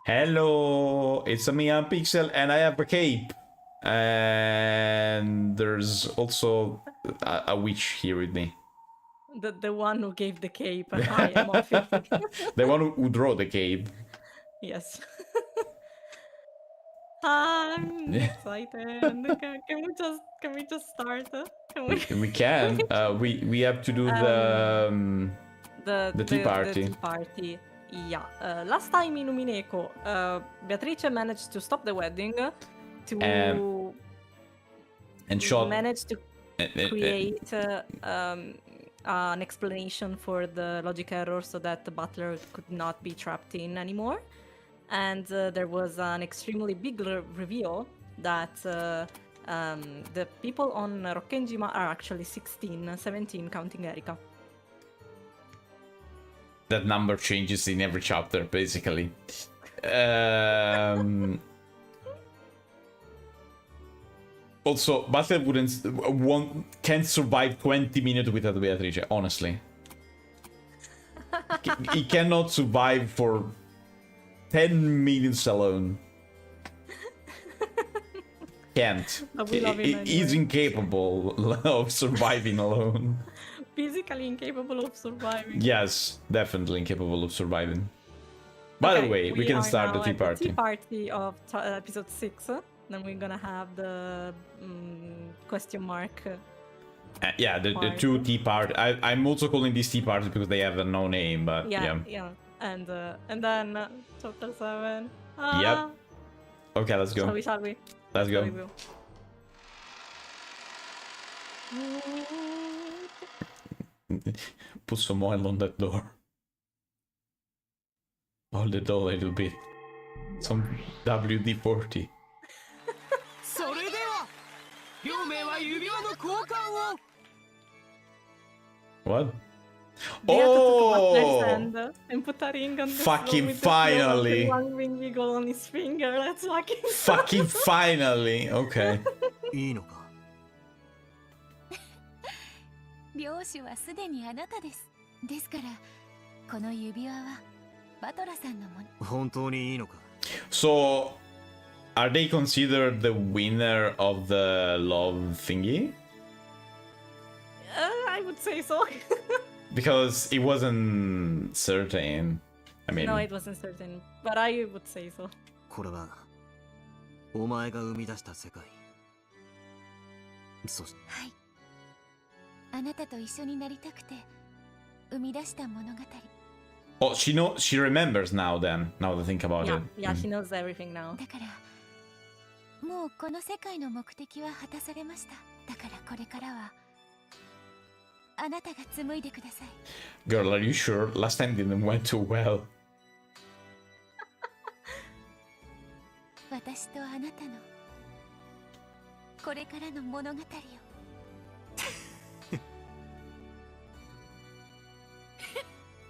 Hello, it's me, I'm Pixel, and I have a cape. And there's also a witch here with me. The one who gave the cape. Hi, I'm Muffy. The one who drew the cape. Yes. I'm excited. Can we just start? Can we? We can. We have to do the tea party. The tea party. Yeah. Last time in Umineko, Beatrice managed to stop the wedding to and shot. Managed to create an explanation for the logic error so that the butler could not be trapped in anymore. And there was an extremely big reveal that the people on Rokkenjima are actually 17 counting Erika. That number changes in every chapter, basically. Also, Butler can't survive 20 minutes without Beatrice, honestly. He cannot survive for 10 minutes alone. Can't. He's incapable of surviving alone. Physically incapable of surviving. Yes, definitely incapable of surviving. By the way, we can start the tea party. The tea party of episode 6. Then we're gonna have the question mark. Yeah, the two tea party. I'm also calling these tea parties because they have no name, but yeah. And then chapter 7. Yep. Okay, let's go. Shall we? Let's go. Put some oil on that door. Hold the door a little bit. Some WD-40. What? Oh! And put a ring on the fucking finally! One ring wiggle on his finger. That's fucking finally! Okay. 領主はすでにあなたです。ですから、この指輪はバトラさんのもの。本当にいいのか? So, are they considered the winner of the love thingy? I would say so. Because it wasn't certain. I mean... No, it wasn't certain. But I would say so. これはお前が生み出した世界。そして。はい。あなたと一緒になりたくて生み出した物語。Oh, she remembers now then, now that I think about it. Yeah, she knows everything now. だから、もうこの世界の目的は果たされました。だからこれからはあなたが紡いでください。Girl, are you sure? Last time didn't went too well. 私とあなたのこれからの物語よ。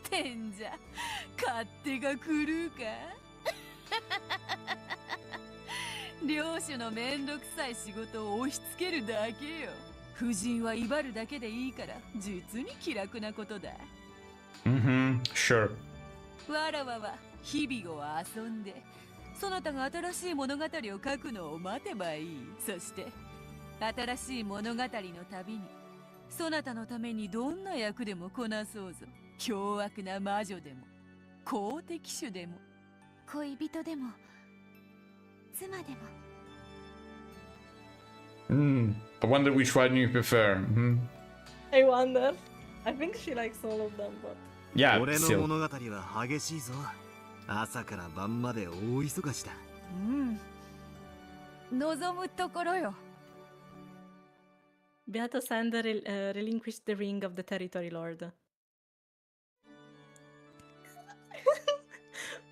てんじゃ、勝手が狂うか。領主のめんどくさい仕事を押し付けるだけよ。夫人は威張るだけでいいから実に気楽なことだ。Sure. わらわは日々を遊んで、そなたが新しい物語を書くのを待てばいい。そして新しい物語のたびに、そなたのためにどんな役でもこなそうぞ。凶悪な魔女でも、公的種でも、恋人でも、妻でも。I wonder which one you prefer. I wonder. I think she likes all of them, but... Yeah, 俺の物語は激しいぞ。朝から晩まで大忙しだ。望むところよ。Beato Sander relinquished the ring of the territory lord.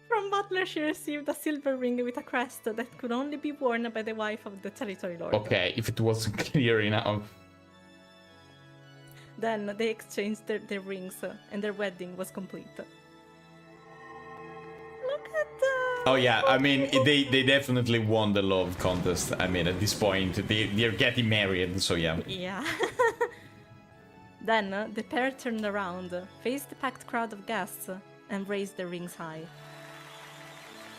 From Butler, she received a silver ring with a crest that could only be worn by the wife of the territory lord. Okay, if it wasn't clear enough. Then they exchanged their rings, and their wedding was complete. Look at that! Oh yeah, I mean, they definitely won the love contest. I mean, at this point, they're getting married, so yeah. Yeah. Then the pair turned around, faced the packed crowd of guests, and raised their rings high.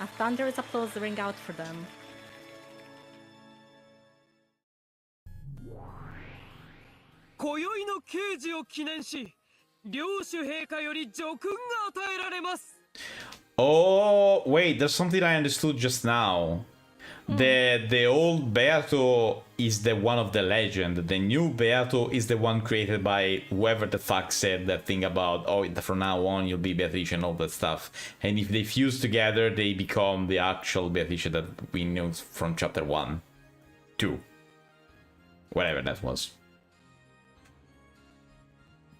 A thunderous applause ring out for them. 今宵の慶事を記念し、領主陛下より叙勲が与えられます。 Oh, wait, there's something I understood just now. The old Beato is the one of the legend. The new Beato is the one created by whoever the fuck said that thing about, oh, from now on you'll be Beatrice and all that stuff. And if they fuse together, they become the actual Beatrice that we knew from chapter 1, 2. Whatever that was.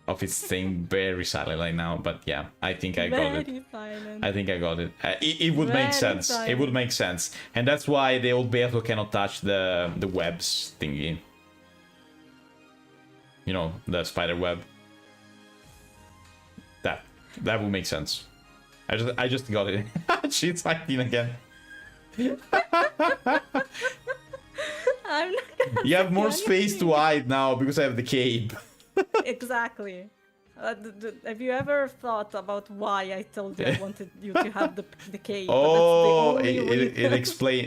Of its thing very silent right now, but yeah, I think I got it. Very silent. I think I got it. It would make Very sense. It would silent. make sense, and that's why the old Beato cannot touch the webs thingy. You know, the spider web. That would make sense. I just got it. She's fighting again. I'm not gonna You have say more space to anything. hide now because I have the cape. Exactly. Have you ever thought about why I told you I wanted you to have the cave? Oh, That's the only reason.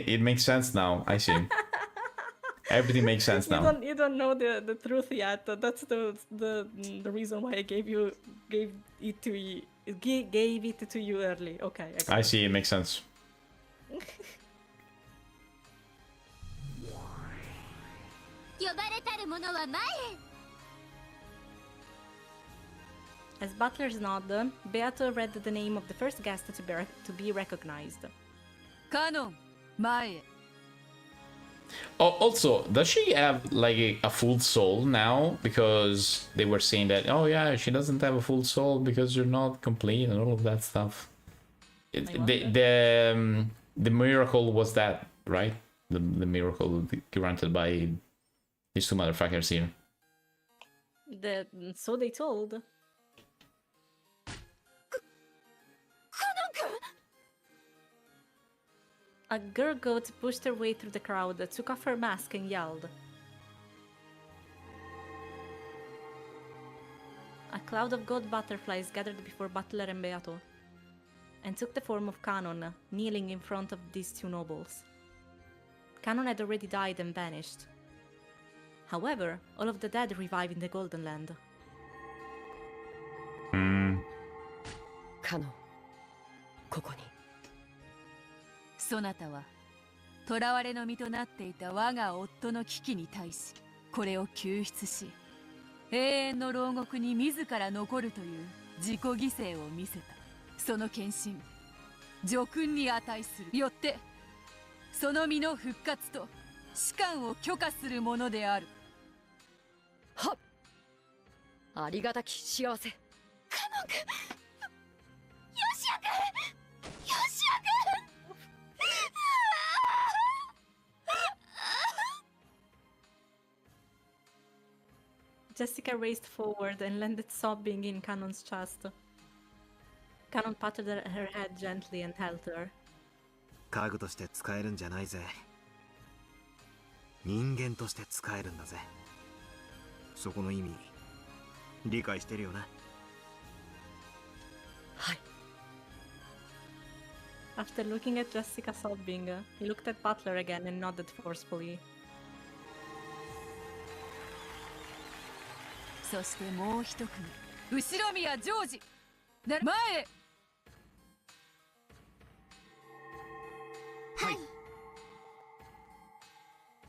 it makes sense now. I see. Everything makes sense now. You don't know the truth yet. That's the reason why I gave it to you early. Okay. I see. It makes sense. 呼ばれたる者は前へ。 As butlers nod, Beato read the name of the first guest to be recognized. カノン、前へ。 Oh, also, does she have like a full soul now? Because they were saying that, oh yeah, she doesn't have a full soul because you're not complete and all of that stuff. The miracle was that, right? The miracle granted by these two motherfuckers here. So they told. A girl goat pushed her way through the crowd, took off her mask, and yelled. A cloud of gold butterflies gathered before Butler and Beato, and took the form of Canon, kneeling in front of these two nobles. Canon had already died and vanished. However, all of the dead revive in the Golden Land. カノン、ここに。そなたは囚われの身となっていた我が夫の危機に対しこれを救出し永遠の牢獄に自ら残るという自己犠牲を見せた。その献身叙勲に値する。よってその身の復活と士官を許可するものである。はっ、ありがたき幸せ。Jessica raced forward and landed sobbing in Canon's chest. Canon patted her head gently and held her. 家具として使えるんじゃないぜ。人間として使えるんだぜ。そこの意味理解してるよな。はい。 After looking at Jessica sobbing, he looked at Butler again and nodded forcefully. そしてもう一組後ろ宮ジョージ前へ。はい。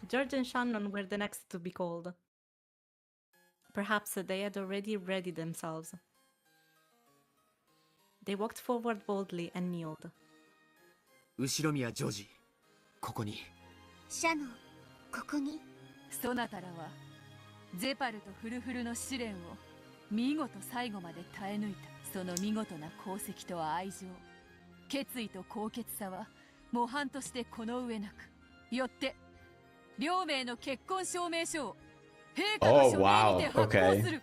George and Shannon were the next to be called. Perhaps they had already readied themselves. They walked forward boldly and kneeled. 後ろ宮ジョージ、ここに。シャノン、ここに。そなたらはゼパルとフルフルの試練を見事最後まで耐え抜いた。その見事な功績と愛情、決意と高潔さは模範としてこの上なく。よって両名の結婚証明書を陛下の署名にて発行する。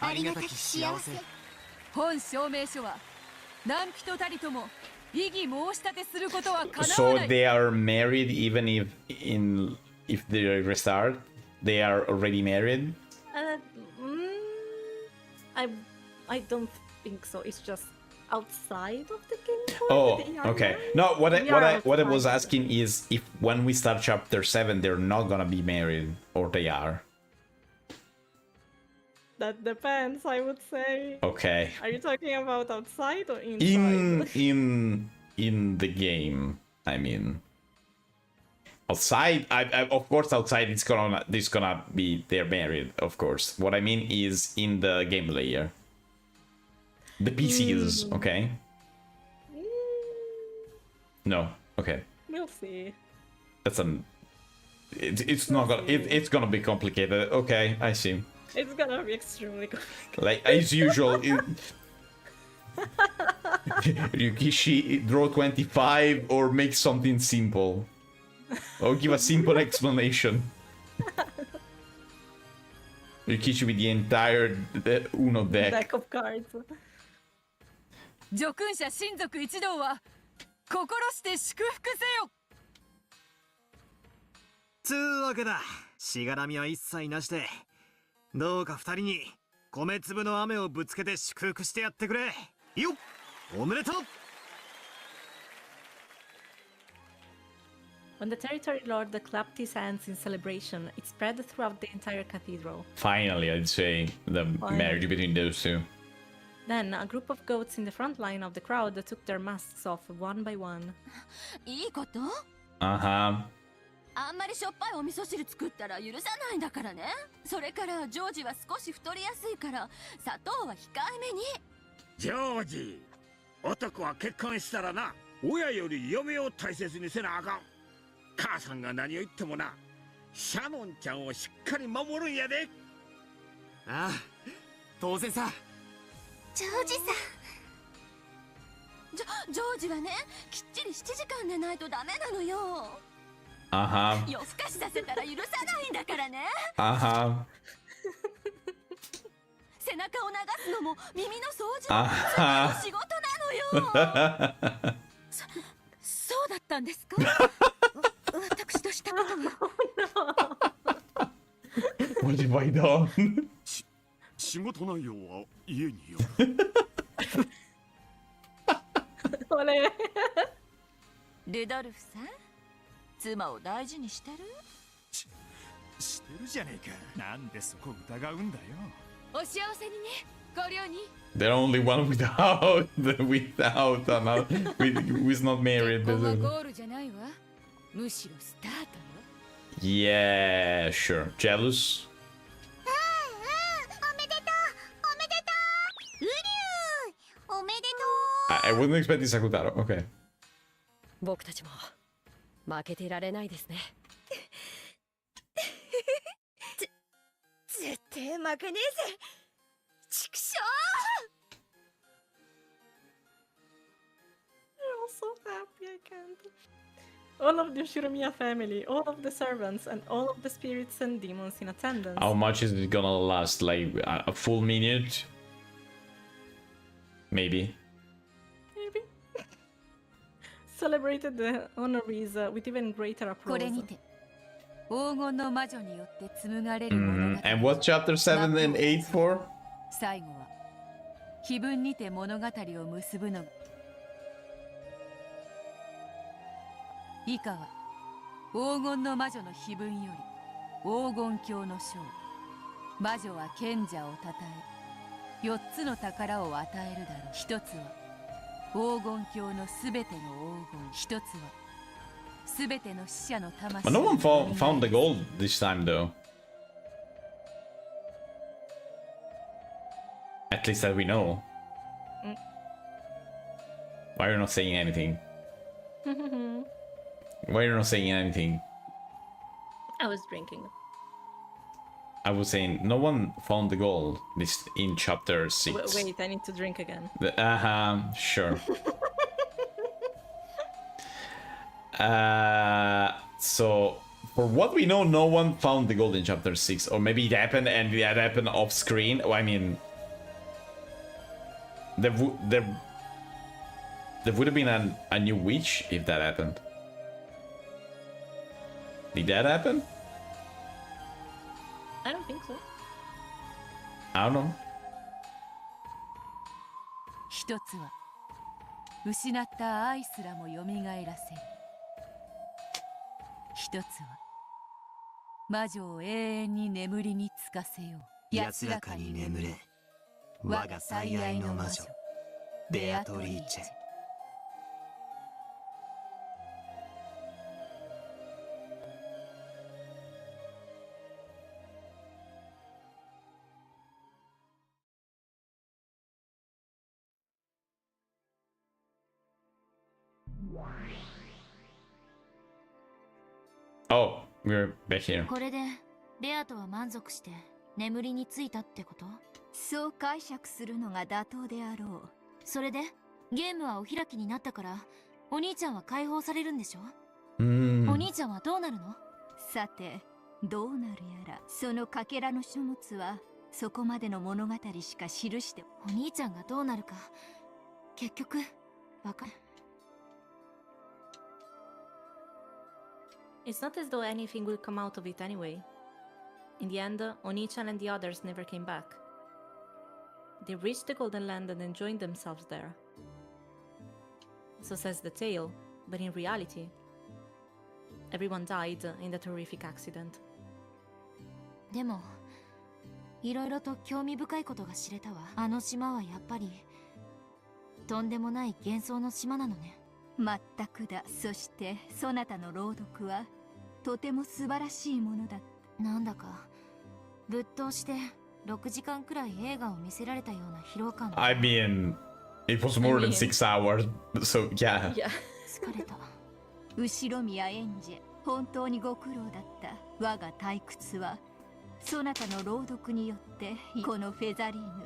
ありがたき幸せ。本証明書は何人たりとも異議申し立てすることはかなわ So ない。 they are married even if they restart, they are already married. I don't think so. It's just outside of the game. Oh, They are okay. married? No, what We are I was outside. asking is if when we start chapter 7 they're not gonna be married or they are. That depends, I would say. Okay. Are you talking about outside or inside? In the game, I mean. Outside, of course outside it's gonna be they're married, of course. What I mean is in the game layer. The PCs, okay? No, okay. We'll see. That's it's not gonna it's gonna be complicated. Okay, I see. It's gonna be extremely complicated. Like as usual, Ryukishi draw 25 or make something simple. Or give a simple explanation. Ryukishi with the entire Uno deck. Deck of cards. 叙勲者親族一同は心して祝福せよ。つうわけだ。しがらみは一切なしで、どうか二人に米粒の雨をぶつけて祝福してやってくれ。よっ、おめでとう。When the territory lord clapped his hands in celebration, it spread throughout the entire cathedral. Finally, I'd say the marriage between those two. Then, a group of goats in the front line of the crowd took their masks off one by one. いいこと？ Uh-huh. あんまりしょっぱいお味噌汁作ったら許さないんだからね。それからジョージは少し太りやすいから砂糖は控えめに。ジョージ、男は結婚したらな、親より嫁を大切にせなあかん。母さんが何を言ってもな、シャノンちゃんをしっかり守るんやで。ああ、当然さ。ジョージさん、ジョージはね、きっちり7時間寝ないとダメなのよ。Uh-huh. 夜更かしさせたら許さないんだからね。Uh-huh. 背中を流すのも耳の掃除も Uh-huh. 仕事なのよ。そうだったんですか？私としたことが。What have I done? 仕事内容は家によ。ルドルフさん、妻を大事にしてる？してるじゃねえか。なんでそこ疑うんだよ。お幸せにね、ご両に。 They're only one without who's not married. ゴールじゃないわ。むしろスタートよ。 Yeah, sure. Jealous? おめでとうおめでとううりゅうおめでと I wasn't expecting Sakutaro. Okay. 僕たちも負けてられないですね。絶対負けねえぜ。畜生。 I'm so happy I can't. All of the Shiromiya family, all of the servants, and all of the spirits and demons in attendance. How much is it gonna last? Like a full minute? Maybe. Maybe. Celebrated the honorees with even greater こ applause. れにて黄金の魔女によって紡がれる物語。 And what chapter 7 and 8 for? 最後は碑文にて物語を結ぶの。以下は黄金の魔女の碑文より黄金鏡の章。魔女は賢者をたたえ4つの宝を与えるだろう。1つは黄金鏡のすべての黄金。1つはすべての死者の魂。 But no one found the gold this time, though. At least that we know. Why are you not saying anything? Why are you not saying anything? I was drinking. I was saying no one found the gold this in chapter 6. Wait, I need to drink again. Sure. So for what we know, no one found the gold in chapter 6, or maybe it happened and that happened off screen. I mean, there would have been a new witch if that happened. Did that happen? I don't think so. I don't know. 1つは失った愛すらもよみがえらせる。一つは魔女を永遠に眠りにつかせよう。安らかに眠れ、我が最愛の魔女ベアトリーチェ。Oh, we're back here. これでベアとは満足して眠りについたってこと？そう解釈するのが妥当であろう。それでゲームはお開きになったからお兄ちゃんは解放されるんでしょ？お兄ちゃんはどうなるの？さてどうなるやら。そのかけらの書物はそこまでの物語しか記して、お兄ちゃんがどうなるか結局わかる。 It's not as though anything will come out of it anyway. In the end, Onichan and the others never came back. They reached the Golden Land and enjoyed themselves there. So says the tale, but in reality, everyone died in that horrific accident. でもいろいろと興味深いことが知れたわ。あの島はやっぱりとんでもない幻想の島なのね。まったくだ。そしてそなたの朗読はとても素晴らしいものだった。なんだかぶっ通して6時間くらい映画を見せられたような疲労感だ。I mean, it was more than 6 hours, so yeah. 疲れた。後宮エンジェ、本当にご苦労だった。我が退屈はそなたの朗読によってこのフェザリーヌ、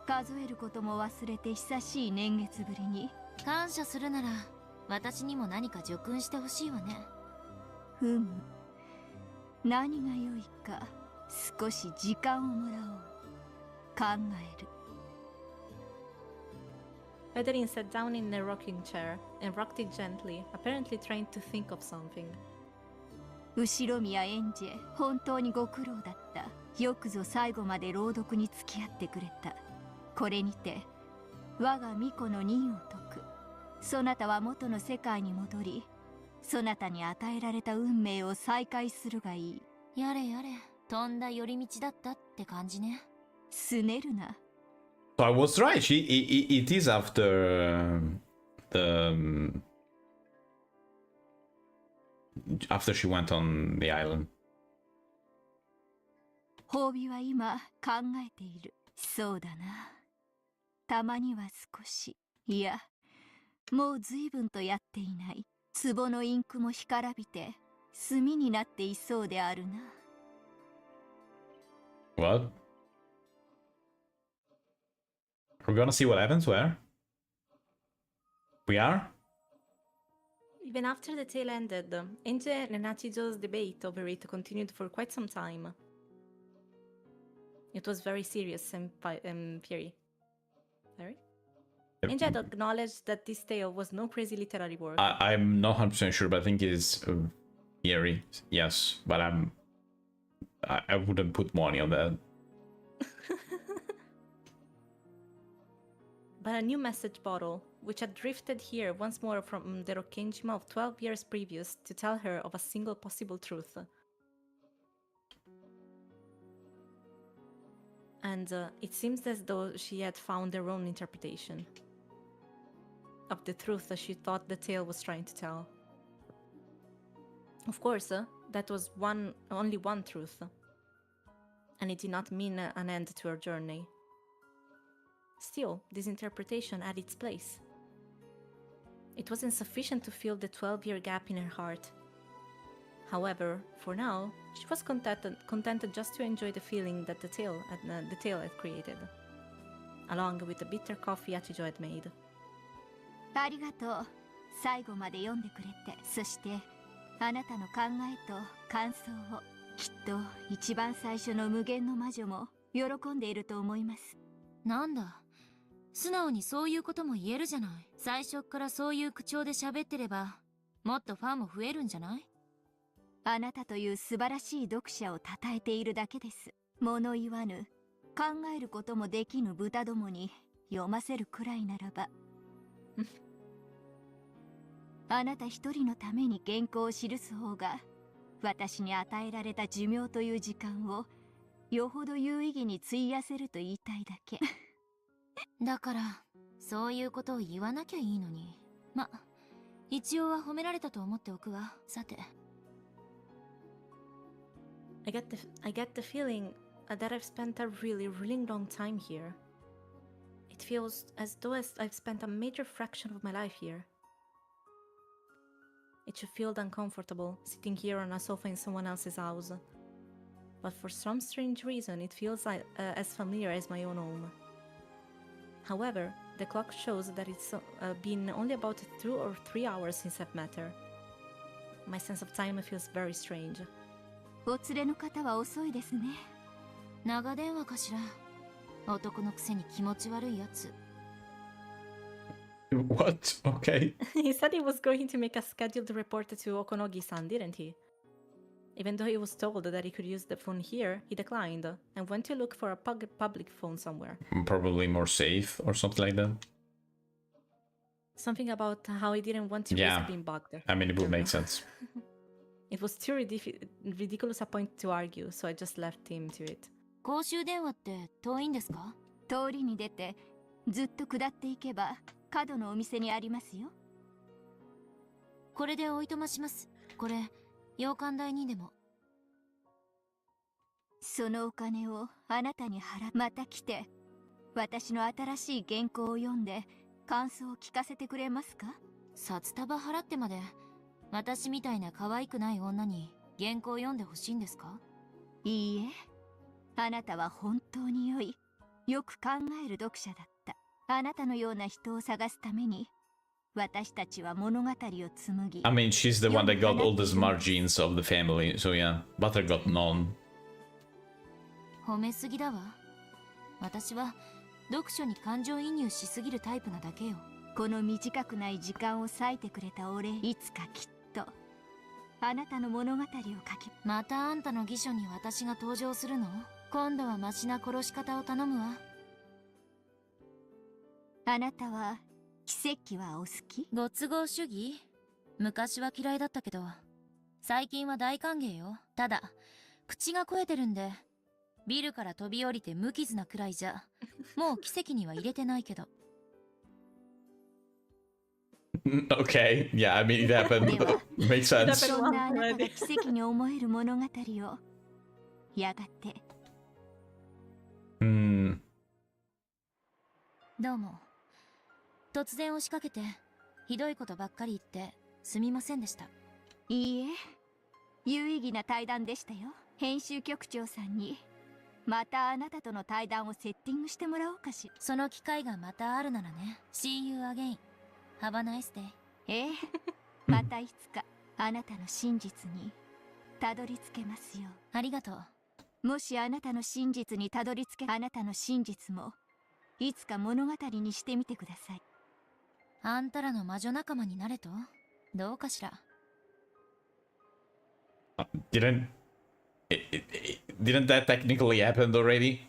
数えることも忘れて久しい年月ぶりに。感謝するなら私にも何か助訓してほしいわね。ふむ、何が良いか少し時間をもらおう。考える。Federin sat down in a rocking chair and rocked it gently, apparently trying to think of something. 後宮エンジェ、本当にご苦労だった。よくぞ最後まで朗読に付き合ってくれた。これにて我が巫女の任を解く。そなたは元の世界に戻り、そなたに与えられた運命を再開するがいい。やれやれ、とんだ寄り道だったって感じね。すねるな。So I was right. It is after after she went on the island. 褒美は今考えている。そうだな。たまには少し、いや、もう随分とやっていない。壺のインクも干からびて炭になっていそうであるな。What? We're gonna see what happens where? We are? Even after the tale ended, Enje and Nachijo's debate over it continued for quite some time. It was very serious and fiery. Sorry? Enje had acknowledged that this tale was no crazy literary work. I'm not 100% sure, but I think it is eerie. Yes, but I wouldn't put money on that. But a new message bottle, which had drifted here once more from the Rokkenjima of 12 years previous to tell her of a single possible truth. And it seems as though she had found her own interpretation of the truth that she thought the tale was trying to tell. Of course, that was only one truth, and it did not mean an end to her journey. Still, this interpretation had its place. It wasn't sufficient to fill the 12-year gap in her heart. However, for now, she was contented just to enjoy the feeling that the tale had created, along with the bitter coffee Achijo had made. ありがとう。最後まで読んでくれて、そしてあなたの考えと感想を。きっと一番最初の無限の魔女も喜んでいると思います。なんだ、素直にそういうことも言えるじゃない。最初からそういう口調で喋ってればもっとファンも増えるんじゃない？あなたという素晴らしい読者を称えているだけです。物言わぬ、考えることもできぬ豚どもに読ませるくらいならば。あなた一人のために原稿を記す方が私に与えられた寿命という時間をよほど有意義に費やせると言いたいだけ。だからそういうことを言わなきゃいいのに。ま、一応は褒められたと思っておくわ。さて。I get the feeling that I've spent a really long time here. It feels as though I've spent a major fraction of my life here. It should feel uncomfortable sitting here on a sofa in someone else's house. But for some strange reason, it feels as familiar as my own home. However, the clock shows that it's been only about 2 or 3 hours since I've met her. My sense of time feels very strange. お連れの方は遅いですね。長電話かしら。男のくせに気持ち悪いやつ。What? Okay. He said he was going to make a scheduled report to Okonogi-san, didn't he? Even though he was told that he could use the phone here, he declined and went to look for a public phone somewhere. Probably more safe or something like that. Something about how he didn't want to risk being bugged. I mean, it would make sense. It was too ridiculous a point to argue, so I just left him to it. 公衆電話って遠いんですか？通りに出てずっと下っていけば角のお店にありますよ。これでおいとまします。これ洋館代にでも。そのお金をあなたにまた来て私の新しい原稿を読んで感想を聞かせてくれますか？札束払ってまで私みたいな可愛くない女に原稿を読んでほしいんですか？いいえ、あなたは本当に良い、よく考える読者だった。あなたのような人を探すために私たちは物語を紡ぎ。I mean, she's the one that got all the smart genes of the family, so yeah, Butter got none. 褒めすぎだわ。私は読書に感情移入しすぎるタイプなだけよ。この短くない時間を割いてくれた俺、いつかきっとあなたの物語を書き。またあんたの義書に私が登場するの？今度はマシな殺し方を頼むわ。あなたは奇跡はお好き？ご都合主義？昔は嫌いだったけど最近は大歓迎よ。ただ口が肥えてるんでビルから飛び降りて無傷なくらいじゃもう奇跡には入れてないけど。Okay, yeah, I mean, it happened. Makes sense. そんなあなたが奇跡に思える物語をやがて。どうも。突然押しかけてひどいことばっかり言ってすみませんでした。いいえ、有意義な対談でしたよ。編集局長さんにまたあなたとの対談をセッティングしてもらおうかしら。その機会がまたあるならね。See you again. Have a nice day. ええ、またいつかあなたの真実にたどり着けますよ。ありがとう。もしあなたの真実にたどり着け、あなたの真実もいつか物語にしてみてください。あんたらの魔女仲間になれと？どうかしら。Didn't that technically happen already?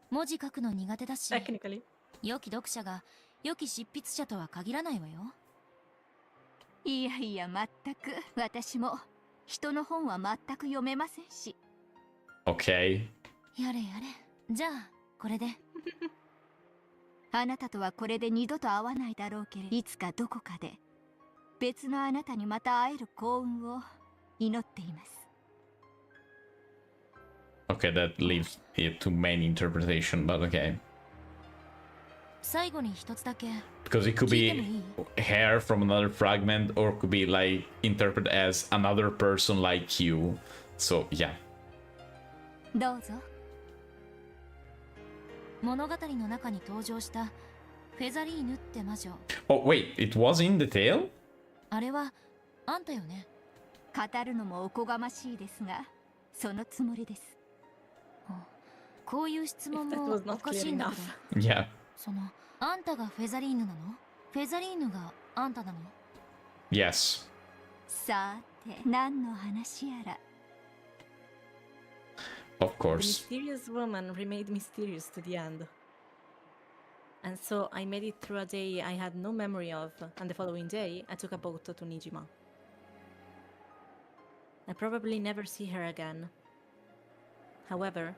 文字書くの苦手だし、Technically. 良き読者が良き執筆者とは限らないわよ。いやいや、全く。私も人の本は全く読めませんし。Okay. やれやれ。じゃあこれで。あなたとはこれで二度と会わないだろうけれど、いつかどこかで別のあなたにまた会える幸運を祈っています。Okay, that leaves it to many interpretation, but okay. 最後に一つだけ。 Because it could be hair from another fragment, or it could be like interpreted as another person like you. So yeah. どうぞ。物語の中に登場したフェザリーヌって魔女。Oh wait, it was in the tale? あれはあんたよね。語るのもおこがましいですが、そのつもりです。こういう質問もおかしいんだけど。Yeah. そのあんたがフェザリーヌなの？フェザリーヌがあんたなの？ Yes. さて、何の話やら。Of The course. mysterious woman remained mysterious to the end. And so I made it through a day I had no memory of, and the following day I took a boat to Nijima. I'll probably never see her again. However,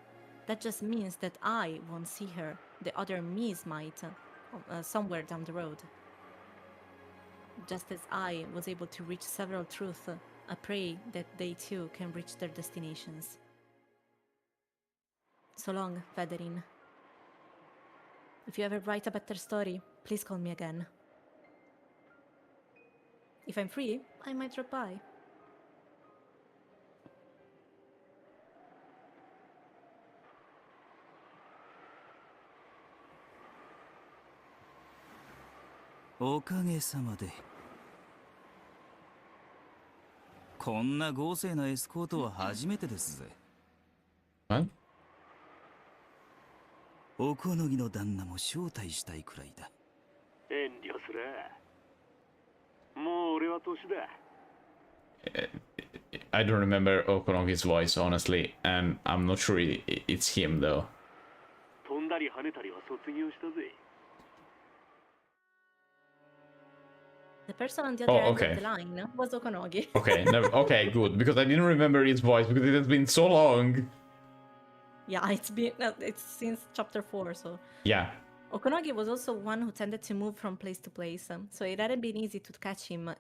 that just means that I won't see her. The other me's might, somewhere down the road. Just as I was able to reach several truths, I pray that they too can reach their destinations. So long, Federin. If you ever write a better story, please call me again. If I'm free, I might drop by.おかげさまで。こんな豪勢なエスコートは初めてですぜ。おこのぎの旦那も招待したいくらいだ。遠慮する。もう俺は年だ。I don't remember Okonogi's voice, honestly, and I'm not sure it's him, though. 飛んだり跳ねたりは卒業したぜ。The person on the other end of the line was Okonogi. Okay, good, because I didn't remember his voice, because it has been so long. Yeah, it's since chapter 4, so... Yeah. Okonogi was also one who tended to move from place to place, so it hadn't been easy to catch him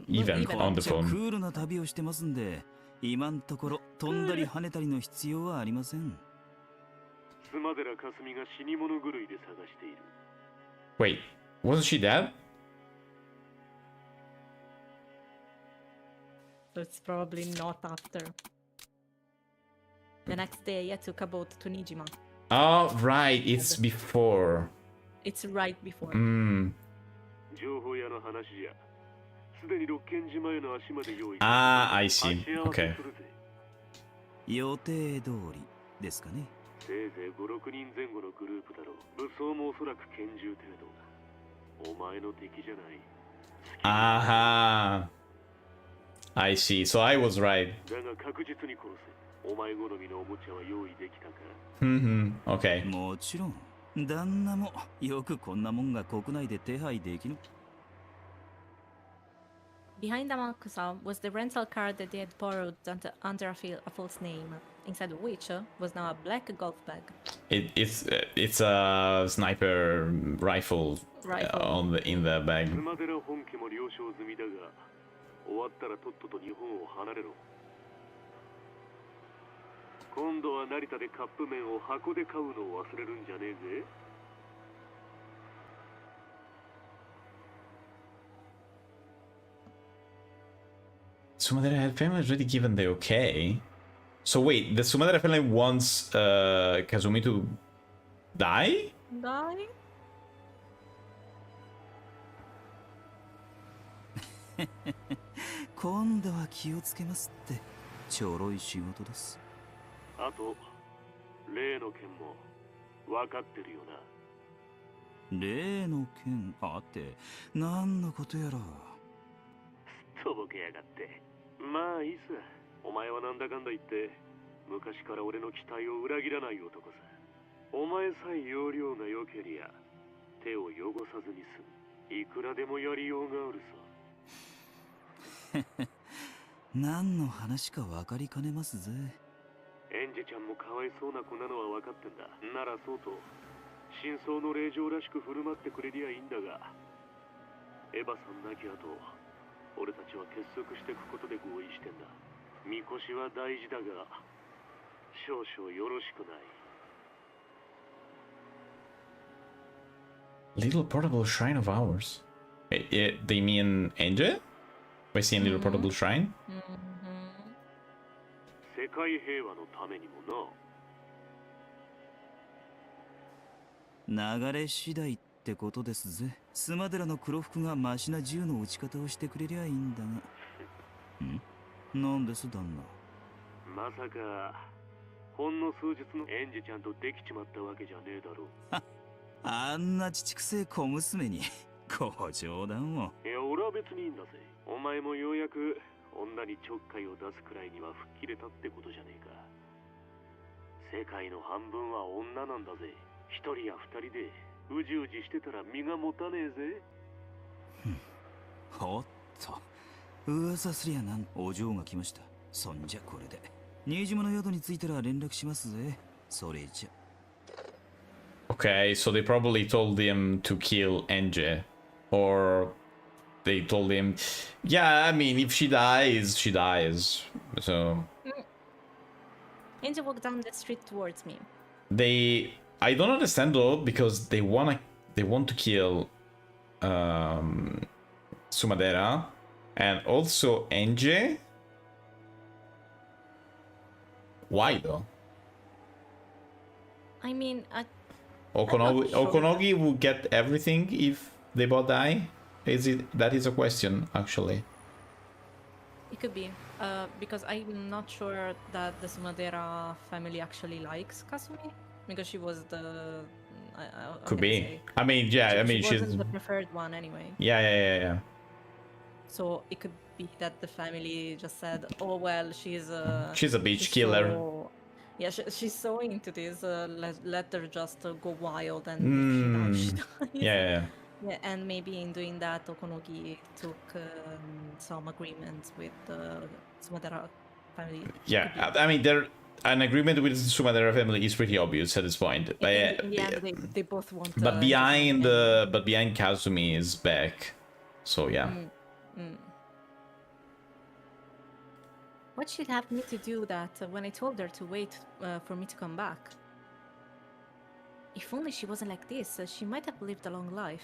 even on the phone. クールな旅をしてますんで、今んところ飛んだり跳ねたりの必要はありません。妻寺かすみが死に物狂いで探している。Wait, wasn't she dead? So it's probably not after. The next day, I took a boat to Nijima. Oh, right, it's before. It's right before. 情報屋の話じゃ。すでに六軒島への足まで用意。I see. Okay. 予定通りですかね。せいぜい5、6人前後のグループだろう。武装もおそらく拳銃程度だ。お前の敵じゃない。Aha. I see. So I was right. だが確実に殺せ。お前好みのおもちゃは用意できたかOkay. もちろん。旦那もよくこんなもんが国内で手配できる。Behind Amakusa was the rental car that they had borrowed under a false name, inside of which was now a black golf bag. It's a sniper rifle in the bag. 妻寺本家も了承済みだが、終わったらとっとと日本を離れろ。今度は成田でカップ麺を箱で買うのを忘れるんじゃねえぜ。Sumadera had family already given the okay. So wait, the Sumadera family wants Kazumi to die? Die? 今度は気をつけますって。ちょろい仕事です。あと、例の件も分かってるよな。例の件あって、何のことやら。すっとぼけやがって。まあいいさ。お前はなんだかんだ言って、昔から俺の期待を裏切らない男さ。お前さえ要領が良けりゃ、手を汚さずに済む。いくらでもやりようがあるさ。何の話か分かりかねますぜ。エンジェちゃんもかわいそうな子なのは分かってんだ。ならそうと真相の令状らしく振る舞ってくれりゃいいんだが、エヴァさん亡き後俺たちは結束していくことで合意してんだ。みこしは大事だが少々よろしくない。 Little portable shrine of ours. They mean Angel? By saying little portable shrine? 世界平和のためにもな。流れ次第ってことですぜ。スマデラの黒服がマシな銃の撃ち方をしてくれりゃいいんだが。なんです旦那。まさかほんの数日のエンジちゃんとできちまったわけじゃねえだろう。あんな乳くせえ小娘にご冗談を。いや俺は別にいいんだぜ。お前もようやく女にちょっかいを出すくらいには吹っ切れたってことじゃねえか。世界の半分は女なんだぜ。一人や二人でうじうじしてたら身が持たねえぜ。おっと、噂すりゃなんお嬢が来ました。そんじゃこれで新島の宿に着いたら連絡しますぜ。それじゃ。 Okay, so they probably told him to kill Enge. Or they told him, yeah, I mean, if she dies, she dies. So Angel walked down the street towards me. I don't understand though, because they want to kill Sumadera and also Enge. Why though? I mean, Okonogi will get everything if they both die. That is a question, actually. it could be. Because I'm not sure that the Sumadera family actually likes Kasumi. Because she was the... Could be. I mean, yeah, she she's... wasn't the preferred one anyway. Yeah. So it could be that the family just said, oh, well, she's a bitch killer. So, yeah, she's so into this, let her just go wild, and if she dies, she dies. Yeah. Yeah, and maybe in doing that, Okonogi took some agreements with the Sumadera family. Yeah, I mean, an agreement with the Sumadera family is pretty obvious at this point. In the end, they both want. But behind Kazumi is back, so yeah. What she'd have me to do that when I told her to wait for me to come back? If only she wasn't like this, she might have lived a long life.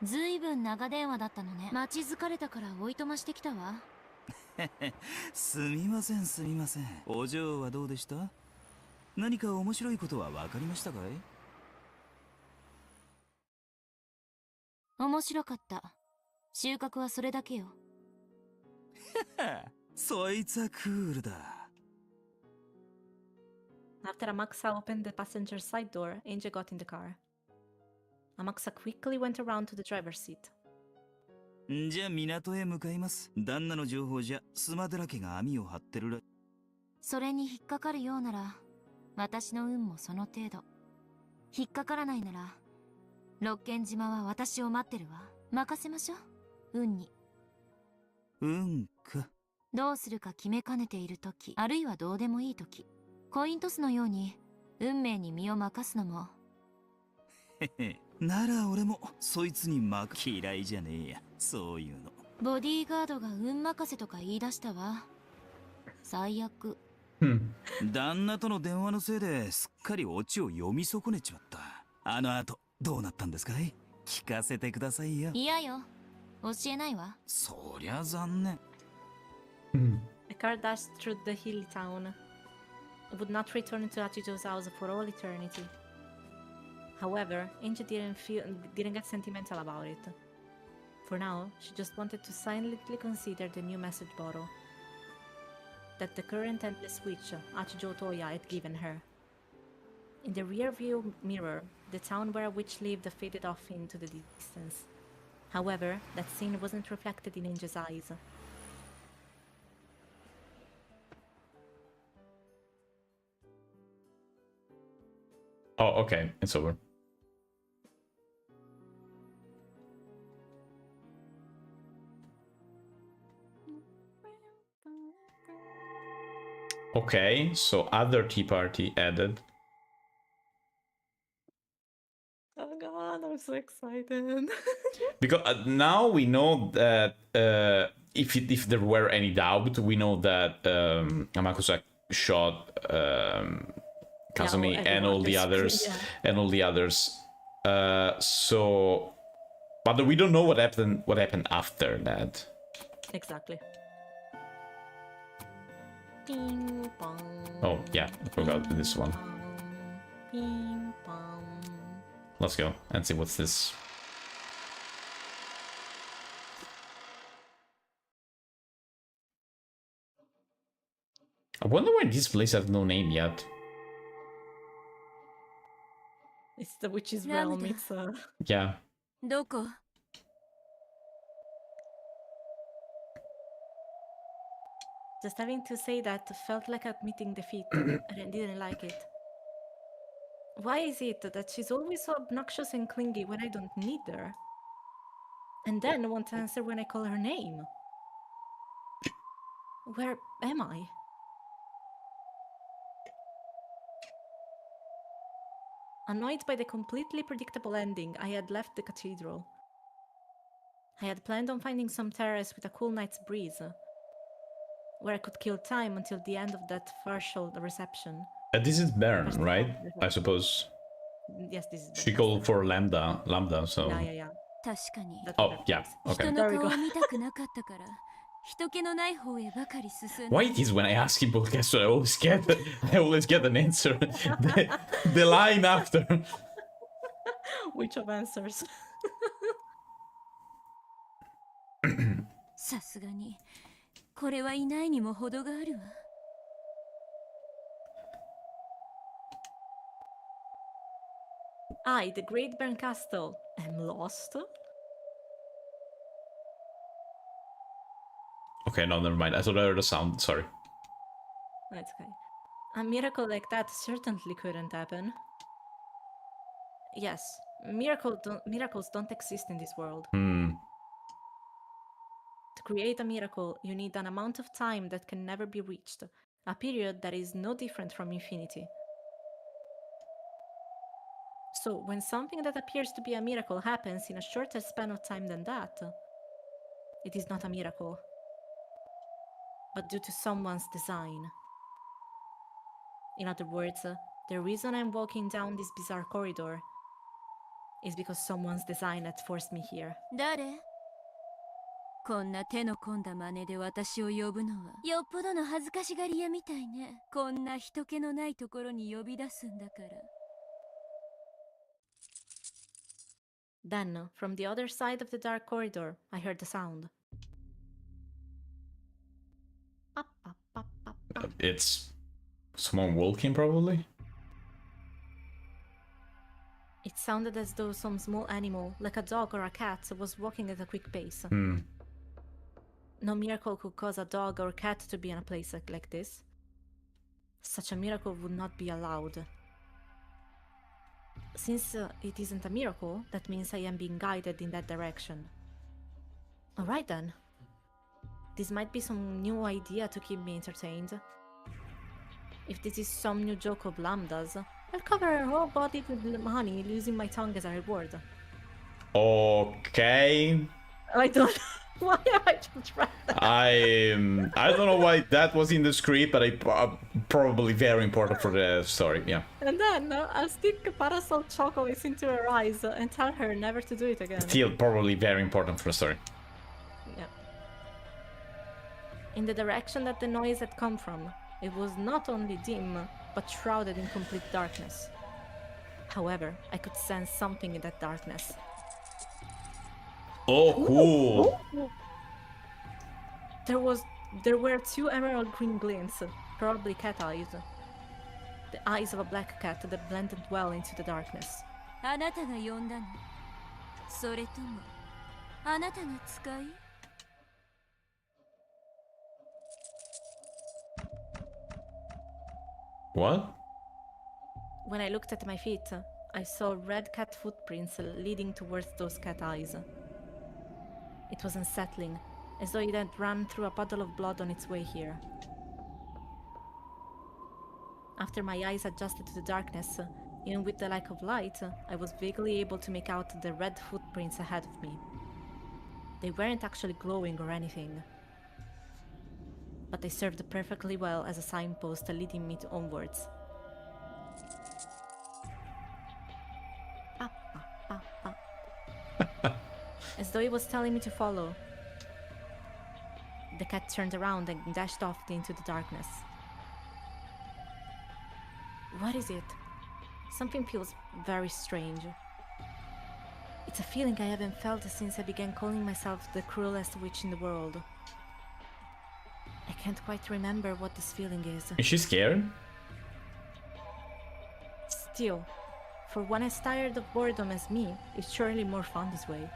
ずいぶん長電話だったのね。待ち疲れたからおいとましてきたわ。すみません。お嬢はどうでした？何か面白いことは分かりましたかい？面白かった。収穫はそれだけよ。そいつはクールだ。After Amakusa opened the passenger side door, Angel got in the car. Amakusa quickly went around to the driver's seat. じゃあ港へ向かいます。旦那の情報じゃスマデラ家が網を張ってるら。それに引っかかるようなら、私の運もその程度。引っかからないなら、六軒島は私を待ってるわ。任せましょう。運に。運か。どうするか決めかねているとき、あるいはどうでもいいとき、コイントスのように運命に身を任すのも。へへ、なら俺もそいつに嫌いじゃねえや、そういうの。ボディーガードが運任せとか言い出したわ。最悪。旦那との電話のせいですっかりオチを読み損ねちまった。あの後どうなったんですかい？聞かせてくださいよ。嫌よ。教えないわ。そりゃ残念。The car dashed through the hilly town. It would not return to Achijo's house for all eternity. However, Angel didn't get sentimental about it. For now, she just wanted to silently consider the new message bottle that the current endless witch, Achijo Toya, had given her. In the rear-view mirror, the town where a witch lived faded off into the distance. However, that scene wasn't reflected in Angel's eyes. Oh, okay, it's over. Okay, so other tea party added. Oh god, I'm so excited. Because now we know that if there were any doubt, we know that Amakusa shot Kazumi and all the others, so, but we don't know what happened after that. Exactly. Ping pong. Oh yeah, I forgot this one. Ping pong. Let's go and see what's this. I wonder why this place has no name yet. It's the witch's realm, it's Yeah. どこ? Just having to say that felt like admitting defeat, and I didn't like it. Why is it that she's always so obnoxious and clingy when I don't need her? And then won't answer when I call her name? Where am I? Annoyed by the completely predictable ending, I had left the cathedral. I had planned on finding some terrace with a cool night's breeze, where I could kill time until the end of that partial reception. This is Bern, right? I suppose. Yes, this is Bern. She called for Lambda, so... Yeah. 確かに Oh, yeah, 人 okay. の顔を見たくなかったから人気のない方へばかり進んだ Why it is when I ask him podcast, I always get an answer. the line after. Which of answers? さすがにこれはいないにも程があるわ I, the Great Bern Castle, am lost? Okay, no, never mind. I thought I heard a sound. Sorry. That's okay. A miracle like that certainly couldn't happen. Yes, miracles don't exist in this world. To create a miracle, you need an amount of time that can never be reached, a period that is no different from infinity. So, when something that appears to be a miracle happens in a shorter span of time than that, it is not a miracle, but due to someone's design. In other words, the reason I'm walking down this bizarre corridor is because someone's design had forced me here. 誰こんな手の込んだ真似で私を呼ぶのはよっぽどの恥ずかしがり屋みたいねこんな人気のないところに呼び出すんだから Then, from the other side of the dark corridor, I heard a sound. It's someone walking, probably? It sounded as though some small animal, like a dog or a cat, was walking at a quick pace. No miracle could cause a dog or cat to be in a place like this. Such a miracle would not be allowed. Since it isn't a miracle, that means I am being guided in that direction. Alright then. This might be some new idea to keep me entertained. If this is some new joke of Lambda's, I'll cover her whole body with honey using my tongue as a reward. Okay. I don't... Why am I trying that? I don't know why that was in the script, but probably very important for the story, yeah. And then I'll stick parasol chocolates into her eyes and tell her never to do it again. Still probably very important for the story. Yeah. In the direction that the noise had come from, it was not only dim, but shrouded in complete darkness. However, I could sense something in that darkness. Oh, cool! There were two emerald green glints, probably cat eyes. The eyes of a black cat that blended well into the darkness. あなたが呼んだのそれともあなたが使い What? When I looked at my feet, I saw red cat footprints leading towards those cat eyes. It was unsettling, as though it had run through a puddle of blood on its way here. After my eyes adjusted to the darkness, even with the lack of light, I was vaguely able to make out the red footprints ahead of me. They weren't actually glowing or anything, but they served perfectly well as a signpost leading me onwards. As though it was telling me to follow. The cat turned around and dashed off into the darkness. What is it? Something feels very strange. It's a feeling I haven't felt since I began calling myself the cruelest witch in the world. I can't quite remember what this feeling is. Is she scared? Still, for one as tired of boredom as me, it's surely more fun this way.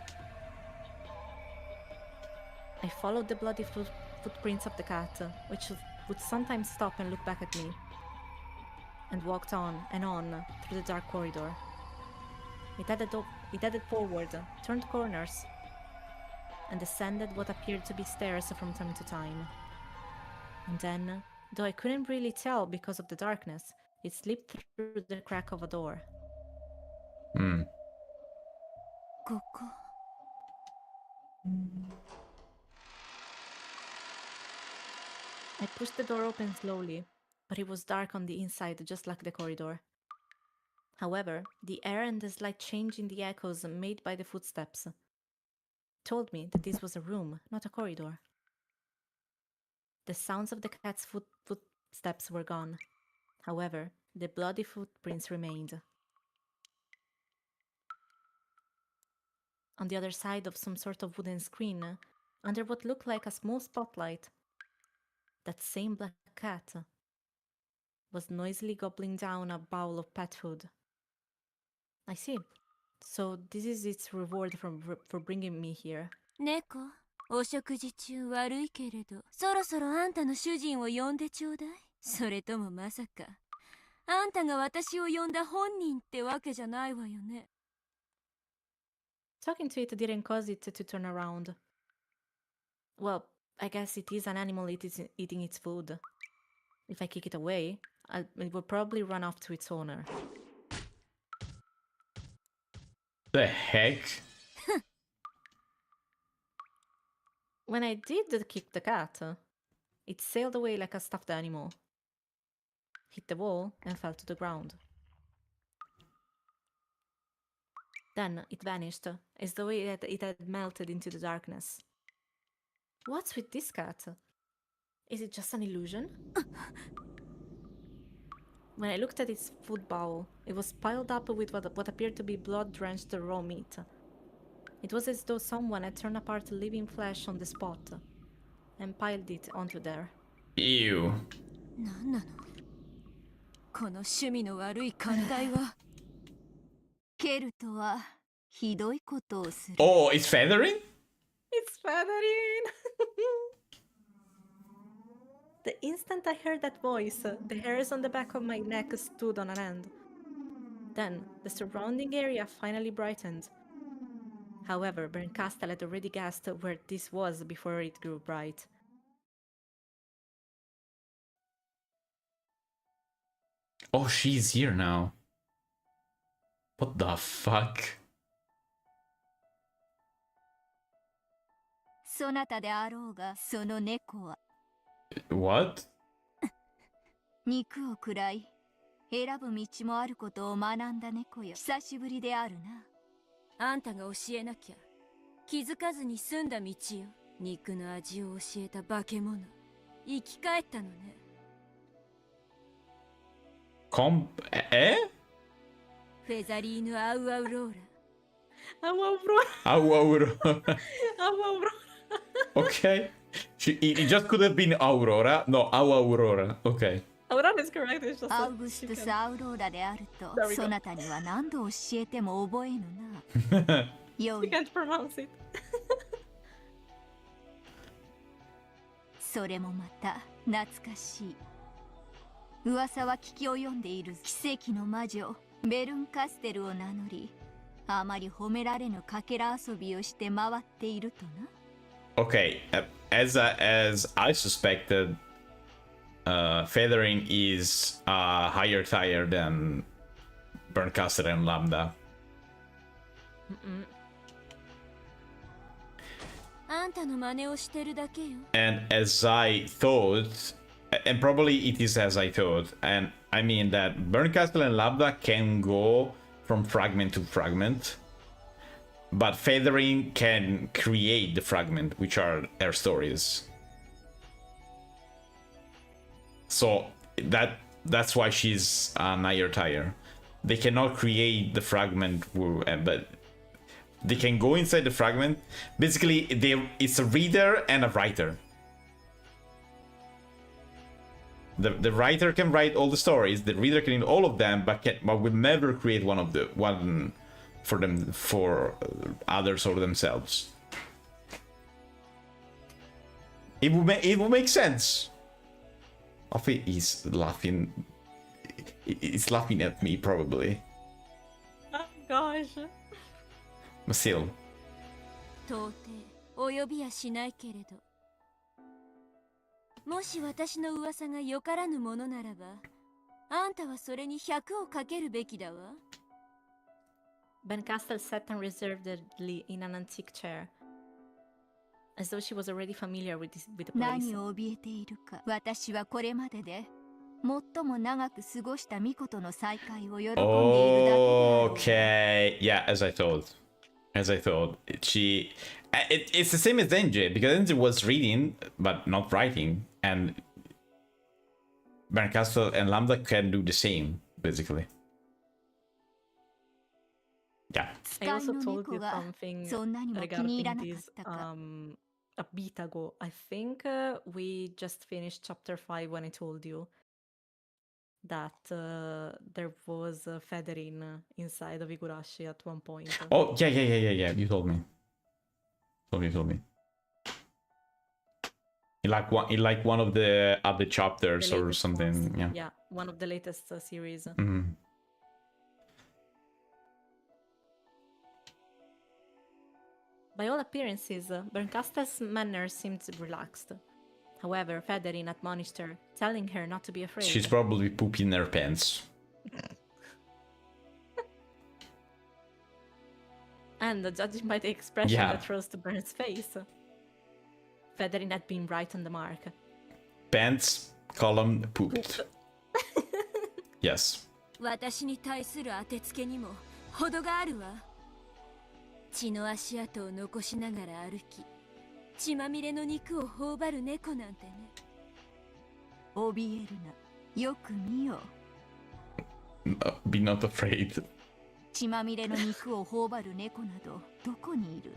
I followed the bloody footprints of the cat, which would sometimes stop and look back at me. and walked on and on through the dark corridor. It headed forward, turned corners, and descended what appeared to be stairs from time to time. And then, though I couldn't really tell because of the darkness, it slipped through the crack of a door. Hmm. ここ I pushed the door open slowly, but it was dark on the inside just like the corridor. However, the air and the slight change in the echoes made by the footsteps told me that this was a room, not a corridor. The sounds of the cat's footsteps were gone. However, the bloody footprints remained. On the other side of some sort of wooden screen, under what looked like a small spotlight, that same black cat was noisily gobbling down a bowl of pet food. I see. So this is its reward for bringing me here. 猫、お食事中悪いけれど、そろそろあんたの主人を呼んでちょうだい。それともまさか、あんたが私を呼んだ本人ってわけじゃないわよね。Talking to it didn't cause it to turn around. Well, I guess it is an animal eating its food. If I kick it away, it will probably run off to its owner. The heck? When I did kick the cat, it sailed away like a stuffed animal, hit the wall, and fell to the ground. Then it vanished, as though it had melted into the darkness. What's with this cat? Is it just an illusion? When I looked at its food bowl, it was piled up with what appeared to be blood-drenched raw meat. It was as though someone had torn apart living flesh on the spot and piled it onto there. Ew. なんなのこの趣味の悪い寛大は。ケルトはひどいことをする。Oh, it's feathering? It's feathering! The instant I heard that voice, the hairs on the back of my neck stood on end. Then, the surrounding area finally brightened. However, Berncastel had already guessed where this was before it grew bright. Oh, she's here now. What the fuck? そなたであろうが、その猫は。What? 肉を食らい、選ぶ道もあることを学んだ猫よ。久しぶりであるな。あんたが教えなきゃ、気づかずに済んだ道よ。肉の味を教えた化け物。生き返ったのね。フェザリーヌ・アウアウローラ。Aurora. Okay. It just could have been Aurora. No, Aurora. Okay. Aurora is correct. It's just アウグストス・アウローラであると、そなたには何度教えても覚えぬな。よい。You can't pronounce it. それもまた懐かしい。噂は聞き及んでいる奇跡の魔女ベルンカステルを名乗り、あまり褒められぬかけら遊びをして回っているとな。Okay, as I suspected, feathering is a higher tier than Berncastel and Lambda. あんたの真似をしてるだけよ。 And as I thought, and probably it is as I thought, and I mean that Berncastel and Lambda can go from fragment to fragment, but feathering can create the fragment, which are their stories. So that's why she's an higher tier. They cannot create the fragment, but they can go inside the fragment. Basically, it's a reader and a writer. The writer can write all the stories. The reader can read all of them, but will never create one for others or themselves. It will make sense. Offie is laughing it's laughing at me probably. Oh gosh. But still. 到底及びやしないけれど、もし私の噂がよからぬものならば、あんたはそれに100をかけるべきだわ。Ben Castle sat unreservedly in an antique chair, as though she was already familiar with the place. 何を怯えているか。私はこれまでで最も長く過ごした巫女との再会を喜んでいるだけである。 Okay, yeah, as I thought. It's the same as Denji, because Denji was reading but not writing, and Berncastle and Lambda can do the same, basically. Yeah. I also told you something regarding this a bit ago. I think we just finished chapter 5 when I told you that there was a Federin inside of Higurashi at one point. Oh, yeah. You told me. Told me. In like one of the other chapters or something. Ones. Yeah. Yeah, one of the latest series. Mm-hmm. By all appearances, Berncastle's manner seemed relaxed. However, Federin admonished her, telling her not to be afraid. She's probably pooping her pants. And judging by the expression that rose to Bern's face, Federin had been right on the mark. Pants, column, pooped. Yes. 私に対する当てつけにも程があるわ。血の足跡を残しながら歩き、血まみれの肉を頬張る猫なんてね。怯えるな。よく見よ。Be not afraid. 血まみれの肉を頬張る猫などどこにいる？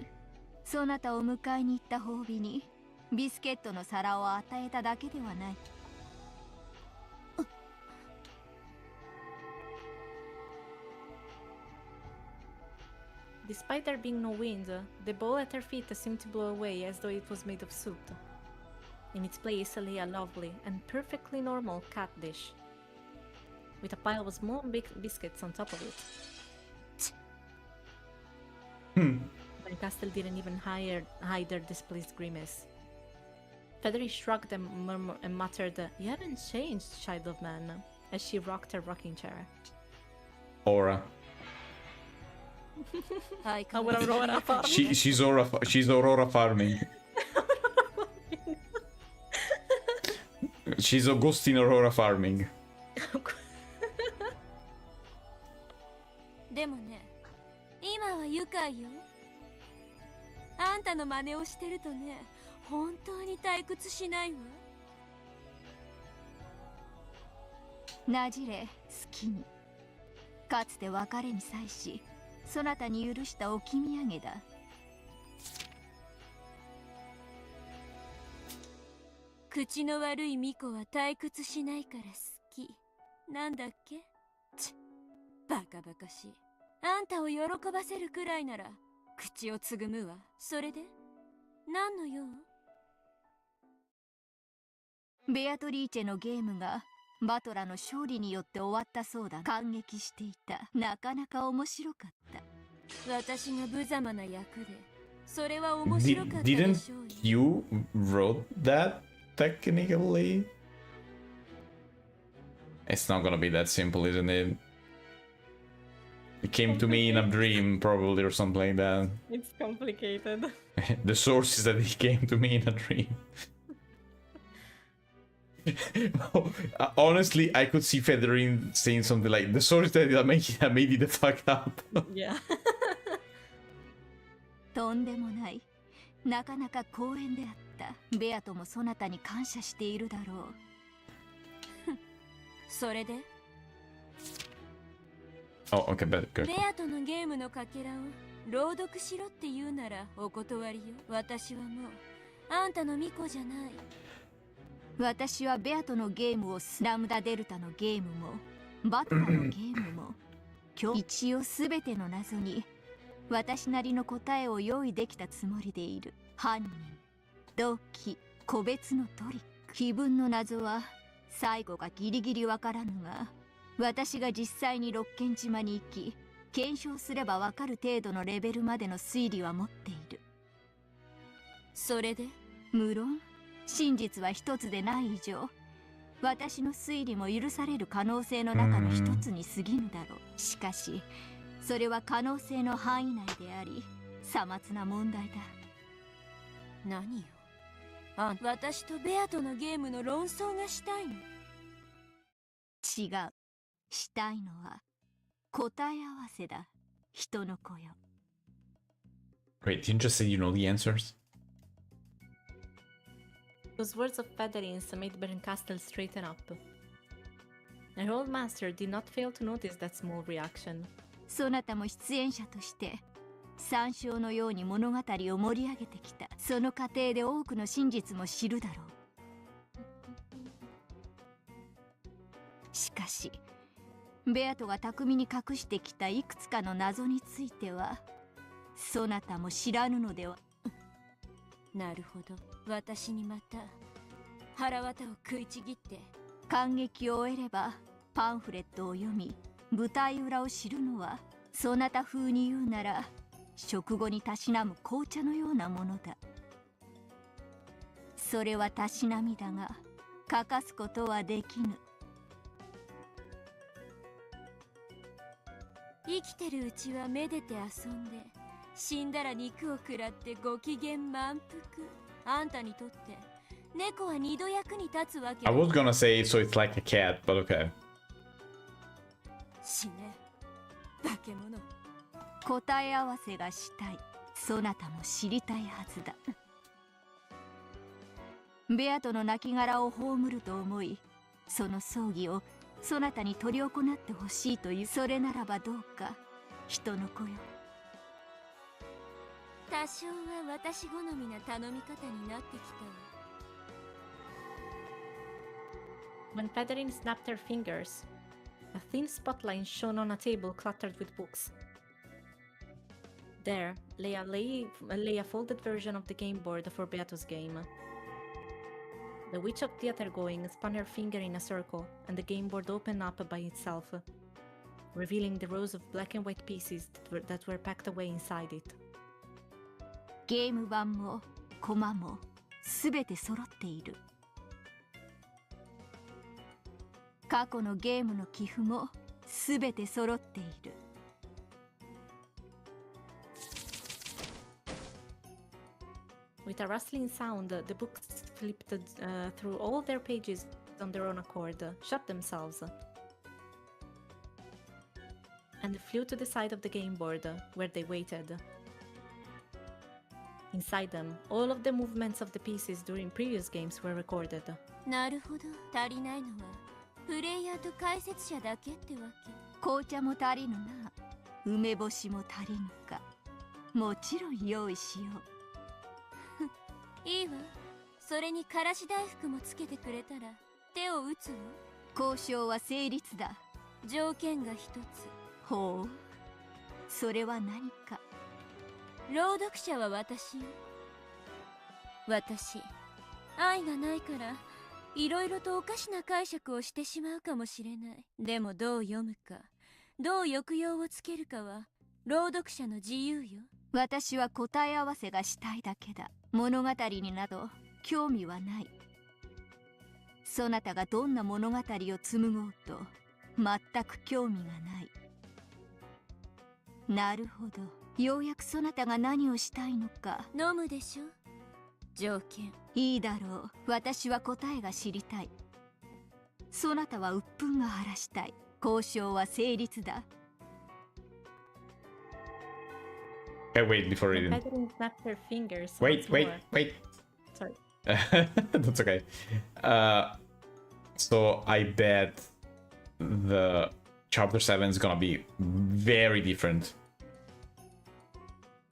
そなたを迎えに行った褒美にビスケットの皿を与えただけではない。Despite there being no wind, the bowl at her feet seemed to blow away as though it was made of soot. In its place lay a lovely and perfectly normal cat dish, with a pile of small biscuits on top of it. Berncastle didn't even hide her displeased grimace. Federer shrugged and muttered, "You haven't changed, child of man," as she rocked her rocking chair. Aura. Aurora farming. She's Aurora farming. She's Augustine Aurora farming. でもね、今は愉快よ。あんたの真似をしてるとね、本当に退屈しないわ。なじれ、好きに。かつて別れに際し、そなたに許した置き土産だ。口の悪い巫女は退屈しないから好き。なんだっけ？バカバカしい。あんたを喜ばせるくらいなら口をつぐむわ。それで何の用？ベアトリーチェのゲームがバトラの勝利によって終わったそうだ。感激していた。なかなか面白かった。私が無様な役でそれは面白かったでしょう。 Didn't you wrote that technically? It's not gonna be that simple, isn't it? It came to me in a dream, probably, or something like that. It's complicated. The source is that it came to me in a dream. Honestly, I could see Federin saying something like, "The source that made it the fuck up." Yeah. とんでもない。なかなか光栄であった。ベアともそなたに感謝しているだろう。それで Oh, okay, but good. ベアとのゲームのかけらを朗読しろって言うならお断りよ。私はもうあんたの巫女じゃない。私はベアとのゲームをラムダデルタのゲームもバトラのゲームも一応すべての謎に私なりの答えを用意できたつもりでいる。犯人、動機、個別のトリック、気分の謎は最後がギリギリわからぬが、私が実際に六軒島に行き検証すればわかる程度のレベルまでの推理は持っている。それで無論真実は一つでない以上、私の推理も許される可能性の中の一つに過ぎぬだろう。しかしそれは可能性の範囲内であり、さまつな問題だ。何よ、私とベアとのゲームの論争がしたいの？違う。したいのは答え合わせだ。人の子よ。 Wait, didn't you just say you know the answers? Those words of Federins made Bernkastel straighten up. Her old master did not fail to notice that small reaction. そなたも出演者として参照のように物語を盛り上げてきた。その過程で多くの真実も知るだろう。しかしベアトが巧みに隠してきたいくつかの謎についてはそなたも知らぬのでは。なるほど、私にまた腹渡を食いちぎって。感激を終えればパンフレットを読み舞台裏を知るのは、そなた風に言うなら食後にたしなむ紅茶のようなものだ。それはたしなみだが欠かすことはできぬ。生きてるうちはめでて遊んで、死んだら肉を食らってご機嫌満腹。あんたにとって猫は二度役に立つわけ。 I was gonna say so it's like a cat, but okay. 死ね、化け物。答え合わせがしたい。そなたも知りたいはずだ。ベアとの亡骸を葬ると思い、その葬儀をそなたに執り行ってほしいという。それならばどうか、人の子よ。多少は私好みな頼み方になってきたわ。 When Federin snapped her fingers, a thin spotlight shone on a table cluttered with books. There lay a folded version of the game board for Beato's game. The witch of theater-going spun her finger in a circle, and the game board opened up by itself, revealing the rows of black and white pieces that were packed away inside it. ゲーム版もコマもすべて揃っている。過去のゲームの寄付もすべて揃っている。With a rustling sound, the books flipped through all their pages on their own accord, shut themselves, and flew to the side of the game board, where they waited. Inside them, all of the movements of the pieces during previous games were recorded. なるほど、足りないのはプレイヤーと解説者だけってわけ。紅茶も足りぬな。梅干しも足りぬか。もちろん用意しよう。いいわ。それにからし大福もつけてくれたら手を打つわ。交渉は成立だ。条件が一つ。ほう、それは何か。朗読者は私よ。私、愛がないからいろいろとおかしな解釈をしてしまうかもしれない。でもどう読むか、どう抑揚をつけるかは朗読者の自由よ。私は答え合わせがしたいだけだ。物語になど興味はない。そなたがどんな物語を紡ごうと全く興味がない。なるほど、ようやくそなたが何をしたいのか。飲むでしょ。条件。いいだろう。私は答えが知りたい。そなたは鬱憤が晴らしたい。交渉は成立だ。Okay, wait before reading. Federin snapped her fingers. Wait. Sorry. That's okay. So I bet the chapter 7 is gonna be very different.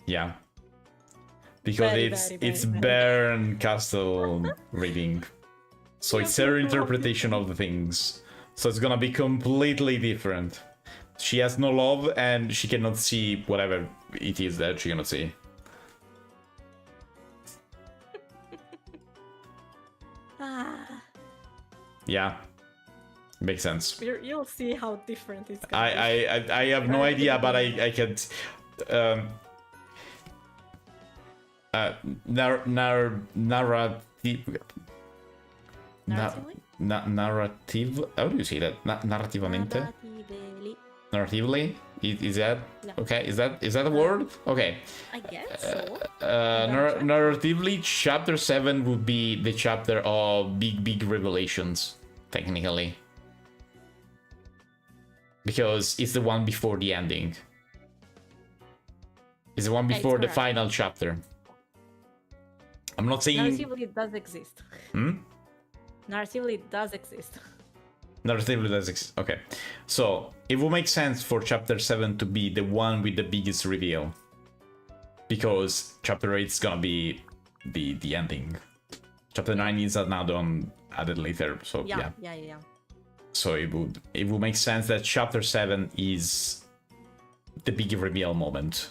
Yeah. Because it's Baron Castle reading. So it's her interpretation of the things. So it's gonna be completely different. She has no love and she cannot see whatever it is that she cannot see. Yeah. Makes sense. You'll see how different it's gonna I have no idea, but I can. Narrative. Narrative. How do you say that? Narrativamente. Narratively. Is that okay? Is that a word? Okay. I guess so. Narratively, chapter 7 would be the chapter of big revelations, technically, because it's the one before the ending. It's the one before the final chapter. I'm not saying Narratively it does exist. Narratively it does exist. Narratively does exist. Okay, so it will make sense for chapter 7 to be the one with the biggest reveal, because chapter 8 is gonna be the ending. Chapter 9 is now done added later, so yeah. So it would make sense that chapter 7 is the big reveal moment,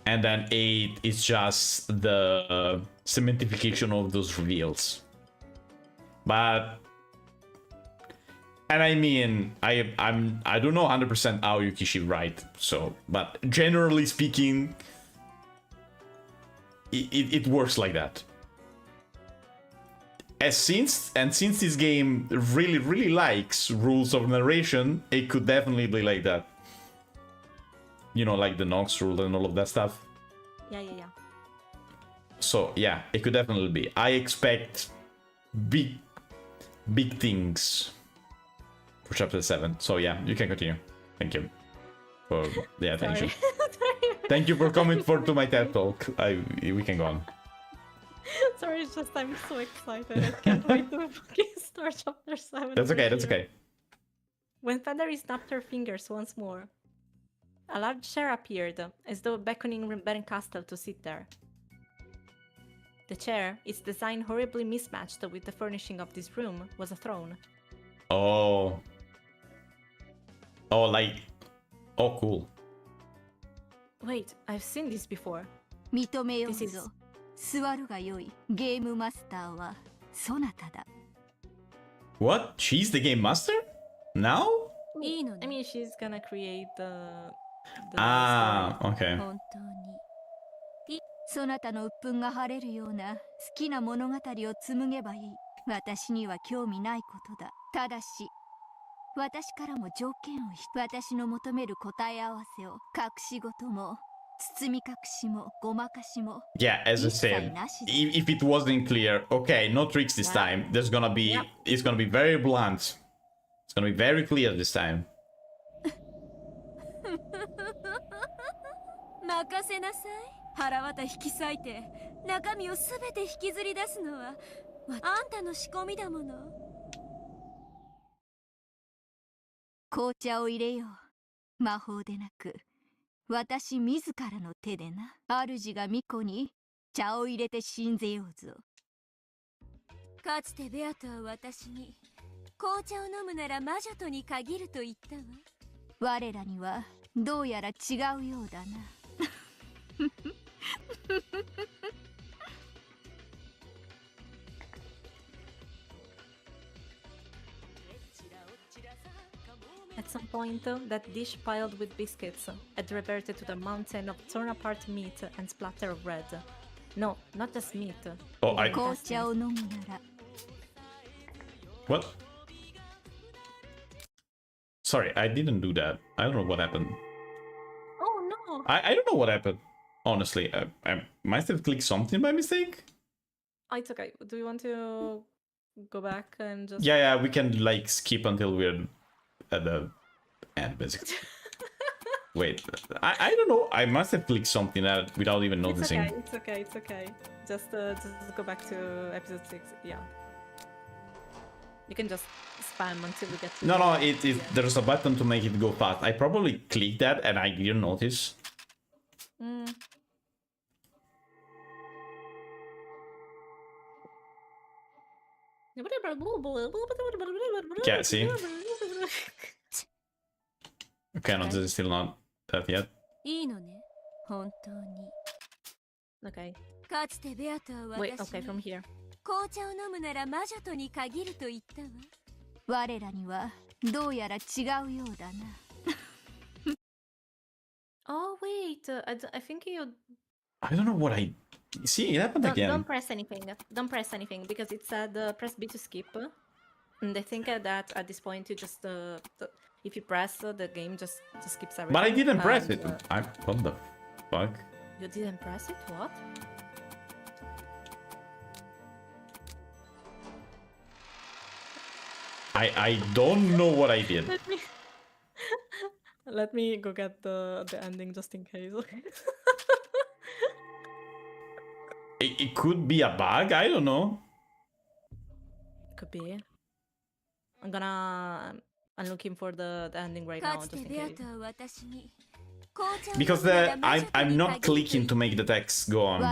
and then 8 is just the cementification of those reveals. But and I mean, I don't know 100% how Yukishi write, so, but generally speaking, it works like that. Since this game really likes rules of narration, it could definitely be like that. You know, like the Nox rule and all of that stuff. Yeah. So yeah, it could definitely be. I expect big things for chapter 7. So yeah, you can continue. Thank you for the attention. Thank you for coming to my TED talk. We can go on. Sorry, it's just I'm so excited. I can't wait to fucking start chapter 7. That's okay. When Fendery snapped her fingers once more, a large chair appeared, as though beckoning Berencastel to sit there. The chair, its design horribly mismatched with the furnishing of this room, was a throne. Oh, cool. Wait, I've seen this before. 認めようぞ。座るがよい。ゲームマスターはそなただ。What? She's the game master? Now? I mean, she's gonna create the okay. 本当に。そなたの鬱憤が晴れるような好きな物語を紡げばいい。私には興味ないことだ。ただし、私からも条件を私の求める答え合わせを隠し事も包み隠しもごまかしも Yeah, as I said, if it wasn't clear, okay, no tricks this time. It's gonna be very blunt. It's gonna be very clear this time. 任せなさい。腹渡引き裂いて中身をすべて引きずり出すのはあんたの仕込みだもの。紅茶を入れよう。魔法でなく私自らの手でな。主が巫女に茶を入れて信ぜようぞ。かつてベアトは私に紅茶を飲むなら魔女とに限ると言ったわ。我らにはどうやら違うようだな。At some point, that dish piled with biscuits had reverted to the mountain of torn apart meat and splatter of red. No, not just meat. Oh, What? Sorry, I didn't do that. I don't know what happened. Oh no! I don't know what happened. Honestly, I might have clicked something by mistake. Oh, it's okay. Do you want to go back and just... Yeah, we can like skip until we're at the end, basically. Wait, I don't know. I must have clicked something without even noticing. It's okay. Just go back to episode 6. Yeah. You can just spam until we get to... No, there's a button to make it go fast. I probably clicked that and I didn't notice. Yeah, see? Okay, no, this is still not that yet. いいのね、本当に。Okay. かつてベアトは私に Wait, okay, from here. 紅茶を飲むなら魔女とに限ると言ったわ。我らにはどうやら違うようだな。Oh wait, I think you I don't know what I... See, it happened again. don't press anything. Don't press anything because it said press B to skip. And I think that at this point you just if you press the game just skips everything. But I didn't press and, it. What the fuck? You didn't press it? What? I don't know what I did. Let me go get the ending just in case. It could be a bug, I don't know. Could be. I'm looking for the ending right now just in case. Because I'm not clicking to make the text go on.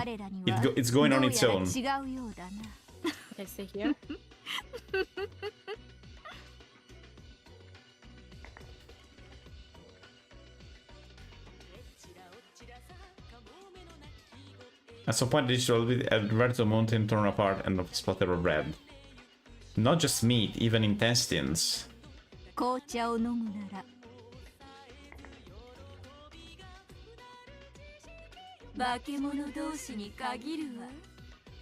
It's going on its own. Okay, stay here. At some point, digital red to mountain torn apart and a splatter of red. Not just meat, even intestines. 紅茶を飲むなら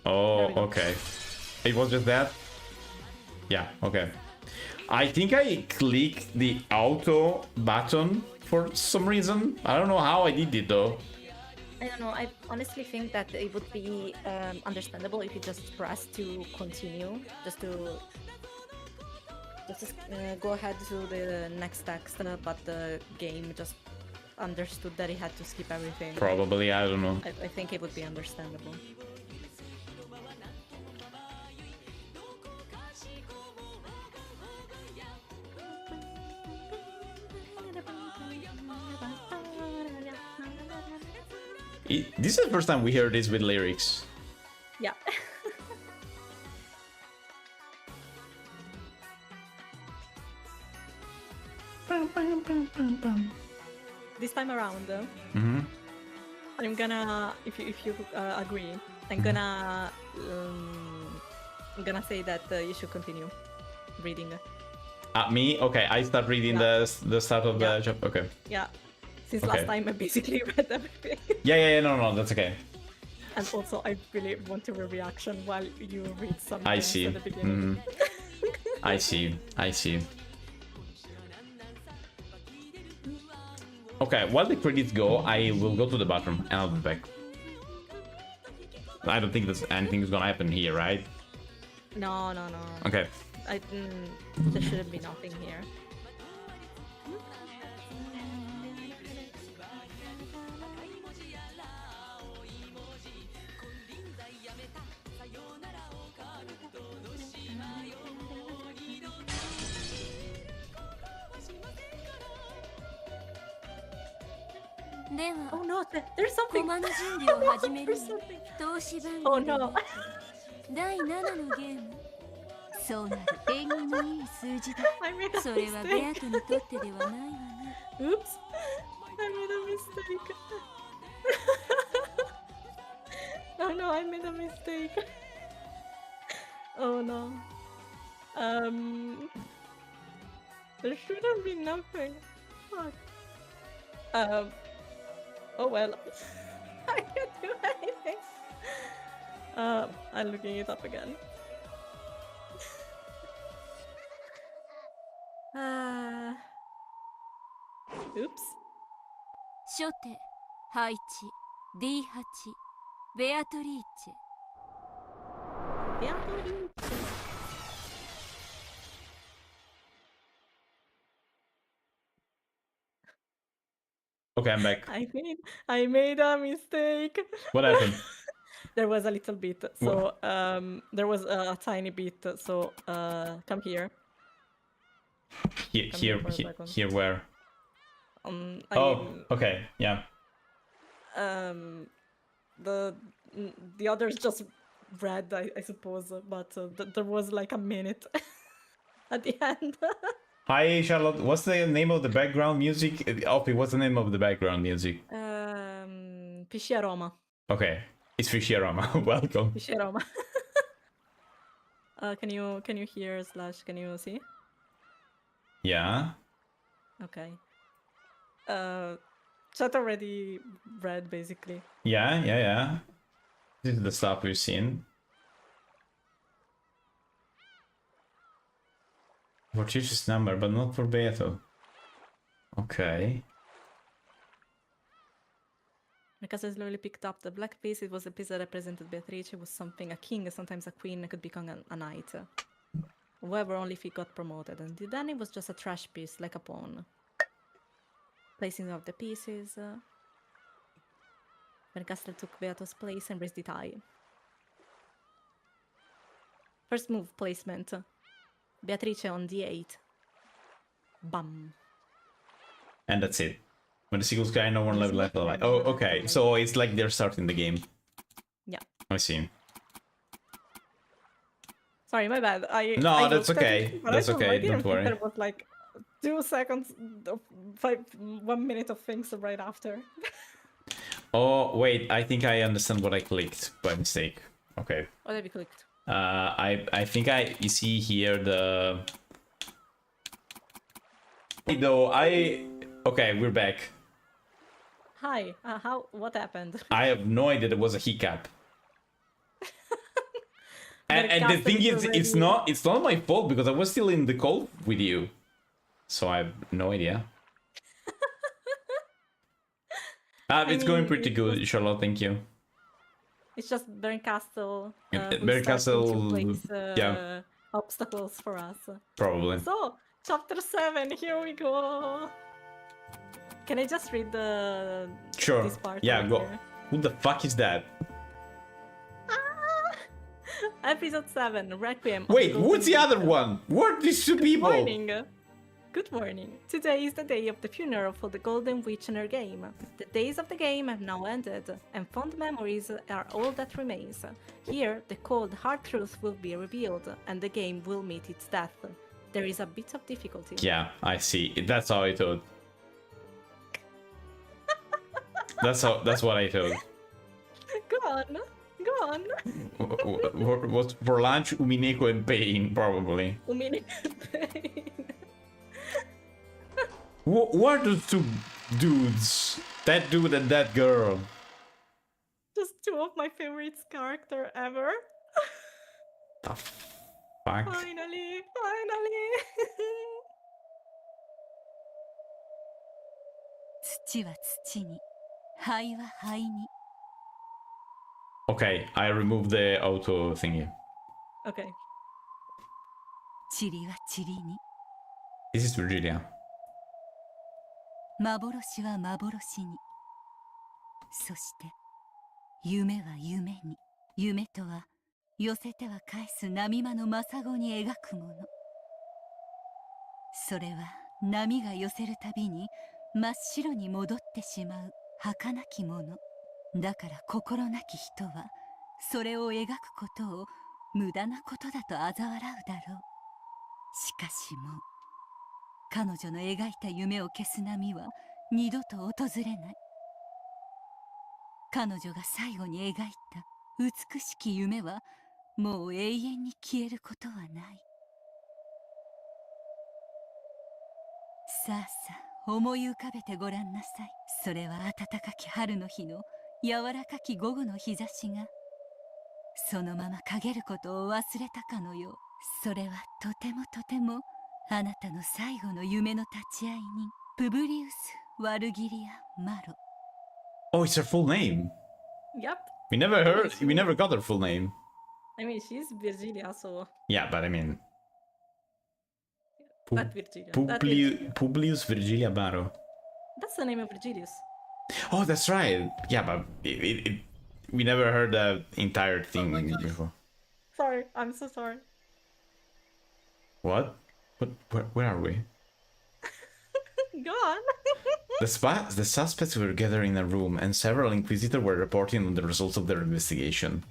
Oh, okay. It was just that? Yeah, okay. I think I clicked the auto button for some reason. I don't know how I did it though. I don't know. I honestly think that it would be understandable if you just press to continue, just to go ahead to the next text, but the game just understood that it had to skip everything. Probably, I don't know. I think it would be understandable. This is the first time we hear this with lyrics. Yeah. This time around, I'm gonna, if you agree, I'm gonna say that you should continue reading. Me? Okay, I start reading the start of the chapter. Okay. Yeah. Since Okay. last time I basically read everything. Yeah, no, that's okay. And also I really want your reaction while you read something I see. at the beginning. I see. Okay, while the credits go, I will go to the bathroom and I'll be back. I don't think there's anything is gonna happen here, right? No. Okay. There shouldn't be nothing here. Oh no, there's something. There's something. Oh no. 第7のゲームそうなる縁起のいい数字だ I made a それはベア mistake. トにとってではないわね Oops. I made a mistake. Oh no, I made a mistake. Oh no. There shouldn't be nothing. Fuck. Oh well. I can't do anything. I'm looking it up again. Oops. 初手配置 D8 ベアトリーチェ Okay, I'm back. I made a mistake. What happened? There was a little bit. So there was a tiny bit. So come here. Here where? Okay, yeah. The others just read, I suppose, but there was like a minute at the end. Hi, Charlotte. What's the name of the background music? Opie, what's the name of the background music? Piscia Roma. Okay, it's Fishiarama. Welcome. Piscia Roma. Can you hear / can you see? Yeah. Okay. Chat already read, basically. Yeah. This is the stuff we've seen. Fortuitous number, but not for Beto. Okay. Because I slowly picked up the black piece, it was a piece that represented Beatrice, was something, a king, sometimes a queen, could become a knight. However, only if he got promoted, and then it was just a trash piece, like a pawn. Placing of the pieces. Castle took Beato's place and raised it high. First move placement. Beatrice on d8. Bam. And that's it. When the sequels guy, no one level left alive. Oh, okay. So it's like they're starting the game. Yeah. I see. Sorry, my bad. No, that's okay. That's okay. Don't worry. There was like 2 seconds, 1 minute of things right after. Oh, wait. I think I understand what I clicked by mistake. Okay. What have you clicked? I think you see here the... Though okay, we're back. Hi. What happened? I have no idea there was a hiccup. and the thing is, it's not my fault because I was still in the call with you, so I have no idea. It's going pretty good, Charlotte. Thank you. It's just Berncastle. Berncastle, yeah. Obstacles for us. Probably. So, chapter 7. Here we go. Can I just read Sure. this part? Yeah, go. Here? Who the fuck is that? Episode 7, Requiem. Wait, who's the other one? What are these two people? Good morning. Good morning. Today is the day of the funeral for the Golden Witch and her game. The days of the game have now ended, and fond memories are all that remains. Here, the cold, hard truth will be revealed, and the game will meet its death. There is a bit of difficulty. Yeah, I see. That's how I thought. That's what I thought. Go on. What for lunch? Umineko and pain, probably. Umineko. Who are those two dudes? That dude and that girl. Just two of my favorites character ever. The fuck? Finally. Okay, I removed the auto thingy. Okay. This is Virgilia. 幻は幻に、そして夢は夢に。夢とは寄せては返す波間の真砂に描くもの。それは波が寄せるたびに真っ白に戻ってしまう儚きもの。だから心なき人はそれを描くことを無駄なことだと嘲笑うだろう。しかしもう彼女の描いた夢を消す波は二度と訪れない。彼女が最後に描いた美しき夢はもう永遠に消えることはない。さあさあ思い浮かべてごらんなさい。それは暖かき春の日の柔らかき午後の日差しがそのまま陰ることを忘れたかのよう。それはとてもとてもあなたの最後の夢の立ち会い人、プブリウス・ワルギリア・マロ。 Oh, it's her full name. Yep. We never got her full name. I mean, she's Virgilia, so... Yeah, but I mean... That Virgilia. Publius Virgilia Baro. That's the name of Virgilius. Oh, that's right. Yeah, but we never heard the entire thing before. Sorry, I'm so sorry. What? Where are we? Go on. The suspects were gathered in a room, and several inquisitors were reporting on the results of their investigation.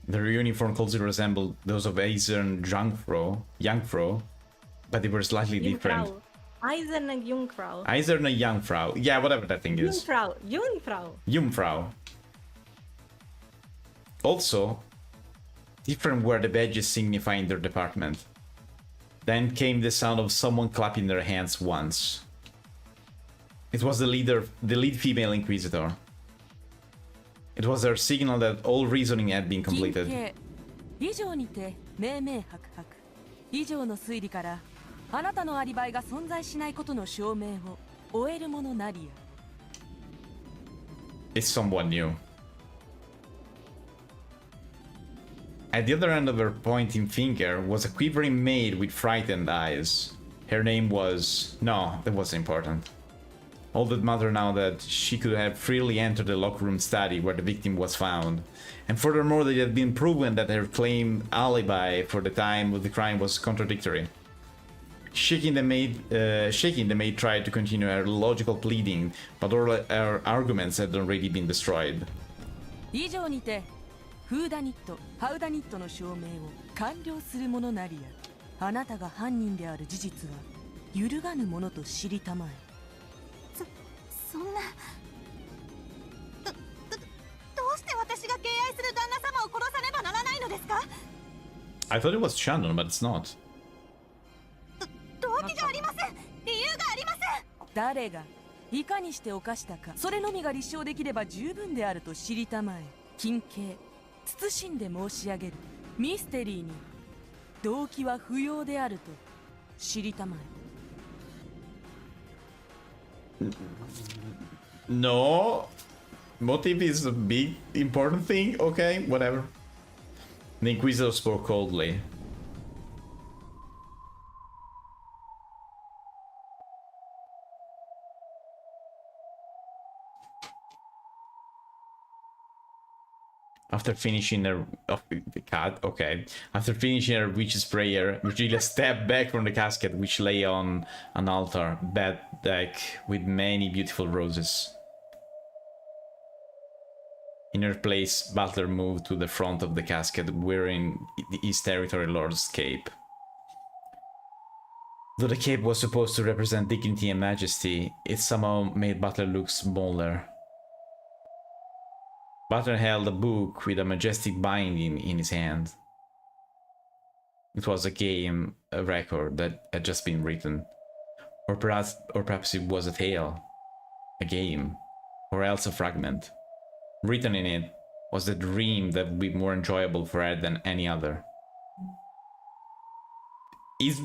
Their uniform closely resembled those of Eisern Jungfrau, but they were slightly different. Eisern and Jungfrau. Eisern and Jungfrau. Yeah, whatever that thing is. Jungfrau. Also, different were the badges signifying their department. Then came the sound of someone clapping their hands once. It was the lead female Inquisitor. It was her signal that all reasoning had been completed. 以上にて命名白白以上の推理からあなたのアリバイが存在しないことの証明を終えるものなりや It's someone new. At the other end of her pointing finger was a quivering maid with frightened eyes. Her name was... No, that wasn't important. All that mattered now that she could have freely entered the locker room study where the victim was found. And furthermore, that it had been proven that her claimed alibi for the time of the crime was contradictory. Shaking the maid tried to continue her logical pleading, but all her arguments had already been destroyed. 以上にてフーダニットハウダニットの証明を完了するものなりやあなたが犯人である事実は揺るがぬものと知りたまえそんなどうして私が敬愛する旦那様を殺さねばならないのですか I thought it was Shannon, but it's not. 動機がありません理由がありません誰がいかにして犯したかそれのみが立証できれば十分であると知りたまえ金刑謹んで申し上げるミステリーに動機は不要であると知りたまえ No. Motive is a big important thing. Okay, whatever. The Inquisitor spoke coldly. After finishing her After finishing her witch's prayer, Virgilia stepped back from the casket which lay on an altar bed deck with many beautiful roses. In her place, Butler moved to the front of the casket wearing his territory lord's cape. Though the cape was supposed to represent dignity and majesty, it somehow made Butler look smaller. Butler held a book with a majestic binding in his hand. It was a record that had just been written. Or perhaps it was a tale, a game, or else a fragment. Written in it was the dream that would be more enjoyable for her than any other. Is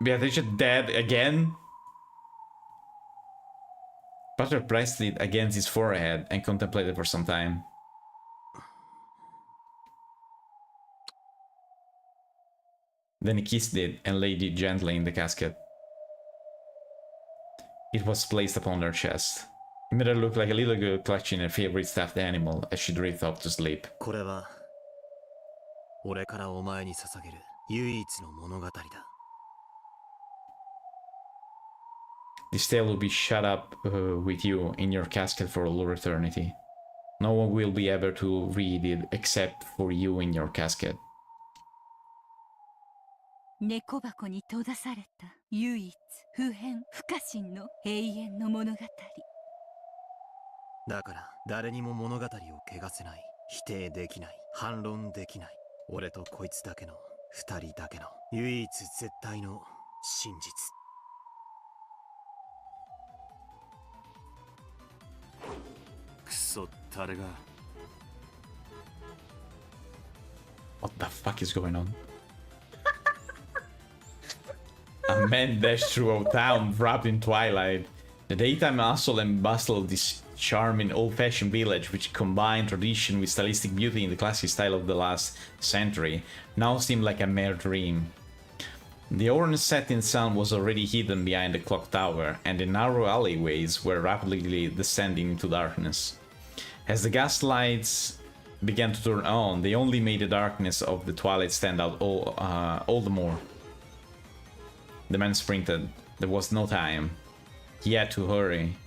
Beatrice dead again? Butler pressed it against his forehead and contemplated for some time. Then he kissed it and laid it gently in the casket. It was placed upon her chest. It made her look like a little girl clutching her favorite stuffed animal as she drifted off to sleep. これは俺からお前に捧げる唯一の物語だ。This tale will be shut up with you in your casket for all eternity. No one will be able to read it except for you in your casket. 猫箱に閉ざされた唯一不変不可侵の永遠の物語。だから誰にも物語を汚せない、否定できない、反論できない。俺とこいつだけの二人だけの唯一絶対の真実。クソ誰が What the fuck is going on? A man dashed through a town wrapped in twilight. The daytime hustle and bustle of this charming old-fashioned village, which combined tradition with stylistic beauty in the classic style of the last century, now seemed like a mere dream. The orange setting sun was already hidden behind the clock tower, and the narrow alleyways were rapidly descending into darkness. As the gas lights began to turn on, they only made the darkness of the twilight stand out all the more. The man sprinted. There was no time. He had to hurry.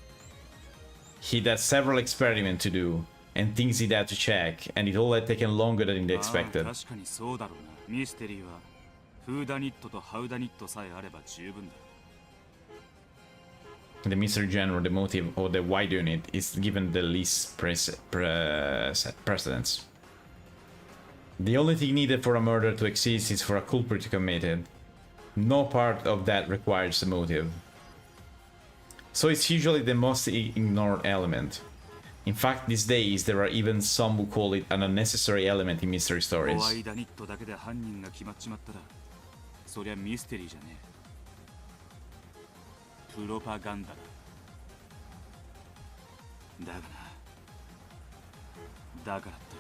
He'd had several experiments to do, and things he'd had to check, and it all had taken longer than he expected. 確かにそうだろうな。ミステリーはフーダニットとハウダニットさえあれば十分だ。The mystery genre, the motive, or the why doing it is given the least precedence. The only thing needed for a murder to exist is for a culprit to commit it. No part of that requires a motive. So it's usually the most ignored element. In fact, these days there are even some who call it an unnecessary element in mystery stories. 怖いダニットだけで犯人が決まっちまったら、そりゃミステリーじゃねえ。プロパガンダだ。だがな。だからって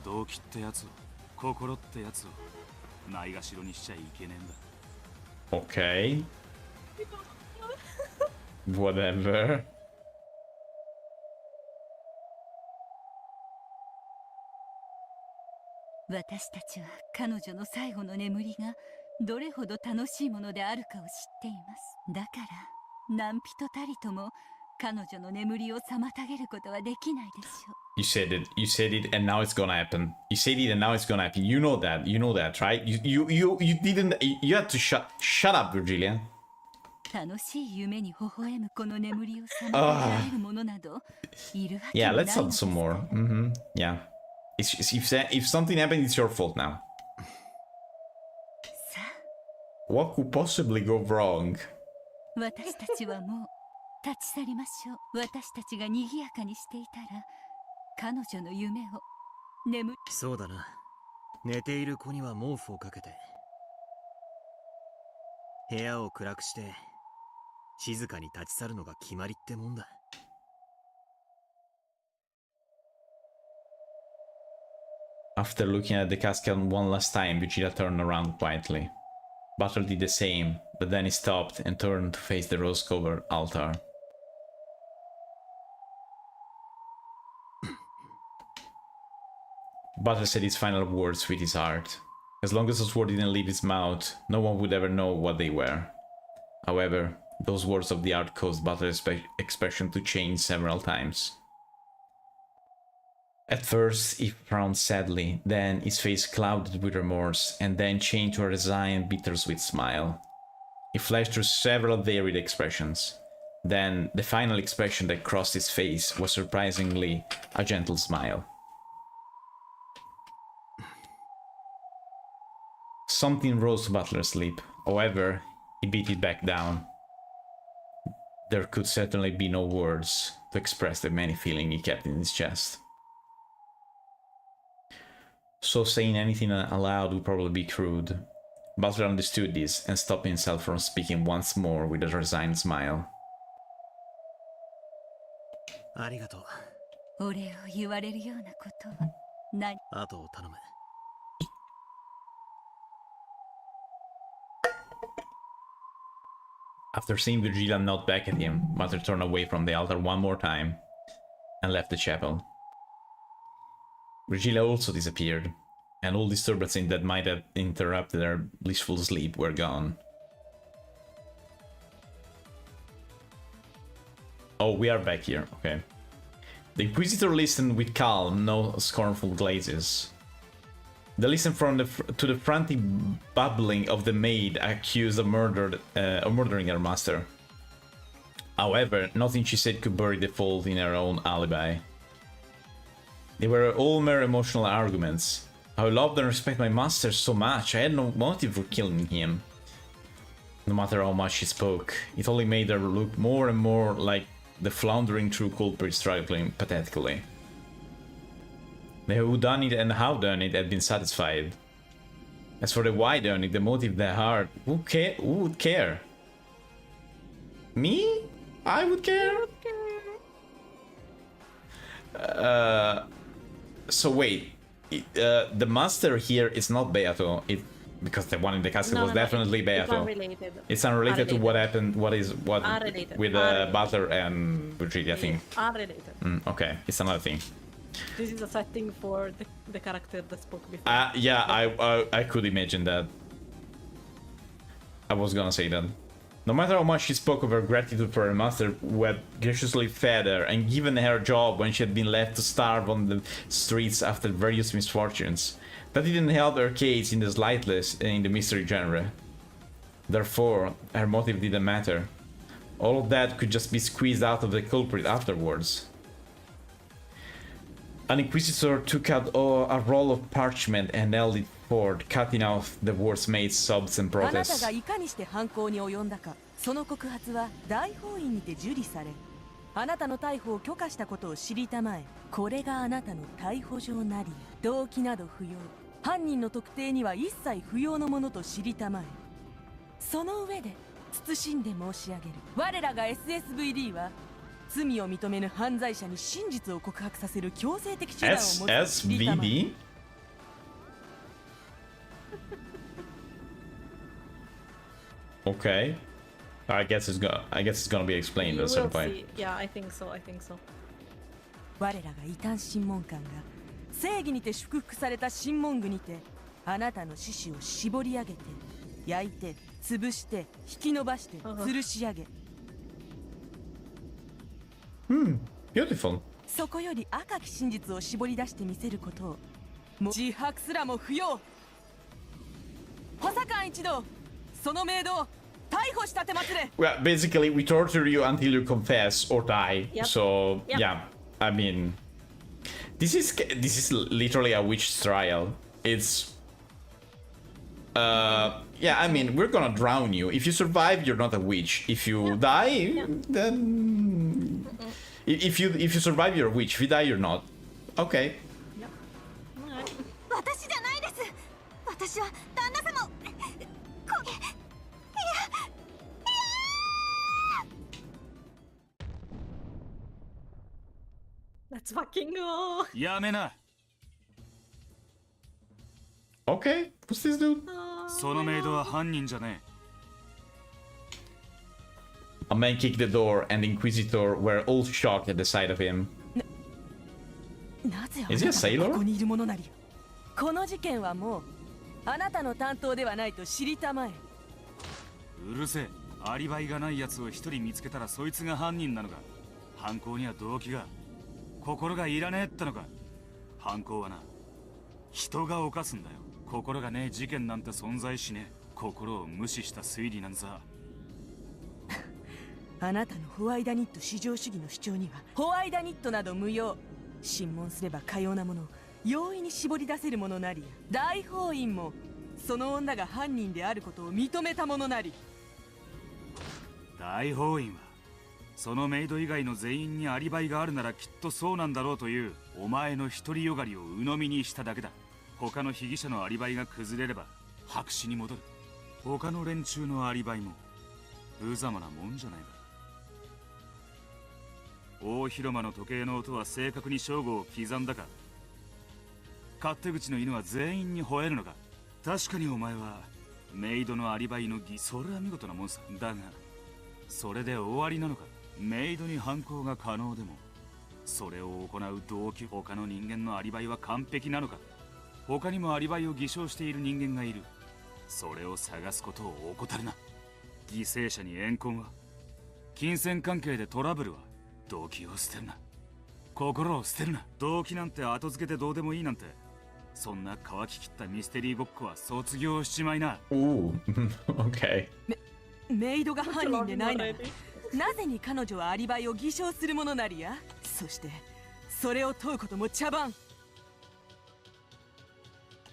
動機ってやつを、心ってやつをないがしろにしちゃいけねえんだ。Okay. Whatever. 私たちは彼女の最後の眠りがどれほど楽しいものであるかを知っています。だから何人たりとも彼女の眠りを妨げることはできないでしょう。You said it, and now it's gonna happen. You said it, and now it's gonna happen. You know that, right? You didn't. You had to shut up, Virgilia. 楽しい夢に微笑むこの眠りを妨げられるものなどいるわけ Yeah, ない let's の add です。 some more. Yeah. If something happened, it's your fault now. さ What could possibly go wrong? あ、私たちはもう立ち去りましょう。私たちが賑やかにしていたら彼女の夢を眠り。そうだな。寝ている子には毛布をかけて部屋を暗くして静かに立ち去るのが決まりってもんだ。After looking at the casket one last time, Vegeta turned around quietly. Butler did the same, but then he stopped and turned to face the rose-covered altar. Butler said his final words with his heart. As long as those words didn't leave his mouth, no one would ever know what they were. However, those words of the heart caused Butler's expression to change several times. At first, he frowned sadly, then his face clouded with remorse, and then changed to a resigned, bittersweet smile. He flashed through several varied expressions. Then, the final expression that crossed his face was surprisingly a gentle smile. Something rose to Butler's lip. However, he beat it back down. There could certainly be no words to express the many feeling he kept in his chest. So saying anything aloud would probably be crude. Butler understood this and stopped himself from speaking once more with a resigned smile. ありがとう。お礼を言われるようなことは何。あとを頼む。After seeing Virgilia nod back at him, Butler turned away from the altar one more time and left the chapel. Virgilia also disappeared, and all disturbances that might have interrupted her blissful sleep were gone. Oh, we are back here, okay. The Inquisitor listened with calm, no scornful glazes. They listened to the frantic babbling of the maid accused of murdering her master. However, nothing she said could bury the fault in her own alibi. They were all mere emotional arguments. I loved and respect my master so much, I had no motive for killing him. No matter how much she spoke, it only made her look more and more like the floundering true culprit struggling pathetically. The whodunit and howdunit had been satisfied. As for the whydunit, the motive, the heart, who would care? Me? I would care? So wait, the master here is not Beato, because the one in the castle was definitely Beato. It's unrelated. It's unrelated to what happened, what Unrelated. with Butler and Virgilia, I think. Unrelated. Okay, it's another thing. This is a setting for the character that spoke before. Yeah, I could imagine that. I was gonna say that. No matter how much she spoke of her gratitude for her master, who had graciously fed her and given her a job when she had been left to starve on the streets after various misfortunes, that didn't help her case in the slightest in the mystery genre. Therefore, her motive didn't matter. All of that could just be squeezed out of the culprit afterwards. An inquisitor took out a roll of parchment and held it forward, cutting off the words made sobs and あなた protests. がいかにして犯行に及んだか、その告発は大法院にて受理され、あなたの逮捕を許可したことを知りたまえ。これがあなたの逮捕状なり、動機など不要、犯人の特定には一切不要のものと知りたまえ。その上で謹んで申し上げる。我らが SSVD は罪を認めぬ犯罪者に真実を告白させる強制的手段を持つと知りたまえ。 SSVD? Okay. I guess it's gonna be explained at a certain point. Yeah, I think so. I think so. 我らが異端審問官が正義にて祝福された審問具にてあなたの獅子を絞り上げて焼いて潰して引き伸ばして吊るし上げ、Beautiful. そこより赤き真実を絞り出してみせることをもう自白すらも不要。補佐官一同、そのメイドを逮捕したてまつれ。 Well, basically, we torture you until you confess or die. Yep. So Yep. yeah, I mean, this is literally a witch trial. It's yeah, I mean, we're gonna drown you. If you survive, you're not a witch. If you die, then if you survive, you're a witch. If you die, you're not. Okay. Yep. Alright. 私じゃないです。私は旦那様をLet's fucking go. やめな。 Okay. What's this dude? そのメイドは犯人じゃね A man kicked the door, and the Inquisitor were all shocked at the sight of him. なぜあ Is he a なたが sailor? ここにいる者なり。この事件はもうあなたの担当ではないと知りたまえ。え。うるせえ。アリバイがない奴を一人見つけたらそいつが犯人なのか。犯行には動機が、心がいらねえってのか。犯行はな、人が犯すんだよ。心がねえ事件なんて存在しねえ。心を無視した推理なんざ。あなたのホワイダニット至上主義の主張にはホワイダニットなど無用。審問すればかようなものを容易に絞り出せるものなり、大法院もその女が犯人であることを認めたものなり。大法院はそのメイド以外の全員にアリバイがあるならきっとそうなんだろうというお前の独りよがりを鵜呑みにしただけだ。他の被疑者のアリバイが崩れれば白紙に戻る。他の連中のアリバイも無様なもんじゃないか。大広間の時計の音は正確に正午を刻んだか。勝手口の犬は全員に吠えるのか。確かにお前はメイドのアリバイの儀、それは見事なもんさ。だがそれで終わりなのか。メイドに犯行が可能でもそれを行う動機、他の人間のアリバイは完璧なのか。他にもアリバイを偽証している人間がいる。それを探すことを怠るな。犠牲者に怨恨は、金銭関係でトラブルは、動機を捨てるな。心を捨てるな。動機なんて後付けでどうでもいいなんて、そんな乾ききったミステリーごっこは卒業しちまいな。Ooh. Okay. メイドが犯人でないならなぜに彼女はアリバイを偽証するものなりや。そしてそれを問うことも茶番。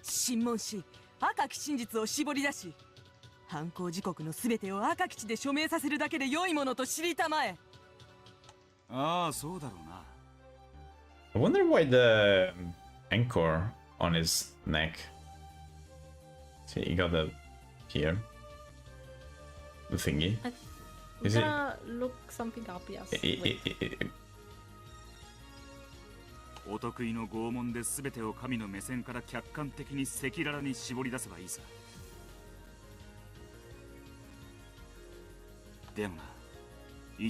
審問し赤き真実を絞り出し、犯行時刻の全てを赤き地で署名させるだけで良いものと知りたまえ。ああ、そうだろうな。I wonder why the anchor on his neck. See, he got that here. The thingy. I'm Is it? gonna look something up. Yes. Wait. お得意の拷問で全てを神の目線から客観的に赤裸々に絞り出せばいいさ。でもな、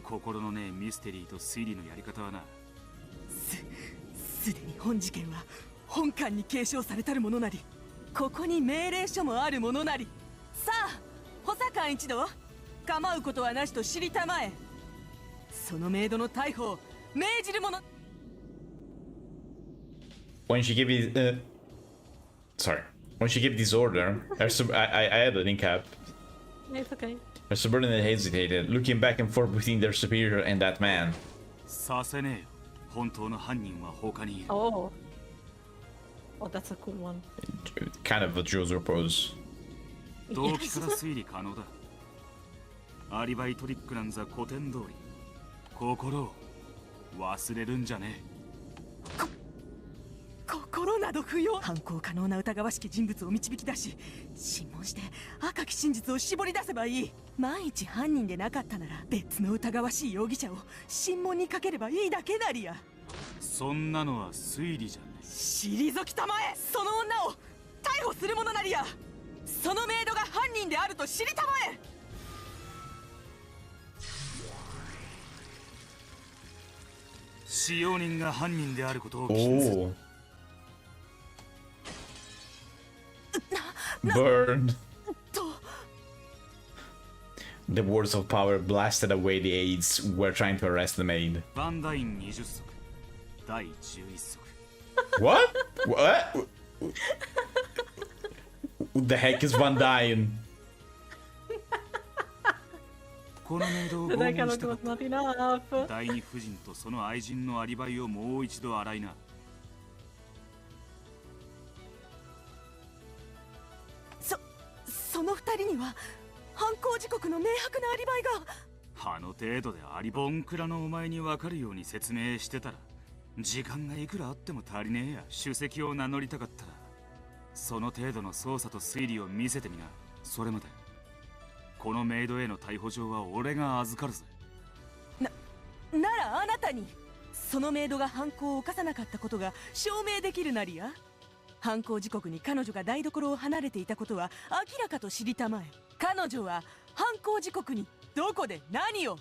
心のねえミステリーと推理のやり方はな。すでに本事件は本館に継承されたるものなり、ここに命令書もあるものなり。さあ補佐官一同、構うことはなしと知りたまえ。そのメイドの逮捕を命じるもの。When she gave his, sorry, when she gave this order, I had a link up. It's okay. Her subordinate hesitated, looking back and forth between their superior and that man. させねえよ。本当の犯人は他にいる。 Oh. Oh, that's a cool one. Kind of a Joser pose. 動機から推理可能だ。アリバイトリックなんざ古典通り。心を忘れるんじゃねえ。心など不要。犯行可能な疑わしき人物を導き出し、審問して赤き真実を絞り出せばいい。万一犯人でなかったなら別の疑わしい容疑者を審問にかければいいだけなりや。そんなのは推理じゃねえ。退きたまえ。その女を逮捕するものなりや。そのメイドが犯人であると知りたまえ。使用人が犯人であることを記述。 Oh. Burned. The words of power blasted away the aides who were trying to arrest the maid. バンダイン20足第11足。 What? What? What the heck is Van Dyne? このメイドを That 拷 kind 問 of したか was った。 not enough. 第二夫人とその愛人のアリバイをもう一度洗いな。その二人には犯行時刻の明白なアリバイが。あの程度でアリボンクラのお前に分かるように説明してたら、時間がいくらあっても足りねえや。首席を名乗りたかったらその程度の捜査と推理を見せてみな。それまでこのメイドへの逮捕状は俺が預かるぜ。ならあなたにそのメイドが犯行を犯さなかったことが証明できるなりや。犯行時刻に彼女が台所を離れていたことは明らかと知りたまえ。彼女は犯行時刻にどこで何を。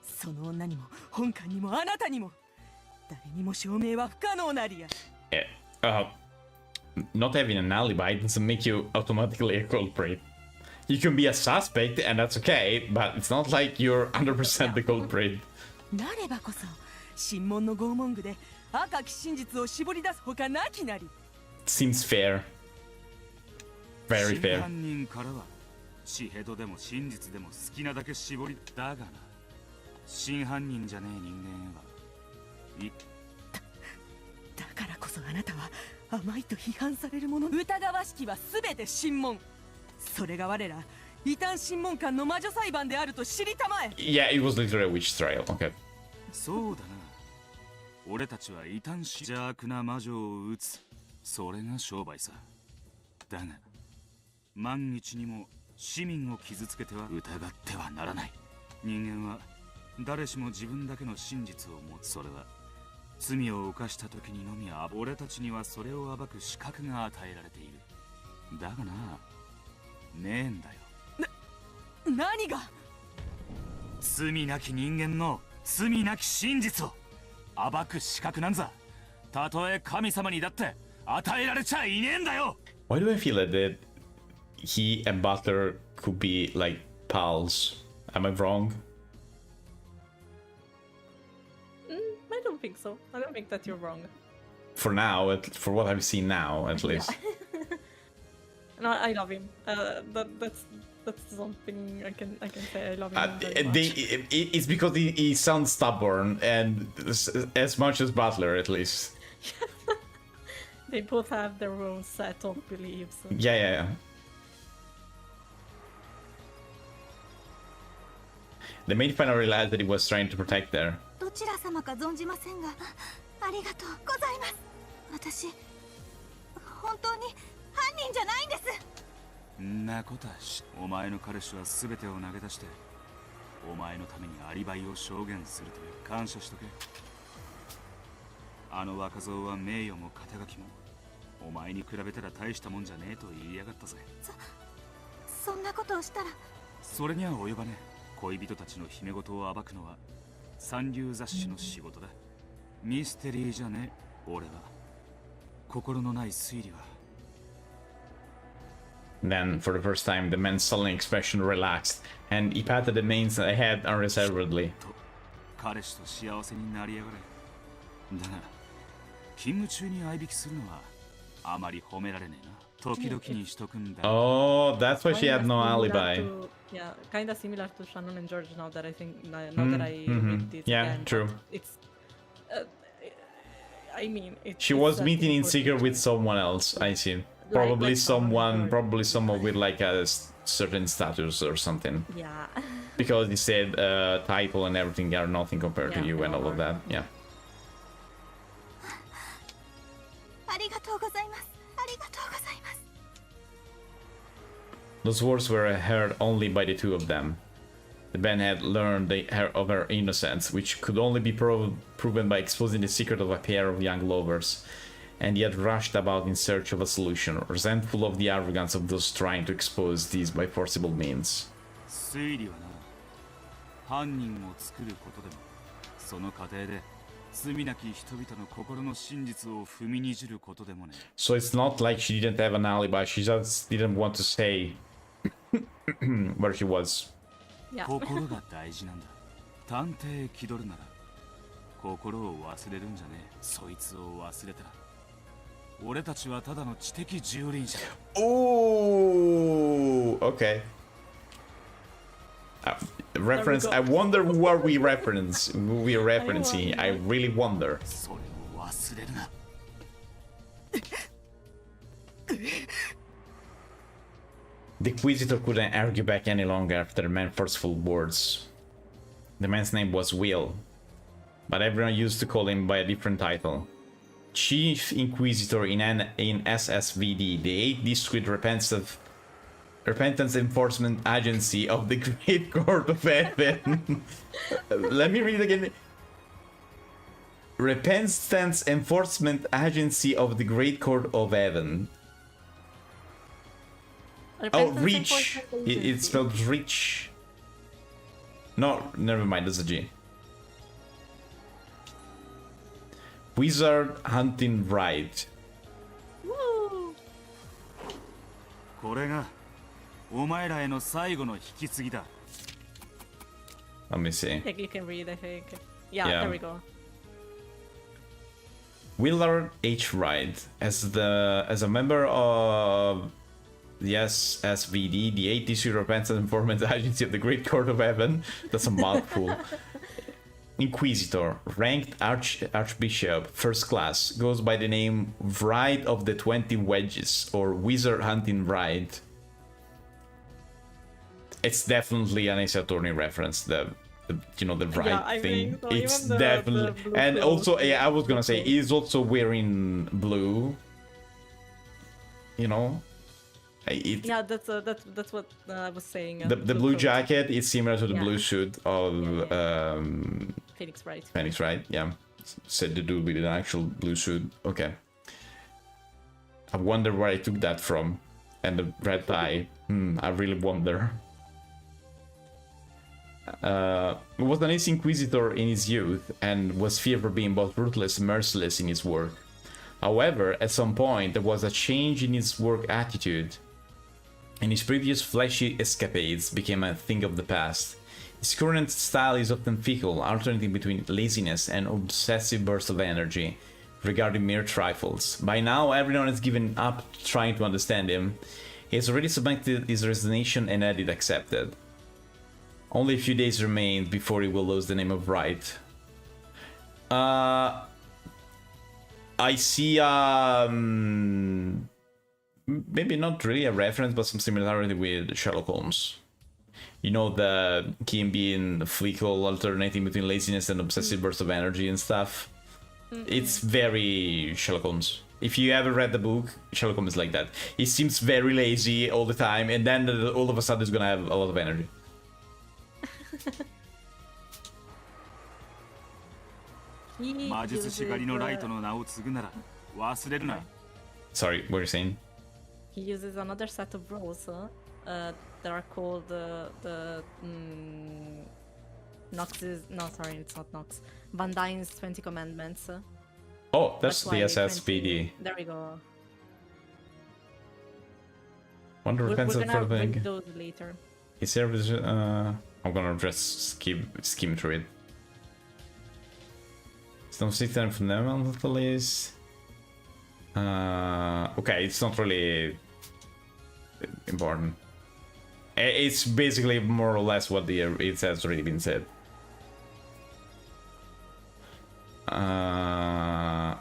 その女にも本官にもあなたにも誰にも証明は不可能なりや。Not having an alibi doesn't make you automatically a culprit. You can be a suspect, and that's okay, but it's not like you're 100% the culprit. なればこそ審問の拷問具で赤き真実を絞り出すほかなきなり。 Seems fair. Very 真 fair. 犯人からはシヘドでも真実でも好きなだけ絞りだがな。真犯人じゃねえ人間はいだからこそあなたは甘いと批判されるもの。疑わしきは全て審問。それが我ら異端審問官の魔女裁判であると知りたまえ。 Yeah, it was literally a witch trial. Okay. そうだな。俺たちは異端し邪悪な魔女を撃つ。それが商売さ。だが万一にも市民を傷つけては疑ってはならない。人間は誰しも自分だけの真実を持つ。それは罪を犯した時にのみ俺たちにはそれを暴く資格が与えられている。だがな、ねえんだよ。何が。罪なき人間の罪なき真実を暴く資格なんざたとえ神様にだって与えられちゃいねえんだよ。 Why do I feel that he and Butler could be like pals? Am I wrong? I don't think so. I don't think that you're wrong. For now, for what I've seen now, at least. No, I love him. That's something I can say. I love him very much. It's because he sounds stubborn, and as much as Butler, at least. They both have their own set of beliefs. Yeah. The maid finally realized that he was trying to protect her. どちら様か存じませんが、ありがとうございます。私、本当に犯人じゃないんです。んなことはお前の彼氏は全てを投げ出してお前のためにアリバイを証言するという感謝しとけ。あの若造は名誉も肩書きもお前に比べたら大したもんじゃねえと言いやがったぜ。そんなことをしたら。それには及ばねえ。恋人たちの秘め事を暴くのは三流雑誌の仕事だ。ミステリーじゃねえ。俺は心のない推理は。 Then, for the first time, the man's sullen expression relaxed, and he patted the maid's head unreservedly. 彼氏と幸せになりやがれ。だが勤務中に相引きするのはあまり褒められねえな。時々にしとくんだ。 Oh, that's why she had no alibi. Yeah, kind of similar to Shannon and George now that I think now that I read it Yeah, again. true. It's I mean, She was meeting in secret with someone else. I see. Probably someone with like a certain status or something. Yeah. Because he said title and everything are nothing compared to you and all of that. Yeah. ありがとうございます。ありがとうございます。 Those words were heard only by the two of them. The band had learned of her innocence, which could only be proven by exposing the secret of a pair of young lovers, and he had rushed about in search of a solution, resentful of the arrogance of those trying to expose these by forcible means. 推理はな、犯人を作ることでも、その過程で罪なき人々の心の真実を踏みにじることでもね。So it's not like she didn't have an alibi, she just didn't want to say where she was. Yeah. 心が大事なんだ。探偵気取るなら、心を忘れるんじゃねえ。そいつを忘れたら、俺たちはただの知的蹂躙者だ。Oh, okay. Reference. I wonder what we're referencing. I really wonder. それを忘れるな。The Inquisitor couldn't argue back any longer after the man's forceful words. The man's name was Will, but everyone used to call him by a different title. Chief Inquisitor in SSVD, the 8th District Repentance Enforcement Agency of the Great Court of Heaven. Let me read again. Repentance Enforcement Agency of the Great Court of Heaven. Oh, Reach. It's spelled Reach. No, never mind, that's a G. Wizard Hunting Ride. Woo! これがお前らへの最後の引き継ぎだ。Let me see. I think you can read, I think. Yeah, Yeah. there we go. Willard H. Wright, as a member of the SSVD, the 8th District Repentance Enforcement Agency of the Great Court of Heaven, that's a mouthful. Inquisitor, ranked Archbishop, first class, goes by the name Wright of the 20 Wedges, or Wizard Hunting Wright. It's definitely an Ace Attorney reference, the right thing. Think so. It's Even definitely, the blue and clothes. also, yeah, I was gonna say he's also wearing blue. You know, Yeah, that's what I was saying. the blue coat. jacket is similar to the Yeah. blue suit of Phoenix Wright. Phoenix Wright. Yeah, said the dude with an actual blue suit. Okay, I wonder where I took that from, and the red tie. I really wonder. Was an ace inquisitor in his youth and was feared for being both ruthless and merciless in his work. However, at some point there was a change in his work attitude, and his previous flashy escapades became a thing of the past. His current style is often fickle, alternating between laziness and obsessive bursts of energy regarding mere trifles. By now, everyone has given up trying to understand him. He has already submitted his resignation and had it accepted. Only a few days remain before he will lose the name of Wright. I see, maybe not really a reference, but some similarity with Sherlock Holmes. You know, the Kim being fickle, alternating between laziness and obsessive bursts of energy and stuff. It's very Sherlock Holmes. If you ever read the book, Sherlock Holmes is like that. He seems very lazy all the time, and then all of a sudden he's gonna have a lot of energy. Sorry, what are you saying? He uses another set of rules that are called the Nox's. No, sorry, it's not Nox. Van Dyne's 20 Commandments. Oh, that's the why SSVD. There we go. Wonder We're Repentance gonna for read thing. those later. Is there? I'm gonna just skim through it. It's not system fundamental list. Okay, it's not really important. It's basically more or less what it has already been said.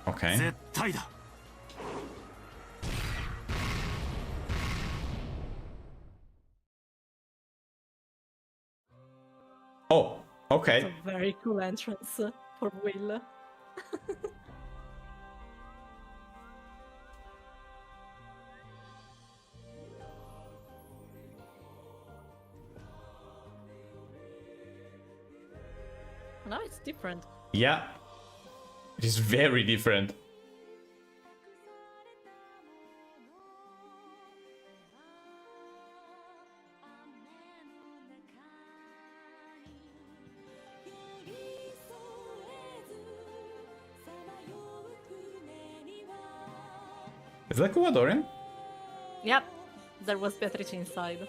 Okay. Okay. 絶対だ。 Oh, okay. It's a very cool entrance for Will. Now it's different. Yeah. It is very different. Is that Ecuadorian? Yep, there was Beatrice inside.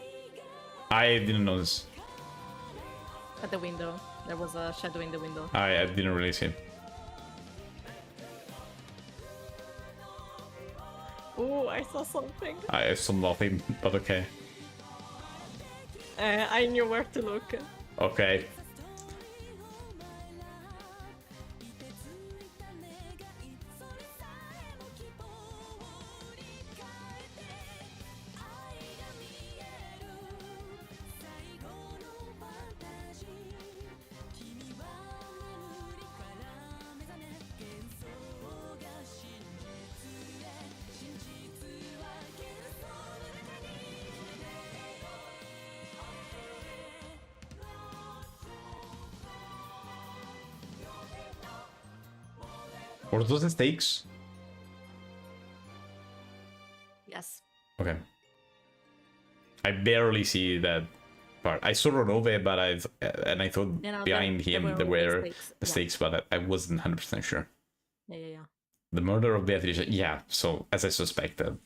I didn't notice. At the window. There was a shadow in the window. I didn't really see. Oh, I saw something. I saw nothing, but okay. I knew where to look. Okay. Were those the stakes? Yes. Okay. I barely see that part. I saw Ronove, but I thought You know, behind there him there were were stakes. the Yeah. stakes, but I wasn't 100% sure. Yeah. The murder of Beatrice, yeah, so as I suspected.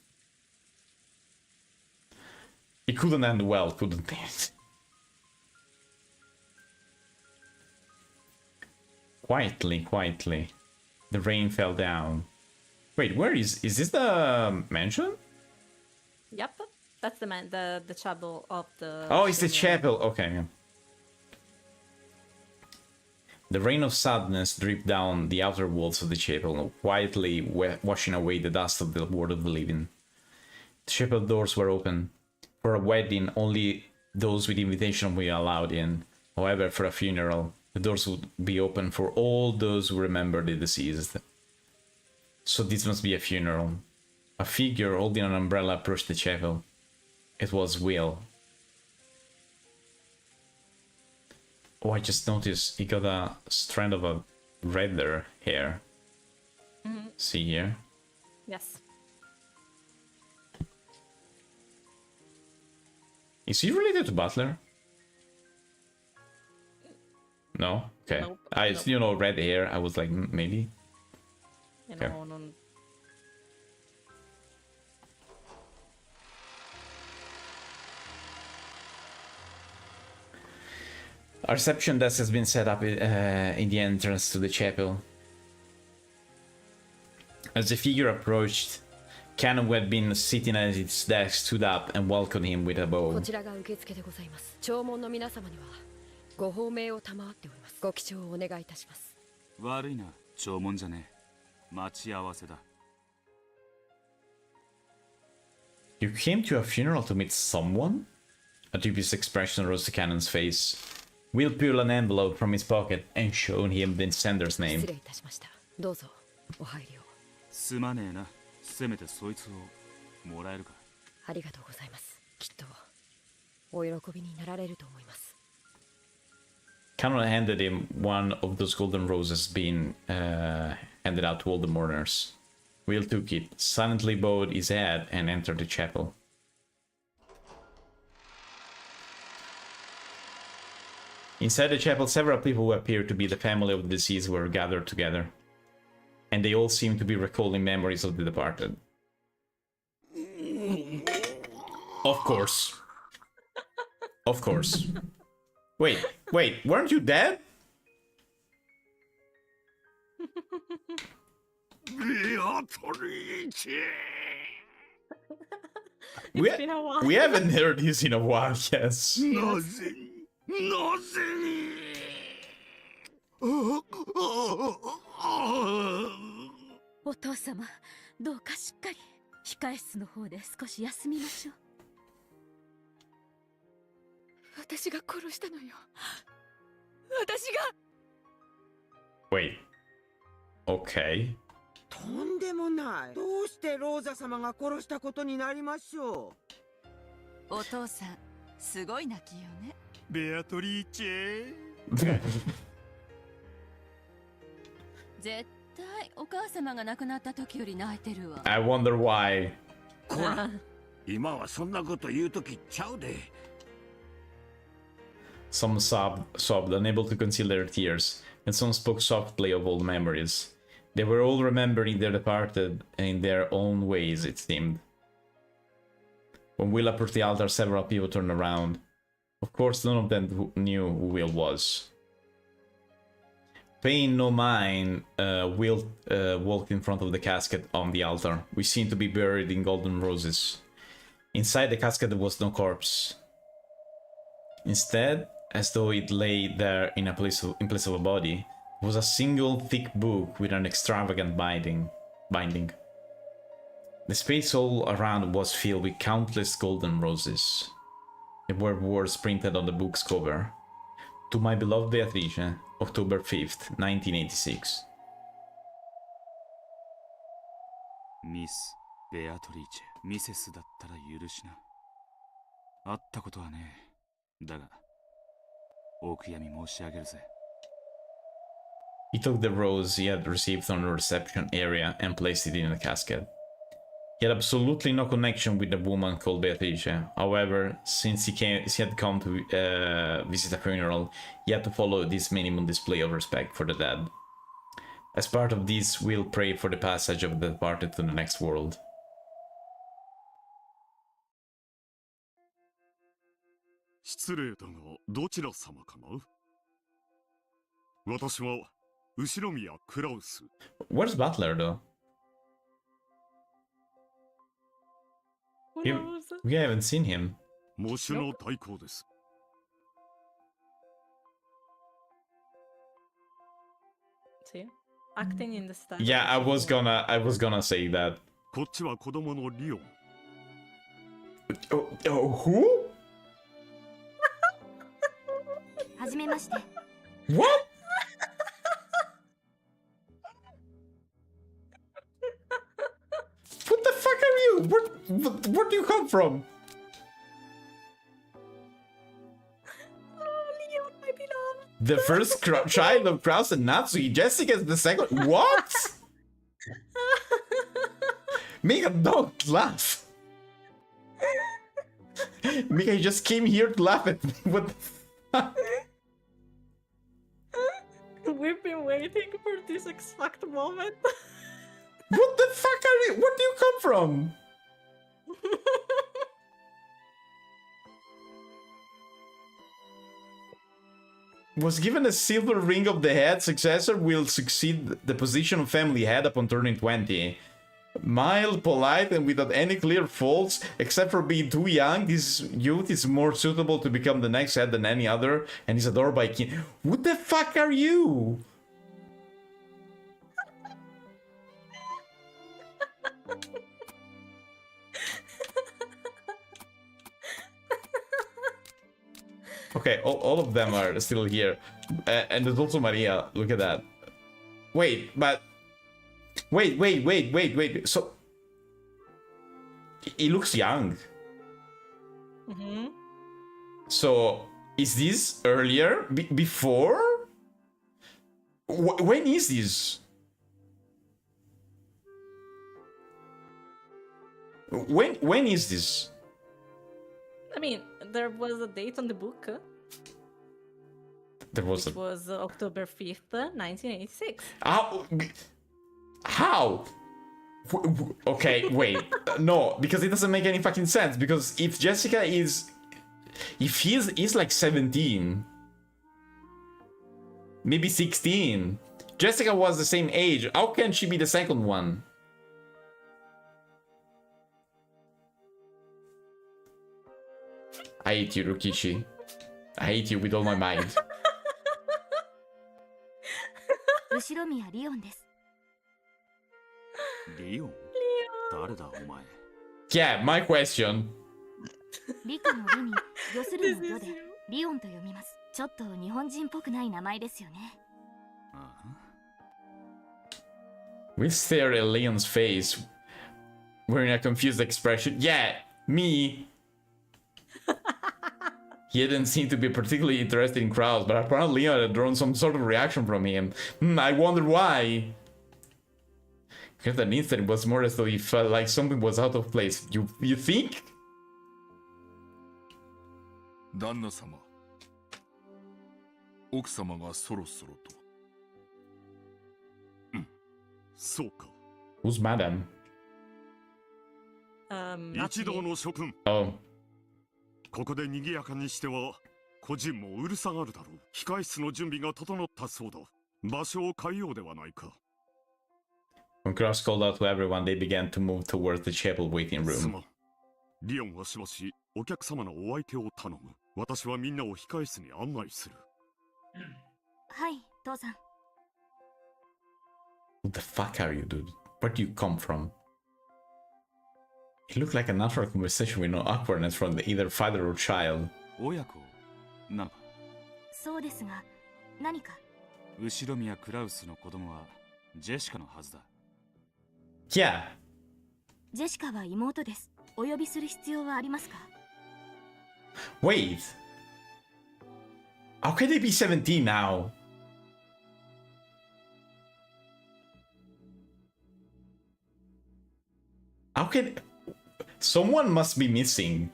It couldn't end well, couldn't it? Quietly. The rain fell down. Wait, where is this the mansion? Yep. That's the chapel of the... Oh, it's the Shimmer. chapel. Okay, yeah. The rain of sadness dripped down the outer walls of the chapel, quietly washing away the dust of the world of the living. The chapel doors were open. For a wedding, only those with invitation were allowed in. However, for a funeral, the doors would be open for all those who remember the deceased. So this must be a funeral. A figure holding an umbrella approached the chapel. It was Will. Oh, I just noticed he got a strand of a redder hair. Mm-hmm. See here? Yes. Is he related to Butler? No? Okay. Nope. Nope. You know, red hair. I was like, maybe. Okay. A reception desk has been set up in the entrance to the chapel. As the figure approached, Canon, who had been sitting at its desk, stood up and welcomed him with a bow. こちらが受付でございます。弔問の皆様にはご褒美を賜っております。ご記帳をお願いいたします。悪いな、弔問じゃねえ。待ち合わせだ。You came to a funeral to meet someone? A dubious expression rose to Cannon's face. Will pulled an envelope from his pocket and showed him the sender's name. 失礼いたしました。どうぞお入りを。すまねえな。せめてそいつをもらえるか。ありがとうございます。きっとお喜びになられると思います。Cannon handed him one of those golden roses being handed out to all the mourners. Will took it, silently bowed his head, and entered the chapel. Inside the chapel, several people who appeared to be the family of the deceased were gathered together, and they all seemed to be recalling memories of the departed. Of course. Of course. Wait, weren't you dead? It's been a while. We haven't heard this in a while, yes. お父様、どうかしっかり控え室の方で少し休みましょう。私が殺したのよ。私が。 Wait. Okay. とんでもない。どうしてローザ様が殺したことになりましょお父さんすごい泣きよね。ベアトリーチェ絶対お母様が亡くなった時より泣いてるわ。 I wonder why. こら今はそんなこと言うときちゃうで。 Some sobbed, unable to conceal their tears, and some spoke softly of old memories. They were all remembering their departed in their own ways, it seemed. When Will approached the altar, several people turned around. Of course, none of them knew who Will was. Paying no mind, Will walked in front of the casket on the altar, which seemed to be buried in golden roses. Inside the casket there was no corpse. Instead, as though it lay there in place of a body, was a single thick book with an extravagant binding. The space all around was filled with countless golden roses. There were words printed on the book's cover. To my beloved Beatrice, October 5th, 1986. ミス・ベアトリーチェ、ミセスだったら許しな。会ったことはねえ。だが、お悔やみ申し上げるぜ。He took the rose he had received from the reception area and placed it in the casket. He had absolutely no connection with the woman called Beatrice. However, since he had come to visit a funeral, he had to follow this minimum display of respect for the dead. As part of this, we'll pray for the passage of the departed to the next world. 失礼だが、どちら様かな？私は後宮クラウス。Where's Butler though? We haven't seen him. 喪主の代行です。See? Acting in the style. Yeah, I was gonna say that. こっちは子供のリオン。Who? はじめまして。 What? What the fuck are you? Where do you come from? Oh, Leon, my beloved. The first child of Kraus and Natsuki. Jessica's the second. What? Mika, don't laugh. Mika, you just came here to laugh at me. What the fuck? We've been waiting for this exact moment. What the fuck are you? Where do you come from? Was given a silver ring of the head, successor will succeed the position of family head upon turning 20. Mild, polite, and without any clear faults, except for being too young, this youth is more suitable to become the next head than any other, and is adored by king. What the fuck are you? Okay, all of them are still here. And there's also Maria. Look at that. Wait, but... Wait. So... He looks young. Mm-hmm. So, is this earlier? Before? When is this? When is this? I mean, there was a date on the book. There was which was October 5th, 1986. How? Okay, wait. No, because it doesn't make any fucking sense. Because if Jessica is... If he's like 17... Maybe 16. Jessica was the same age. How can she be the second one? I hate you, Rukichi. I hate you with all my mind. 後宮リオンです。リオン誰だお前 Yeah, my question. リクのリに魚するの魚でリオンと読みます。ちょっと日本人っぽくない名前ですよね。We stare at Leon's face, wearing a confused expression. Yeah, me. He didn't seem to be particularly interested in crowds, but apparently Leon had drawn some sort of reaction from him. I wonder why. At an instant, it was more as though he felt like something was out of place. You think? 旦那様、奥様がそろそろと。うん、そうか。Who's madam? 一同の諸君。Oh. ここで賑やかにしては個人もうるさがるだろう。控室の準備が整ったそうだ。場所を変えようではないか。When Cross called out to everyone, they began to move towards the chapel waiting す room. まん。リオンはしばしお客様のお相手を頼む。私はみんなを控室に案内する。はい、父さん。What the fuck are you, dude? Where do you come from? It looked like a natural conversation with no awkwardness from either father or child. 親子なのか。そうですが、何か。後ろ宮クラウスの子供はジェシカのはずだ。Yeah. ジェシカは妹です。お呼びする必要はありますか？ Wait. How can they be 17 now? How can... Someone must be missing.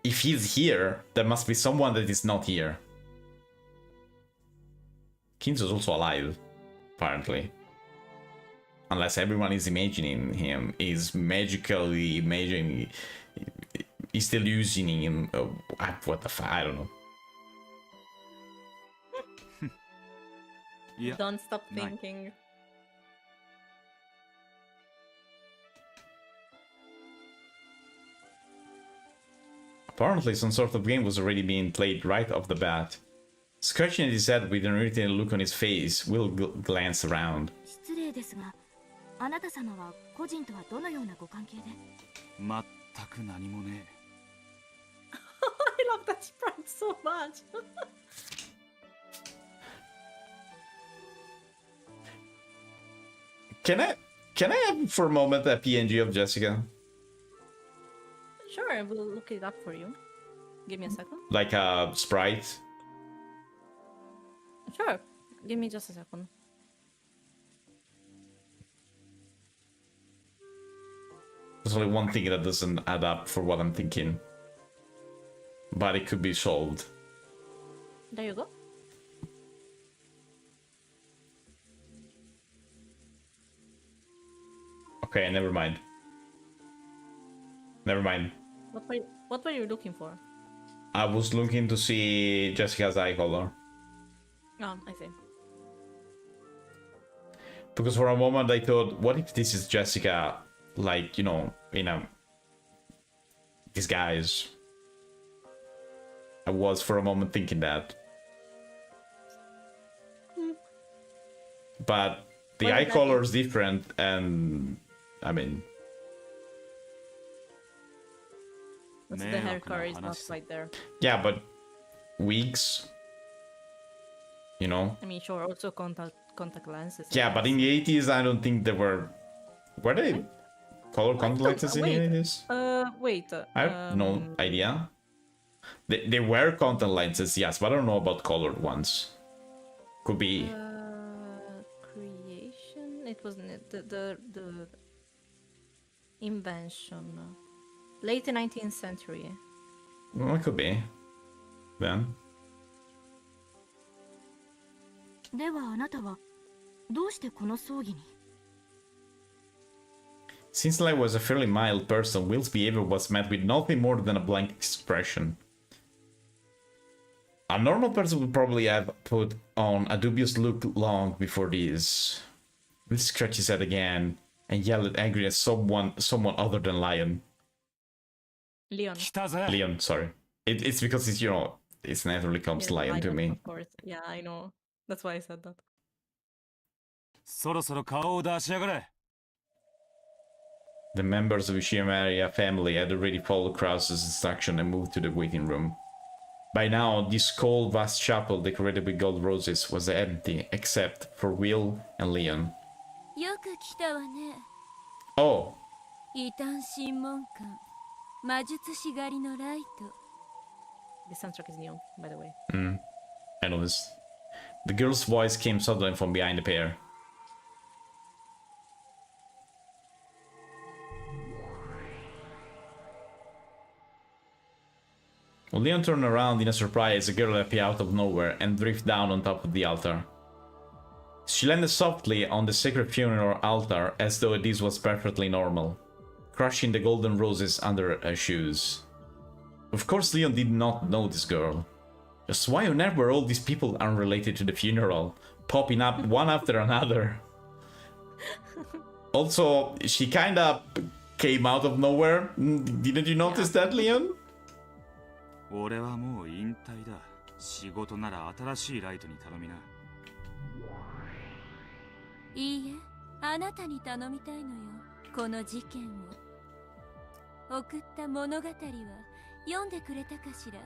If he's here, there must be someone that is not here. Kinzo is also alive, apparently. Unless everyone is imagining him, is magically imagining... He's still using him... what the fuck, I don't know. Yeah. Don't stop thinking. Apparently some sort of game was already being played right off the bat. Scratching at his head with an irritated look on his face, Will glanced around. 失礼ですが、あなた様は個人とはどのようなご関係で？全く何もねえ。I love that sprite so much. Can I have for a moment a PNG of Jessica? Sure, I will look it up for you. Give me a second. Like a sprite? Sure, give me just a second. There's only one thing that doesn't add up for what I'm thinking. But it could be solved. There you go. Okay, never mind. Never mind. What were you looking for? I was looking to see Jessica's eye color. Oh, I see. Because for a moment I thought, what if this is Jessica, like, you know, in a disguise? I was for a moment thinking that. But the Well, eye that color is- is different, and I mean, What's the hair color is not quite there. yeah, but wigs, you know? I mean, sure, also contact lenses. Yeah, but in the 80s, I don't think there were they color contact lenses in the 80s? Wait. I have no idea. They were contact lenses, yes, but I don't know about colored ones. Could be. Creation. It wasn't the invention. Late 19th century. Well, it could be. Then. ではあなたはどうしてこの葬儀に？ Since Lai was a fairly mild person, Will's behavior was met with nothing more than a blank expression. A normal person would probably have put on a dubious look long before this. Will scratched his head again and yelled angry at someone other than Lion. Leon. Leon, sorry. It's because it's, you know, it naturally comes Yes, Lion to me. Of course. Yeah, I know. That's why I said that. そろそろ顔を出しやがれ。The members of the Shimaria family had already followed Krause's instruction and moved to the waiting room. By now, this cold, vast chapel decorated with gold roses was empty, except for Will and Leon. よく来たわね。 Oh, 異端審問官、魔術師狩りのライト。 The soundtrack is new, by the way. I noticed. The girl's voice came suddenly from behind the pair. When Leon turned around in a surprise, a girl appeared out of nowhere and drifted down on top of the altar. She landed softly on the sacred funeral altar as though this was perfectly normal, crushing the golden roses under her shoes. Of course, Leon did not know this girl. Just why on earth were all these people unrelated to the funeral, popping up one after another? Also, she kinda came out of nowhere. Didn't you notice that, Leon? 俺はもう引退だ。仕事なら新しいライトに頼みな。いいえ、あなたに頼みたいのよ。この事件を。送った物語は読んでくれたかしら。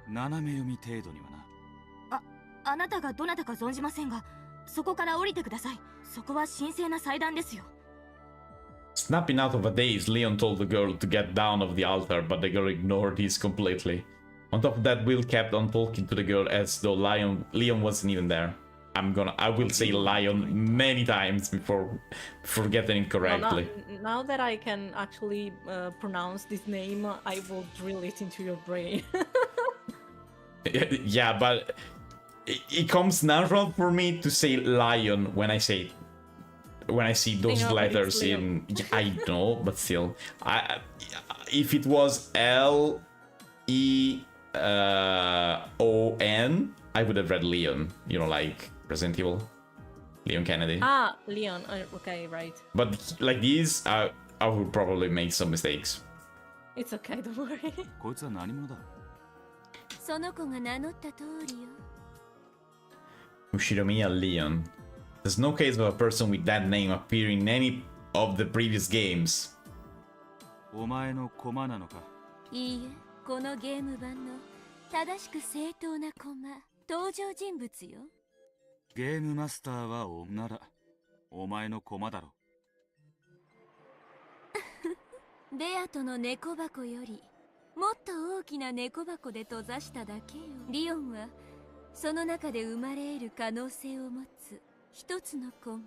斜め読み程度にはな。あなたがどなたか存じませんが、そこから降りてください。そこは神聖な祭壇ですよ。 Snapping out of a daze, Leon told the girl to get down off the altar, but the girl ignored this completely. On top of that, Will kept on talking to the girl as though Leon wasn't even there. I will say Lion many times before getting it correctly. Well, now that I can actually pronounce this name, I will drill it into your brain. Yeah, but it comes natural for me to say Lion when I see those letters in. I know, but still, if it was Leon, I would have read Leon. You know, like Resident Evil, Leon Kennedy. Ah, Leon. Okay, right. But like these, I would probably make some mistakes. It's okay, don't worry. こいつは何者だ。その子が名乗った通りよ。 Ushiromiya Leon. There's no case of a person with that name appearing in any of the previous games. お前の駒なのか。いいえ、このゲーム版の正しく正当な駒、登場人物よ。ゲームマスターは女だ。お前の駒だろ。ベアとの猫箱よりもっと大きな猫箱で閉ざしただけよ。リオンはその中で生まれ得る可能性を持つ一つの駒。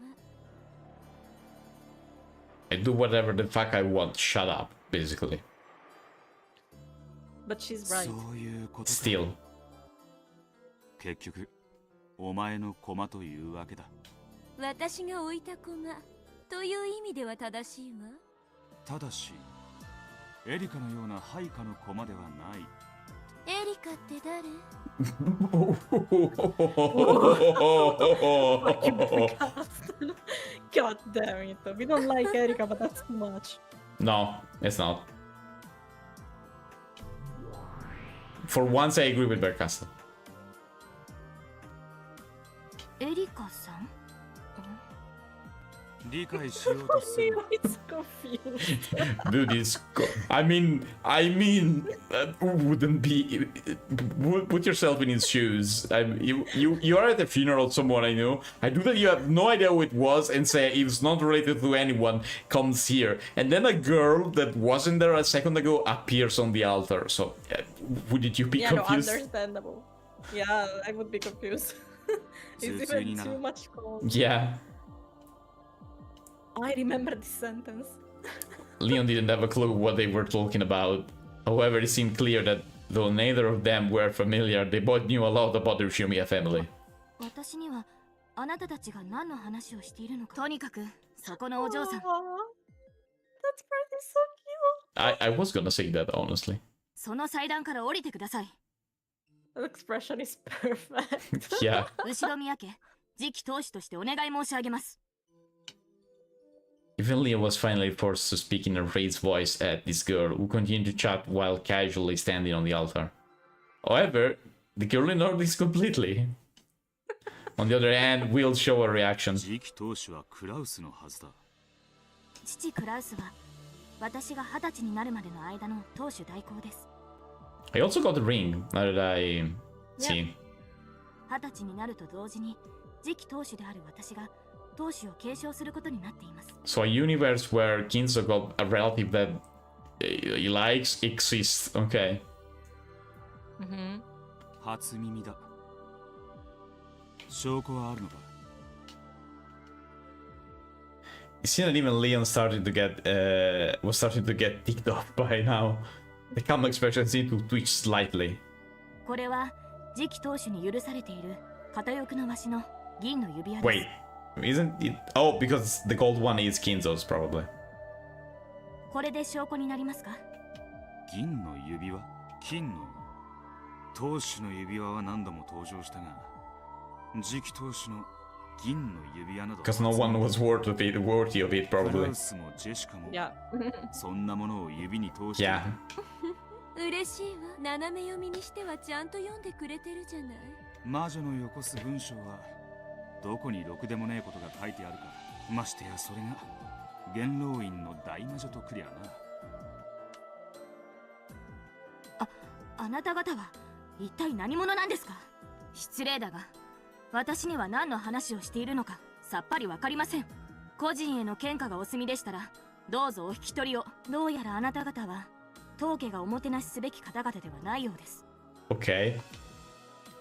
I do whatever the fuck I want. Shut up, basically. But she's right. そういうことか。 Still. 結局、お前の駒というわけだ。私が置いた駒という意味では正しいわ。ただし、エリカのような配下の駒ではない。エリカって誰？ God damn it. We don't like Erika, but that's too much. No, it's not. For once, I agree with Berkasta. エリカさん？理解しようとする。It's confused. Dude, I mean, wouldn't be. Put yourself in his shoes. You are at a funeral of someone I know. I do that you have no idea who it was and say it's not related to anyone comes here. And then a girl that wasn't there a second ago appears on the altar. So, wouldn't you be confused? No, understandable. Yeah, I would be confused. It's even too much cold. Yeah. I remember this sentence. Leon didn't have a clue what they were talking about. However, it seemed clear that though neither of them were familiar, they both knew a lot about the Ushiromiya family. 私にはあなたたちが何の話をしているのか。とにかくそこのお嬢さん。That's pretty so cute. I was gonna say that honestly. その祭壇から降りてください。The expression is perfect. Yeah. 後ろ宮家、次期当主としてお願い申し上げます。 Even Leon was finally forced to speak in a raised voice at this girl, who continued to chat while casually standing on the altar. However, the girl ignored this completely. On the other hand, Will show a reaction. 次期当主はクラウスのはずだ。父クラウスは私が20歳になるまでの間の当主代行です。I also got the ring. Now that I see. 20歳になると同時に次期当主である私が当主を継承することになっています。So a universe where Kinzo got a relative that he likes exists. Okay. 初耳だ。証拠はあるのか？ It seemed that even Leon started to get was starting to get ticked off by now. The calm expression seemed to twitch slightly. これは次期当主に許されている片翼のわしの銀の指輪です。Wait, isn't it? Oh, because the gold one is Kinzo's probably. これで証拠になりますか？銀の指輪？金の？当主の指輪は何度も登場したが、次期当主の銀の指輪など。Because no one was worthy of it probably. フラウスもジェシカも。そんなものを指に通して。Yeah. 嬉しいわ。斜め読みにしてはちゃんと読んでくれてるじゃない。魔女のよこす文章はどこにろくでもねえことが書いてあるか。ましてやそれが元老院の大魔女とくりゃな。あなた方は一体何者なんですか？失礼だが私には何の話をしているのかさっぱりわかりません。個人への喧嘩がお済みでしたらどうぞお引き取りを。どうやらあなた方は当家がおもてなしすべき方々ではないようです。 Okay.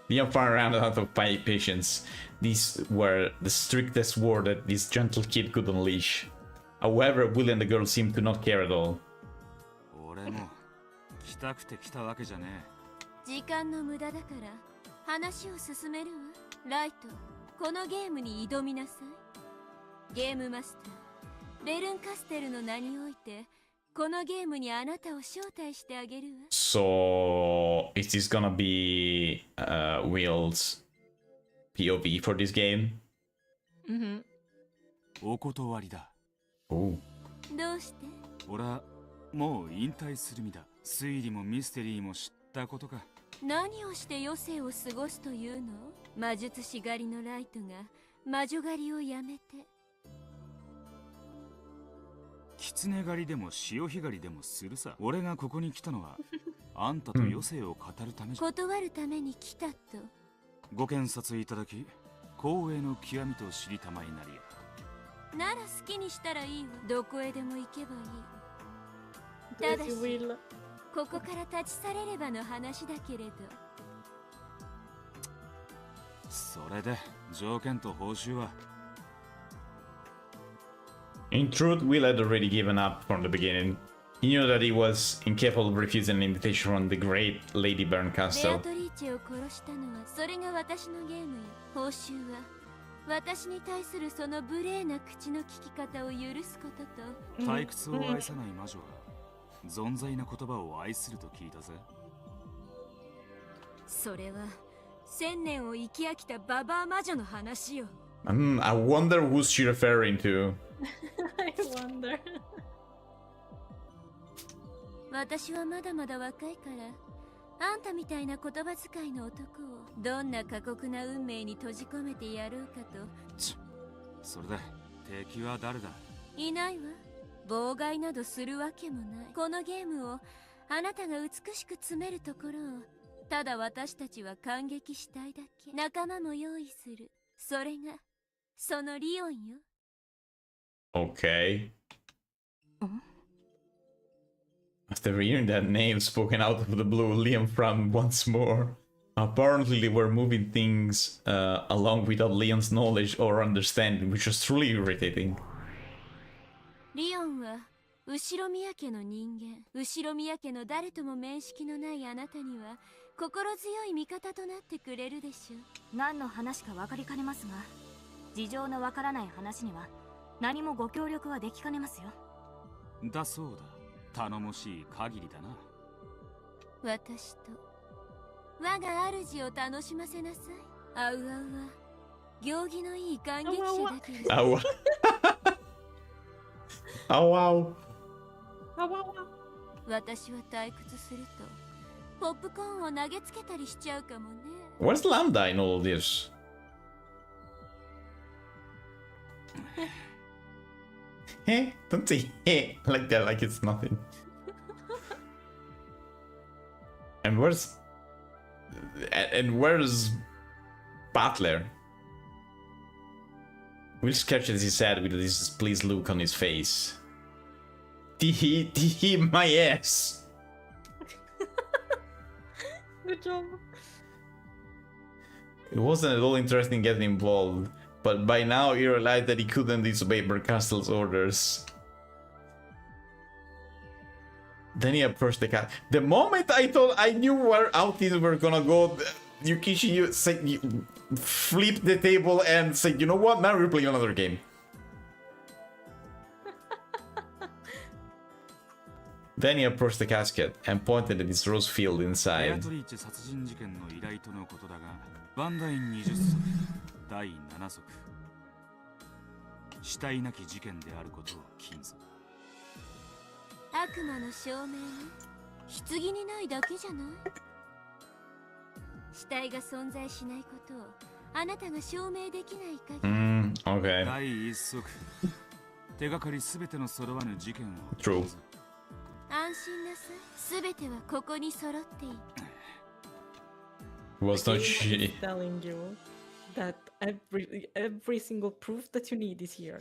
Leon found around out of patience. These were the strictest word that this gentle kid could unleash. However, Will and the girl seemed to not care at all. 俺も来たくて来たわけじゃねえ。時間の無駄だから話を進めるわ。ライト、このゲームに挑みなさい。ゲームマスター、ベルンカステルの名においてこのゲームにあなたを招待してあげるわ。So, is this gonna be Will's POV for this game? お断りだ。おう。どうして？俺はもう引退する身だ。推理もミステリーも知ったことか。何をして余生を過ごすというの？魔術師狩りのライトが魔女狩りをやめて。狐狩りでも潮干狩りでもするさ。俺がここに来たのはあんたと余生を語るためじゃ。断るために来たと。ご検察いただき光栄の極みと知りたまいなりや。なら好きにしたらいいわ。どこへでも行けばいい。ただしここから立ち去れればの話だけれど。それで条件と報酬は。 In truth, Will had already given up from the beginning. He knew that he was incapable of refusing an invitation from the great Lady Berncastle. ベアトリーチェを殺したのはそれが私のゲームよ。報酬は私に対するその無礼な口の利き方を許すことと。退屈を愛さない魔女は存在な言葉を愛すると聞いたぜ。それは1000年を生き飽きたババア魔女の話よ。I wonder who's she referring to. I wonder. 私はまだまだ若いからあんたみたいな言葉遣いの男をどんな過酷な運命に閉じ込めてやろうかと。それで敵は誰だ？いないわ。妨害などするわけもない。このゲームをあなたが美しく詰めるところをただ私たちは感激したいだけ。仲間も用意する。それがそのリオンよ。 Okay. After hearing that name spoken out of the blue, Liam frowned once more. Apparently they were moving things along without Leon's knowledge or understanding, which was truly irritating. リオンは後ろ宮家の人間。後ろ宮家の誰とも面識のないあなたには心強い味方となってくれるでしょう。何の話か分かりかねますが事情のわからない話には何もご協力はできかねますよ。だそうだ。頼もしい限りだな。私と我が主を楽しませなさい。あうあうは行儀のいい感激者だけど。あわあわ私は退屈するとポップコーンを投げつけたりしちゃうかもね。 Where's Lambda in all this? Hey, don't say hey like that, like it's nothing. And where's Butler? Will scratches his head with this displeased look on his face. Tee my ass. Good job. It wasn't at all interesting getting involved, but by now he realized that he couldn't disobey Bercastle's orders. Then he approached the cat. The moment I thought I knew how things were gonna go, Yukishi flipped the table and said, you know what, now we're playing another game. Then he approached the casket and pointed at its rose field inside. Okay. True. Was not she telling you that every single proof that you need is here.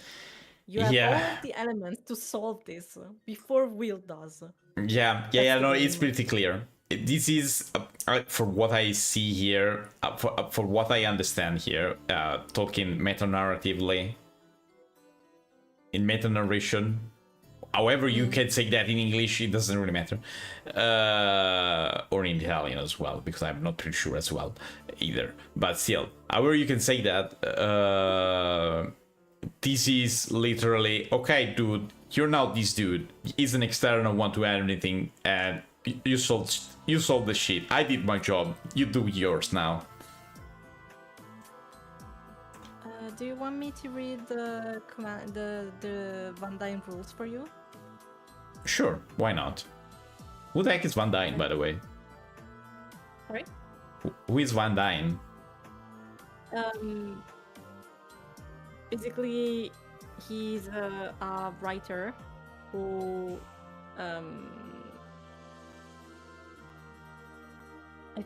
You have all the elements to solve this before Will does. Yeah, no, it's pretty clear. This is, for what I see here, for what I understand here, talking meta-narratively, in meta-narration, however you can say that in English, it doesn't really matter. Or in Italian as well, because I'm not pretty sure as well either. But still, however you can say that, this is literally, okay, dude, you're not this dude. He's an external, want to add anything, and you solved the shit. I did my job. You do yours now. Do you want me to read the Van Dyne rules for you? Sure, why not? Who the heck is Van Dyne, by the way? Sorry? Who is Van Dyne? Basically, he's a writer who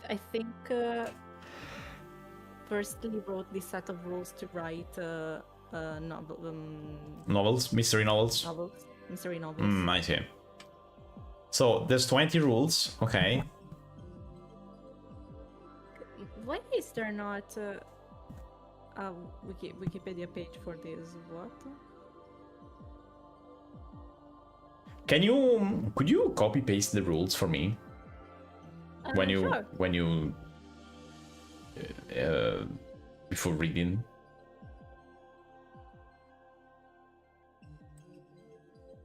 I think firstly wrote this set of rules to write Novels? Mystery novels? Mystery novels. I see. So, there's 20 rules, okay. Why is there not a Wikipedia page for this? What? Could you copy paste the rules for me? Sure. When you before reading.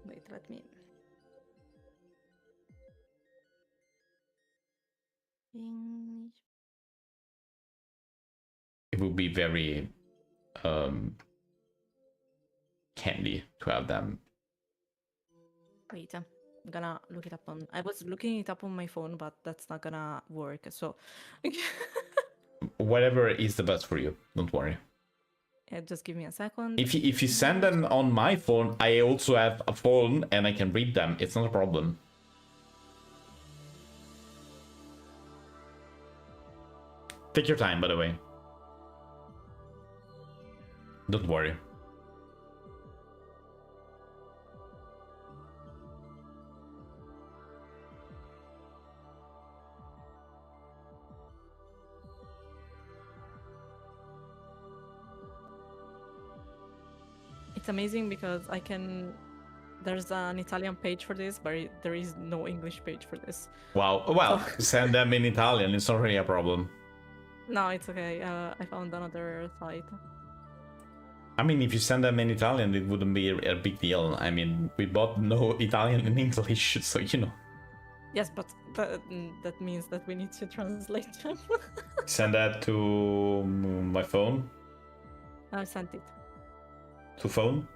Wait, let me. English. It would be very handy to have them. Wait, I'm gonna look it up on. I was looking it up on my phone, but that's not gonna work. So, Whatever is the best for you. Don't worry. yeah, just give me a second. If you send them on my phone, I also have a phone and I can read them. It's not a problem. Take your time, by the way. Don't worry. It's amazing because I can. There's an Italian page for this, but there is no English page for this. Wow. Well, send them in Italian. It's not really a problem. No, it's okay. I found another site. I mean, if you send them in Italian, it wouldn't be a big deal. I mean, we both know Italian and English, so you know. Yes, but that means that we need to translate them. Send that to my phone? I sent it. To phone?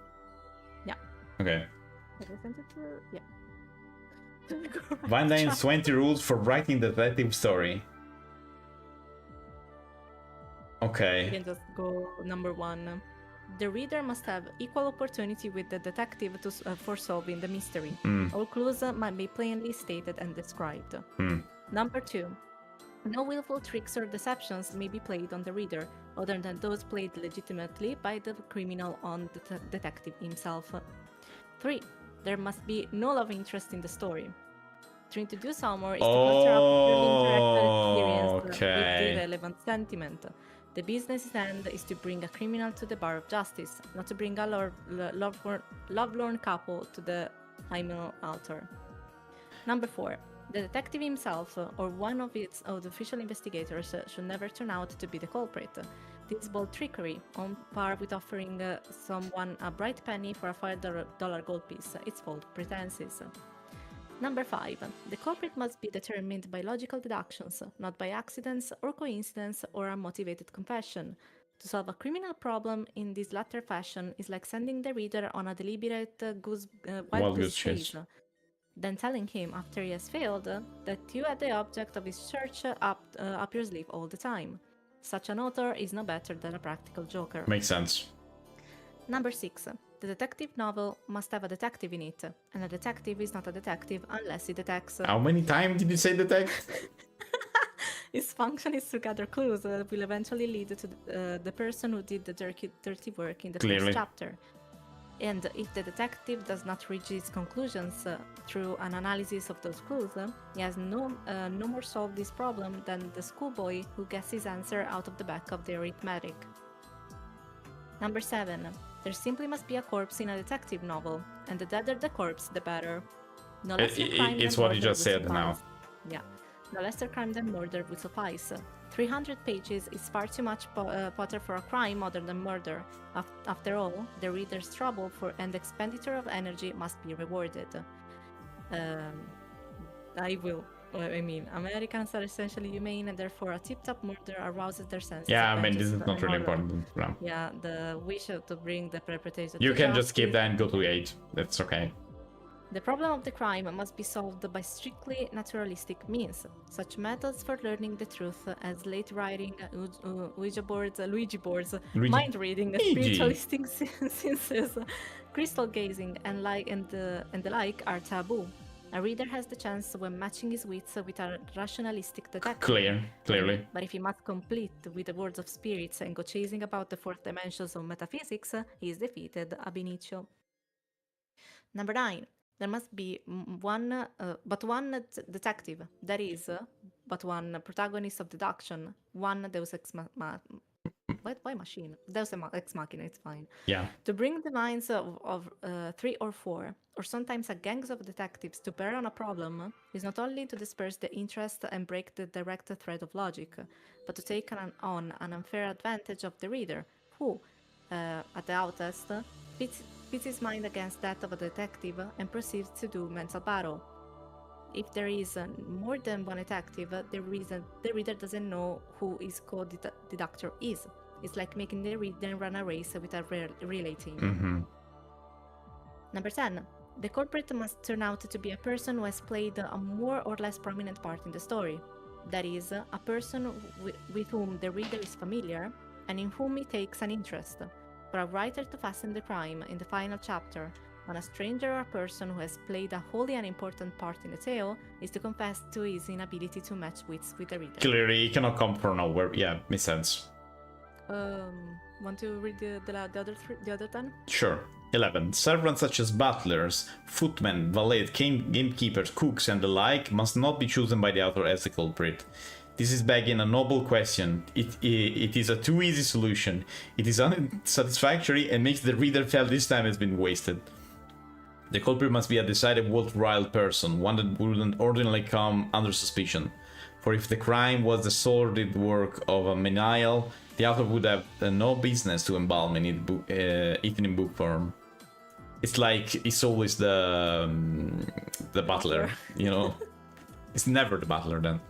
Yeah. Okay. Did I send it to? Yeah. Van Dyne's 20 rules for writing detective story. You Okay. can just go number 1. The reader must have equal opportunity with the detective for solving the mystery. All clues might be plainly stated and described. Number 2. No willful tricks or deceptions may be played on the reader, other than those played legitimately by the criminal on the detective himself. 3. There must be no love interest in the story. To introduce humor is to consider a purely interactive experience with the relevant sentiment. The business end is to bring a criminal to the bar of justice, not to bring a lovelorn couple to the hymeneal altar. Number 4. The detective himself or one of the official investigators should never turn out to be the culprit. This is bold trickery, on par with offering someone a bright penny for a $5 gold piece. It's bold pretenses. Number 5. The culprit must be determined by logical deductions, not by accidents or coincidence or a motivated confession. To solve a criminal problem in this latter fashion is like sending the reader on a deliberate wild goose chase, then telling him after he has failed that you had the object of his search up your sleeve all the time. Such an author is no better than a practical joker. Makes sense. Number 6. The detective novel must have a detective in it, and a detective is not a detective unless he detects. How many times did you say detect? His function is to gather clues that will eventually lead to the person who did the dirty work in the first chapter. And if the detective does not reach his conclusions through an analysis of those clues, he has no more solved this problem than the schoolboy who gets his answer out of the back of the arithmetic. Number 7. There simply must be a corpse in a detective novel, and the deader the corpse, the better. No lesser crime It's than what you murder just would said now. suffice. Yeah. No lesser crime than murder would suffice. 300 pages is far too much Potter for a crime other than murder. After all, the reader's trouble and expenditure of energy must be rewarded. Americans are essentially humane, and therefore a tip-top murder arouses their senses. Yeah, I mean, this is not really important. No. Yeah, the wish to bring the perpetrator You to can justice. just skip that and go to 8. That's okay. The problem of the crime must be solved by strictly naturalistic means. Such methods for learning the truth as late writing, Luigi boards, mind reading, spiritualistic senses, crystal gazing, and the like are taboo. A reader has the chance when matching his wits with a rationalistic detective. Clearly. But if he must complete with the words of spirits and go chasing about the fourth dimensions of metaphysics, he is defeated ab initio. Number 9. There must be one detective, that is, but one protagonist of deduction, one Deus Ex Machina. Why machine? Deus Ex Machina, it's fine. Yeah. To bring the minds of 3 or 4, or sometimes a gangs of detectives to bear on a problem is not only to disperse the interest and break the direct thread of logic, but to take on an unfair advantage of the reader, who, at the outset, pits his mind against that of a detective and proceeds to do mental battle. If there is more than one detective, the reader doesn't know who his co-deductor is. It's like making the reader run a race with a relay team. Number 10. The culprit must turn out to be a person who has played a more or less prominent part in the story. That is, a person with whom the reader is familiar and in whom he takes an interest. For a writer to fasten the crime in the final chapter on a stranger or a person who has played a wholly unimportant part in the tale is to confess to his inability to match wits with the reader. Clearly, it cannot come from nowhere. Yeah, makes sense. Want to read the other 10? Sure. 11. Servants such as butlers, footmen, valet, gamekeepers, cooks, and the like must not be chosen by the author as the culprit. This is begging a noble question. It is a too easy solution. It is unsatisfactory and makes the reader feel this time has been wasted. The culprit must be a decided worthwhile person, one that wouldn't ordinarily come under suspicion. For if the crime was the sordid work of a menial, the author would have no business to embalm it in book form. It's like it's always the butler, you know. It's never the butler then.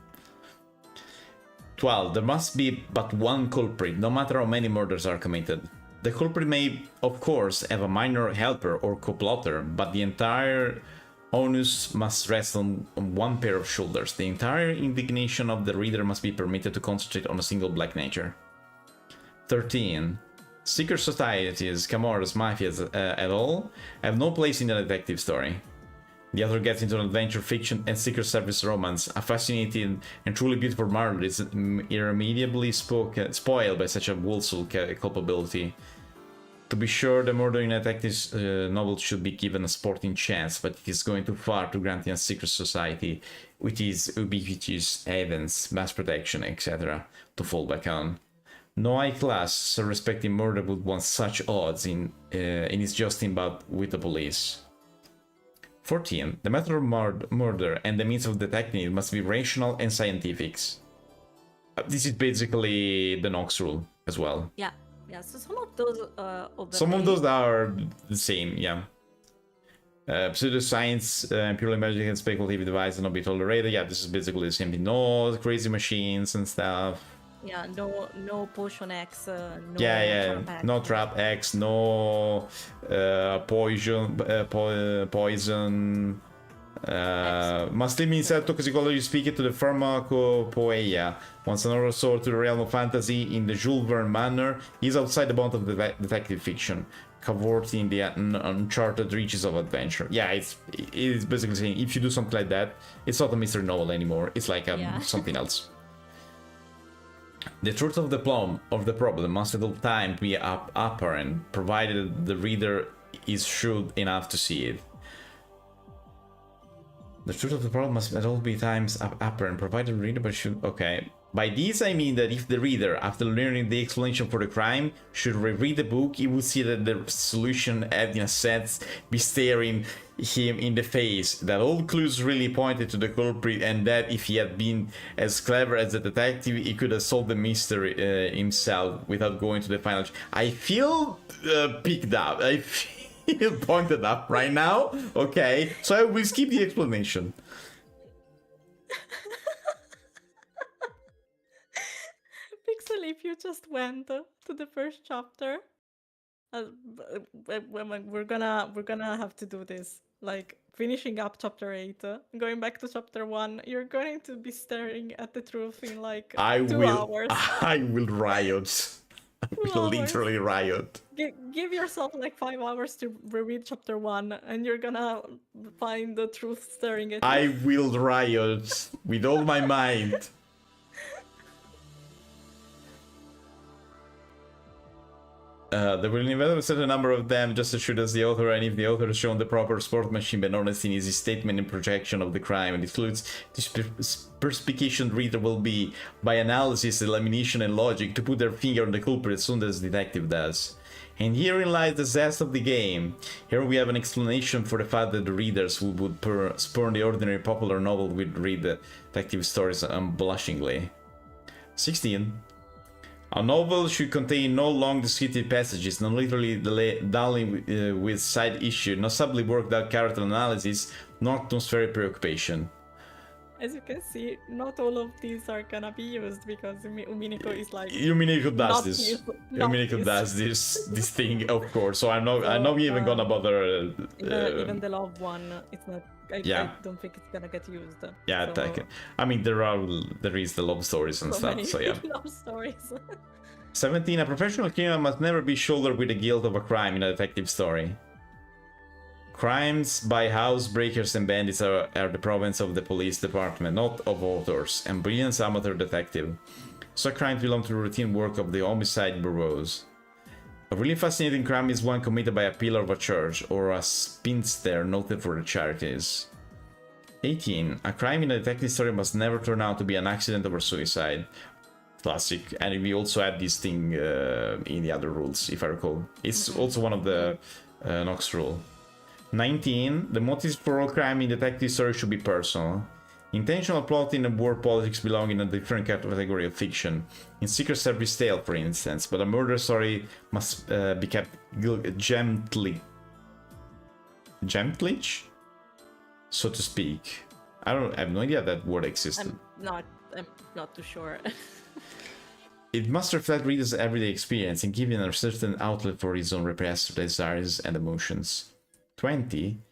12. There must be but one culprit, no matter how many murders are committed. The culprit may, of course, have a minor helper or co-plotter, but the entire onus must rest on one pair of shoulders. The entire indignation of the reader must be permitted to concentrate on a single black nature. 13. Secret societies, camoras, mafias, at all, have no place in the detective story. The author gets into an adventure fiction and secret service romance. A fascinating and truly beautiful murder is irremediably spoiled by such a wholesale culpability. To be sure, the murder in a detective novel should be given a sporting chance, but it is going too far to granting a secret society, which is ubiquitous evidence, mass protection, etc., to fall back on. No high-class, self-respecting murder would want such odds in its justing bout with the police. 14. The method of murder and the means of detecting it must be rational and scientific. This is basically the Knox rule as well. Yeah, so some of those Some of those are the same, yeah. Pseudoscience and purely magic and speculative devices will not be tolerated. Yeah, this is basically the same thing. No crazy machines and stuff. Yeah, no potion X, no Yeah, trap X. no trap X, no poison. Must limit insect toxicology speaking to the pharmacopoeia. Once an horror sword to the realm of fantasy in the Jules Verne manner, is outside the bound of the detective fiction, cavorting the uncharted reaches of adventure. Yeah, it's basically saying if you do something like that, it's not a mystery novel anymore. It's like something else. The truth of the problem must at all times be apparent, provided the reader is shrewd enough to see it. The truth of the problem must at all times apparent, provided the reader should... Okay. By this I mean that if the reader, after learning the explanation for the crime, should reread the book, he would see that the solution had in a sense be staring him in the face, that all clues really pointed to the culprit, and that if he had been as clever as a detective, he could have solved the mystery himself without going to the final... I feel picked up. I feel pointed up right now. Okay, so I will skip the explanation. Pixel, if you just went to the first chapter, we're gonna have to do this. Like finishing up chapter 8, going back to chapter 1, you're going to be staring at the truth in like 2 hours. I will riot. I will literally riot. Give yourself like 5 hours to reread chapter 1, and you're gonna find the truth staring at you. I will riot with all my mind. There will invent a certain number of them just as should as the author, and if the author has shown the proper sportsmanship and honesty in his statement and projection of the crime and includes this perspicacious reader will be, by analysis, elimination and logic, to put their finger on the culprit as soon as the detective does. And herein lies the zest of the game. Here we have an explanation for the fact that the readers who would spurn the ordinary popular novel would read the detective stories unblushingly. 16. A novel should contain no long descriptive passages, not literally dallying with side issue, no subtly worked out character analysis, nor atmospheric preoccupation. As you can see, not all of these are gonna be used because Umineko is like... Umineko does this. Umineko does this thing, of course. So I'm not even gonna bother. Even the love one, it's not. I don't think it's gonna get used. Yeah, so, I mean there is the love stories and stuff. So yeah. Love stories. 17. A professional criminal must never be shouldered with the guilt of a crime in a detective story. Crimes by housebreakers and bandits are the province of the police department, not of authors and brilliant amateur detective. Such crimes belong to the routine work of the homicide bureaus. A really fascinating crime is one committed by a pillar of a church or a spinster noted for the charities. 18. A crime in a detective story must never turn out to be an accident or suicide. Classic, and we also had this thing in the other rules, if I recall. It's also one of the Knox rule. 19. The motives for all crime in detective stories should be personal. Intentional plotting and war politics belong in a different category of fiction. In Secret Service tale, for instance, but a murder story must be kept gently, so to speak. I have no idea that word existed. I'm not too sure. It must reflect readers' everyday experience and give him a certain outlet for his own repressed desires and emotions. 20.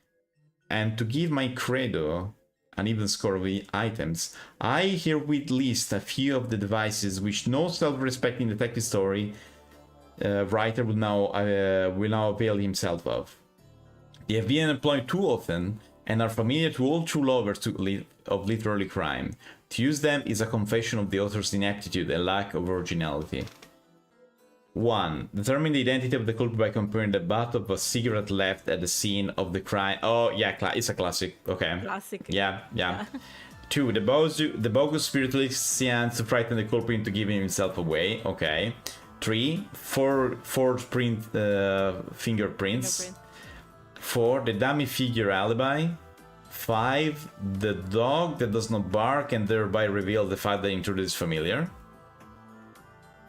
And to give my credo an even score of items, I herewith list a few of the devices which no self-respecting detective story writer will now avail himself of. They have been employed too often and are familiar to all true lovers of literary crime. To use them is a confession of the author's ineptitude and lack of originality. 1. Determine the identity of the culprit by comparing the butt of a cigarette left at the scene of the crime. Oh, yeah, it's a classic. Okay. Classic. Yeah. 2. The bogus spiritualist to frighten the culprit into giving himself away. Okay. 3. Forged fingerprints. 4. The dummy figure alibi. 5. The dog that does not bark and thereby reveal the fact that the intruder is familiar.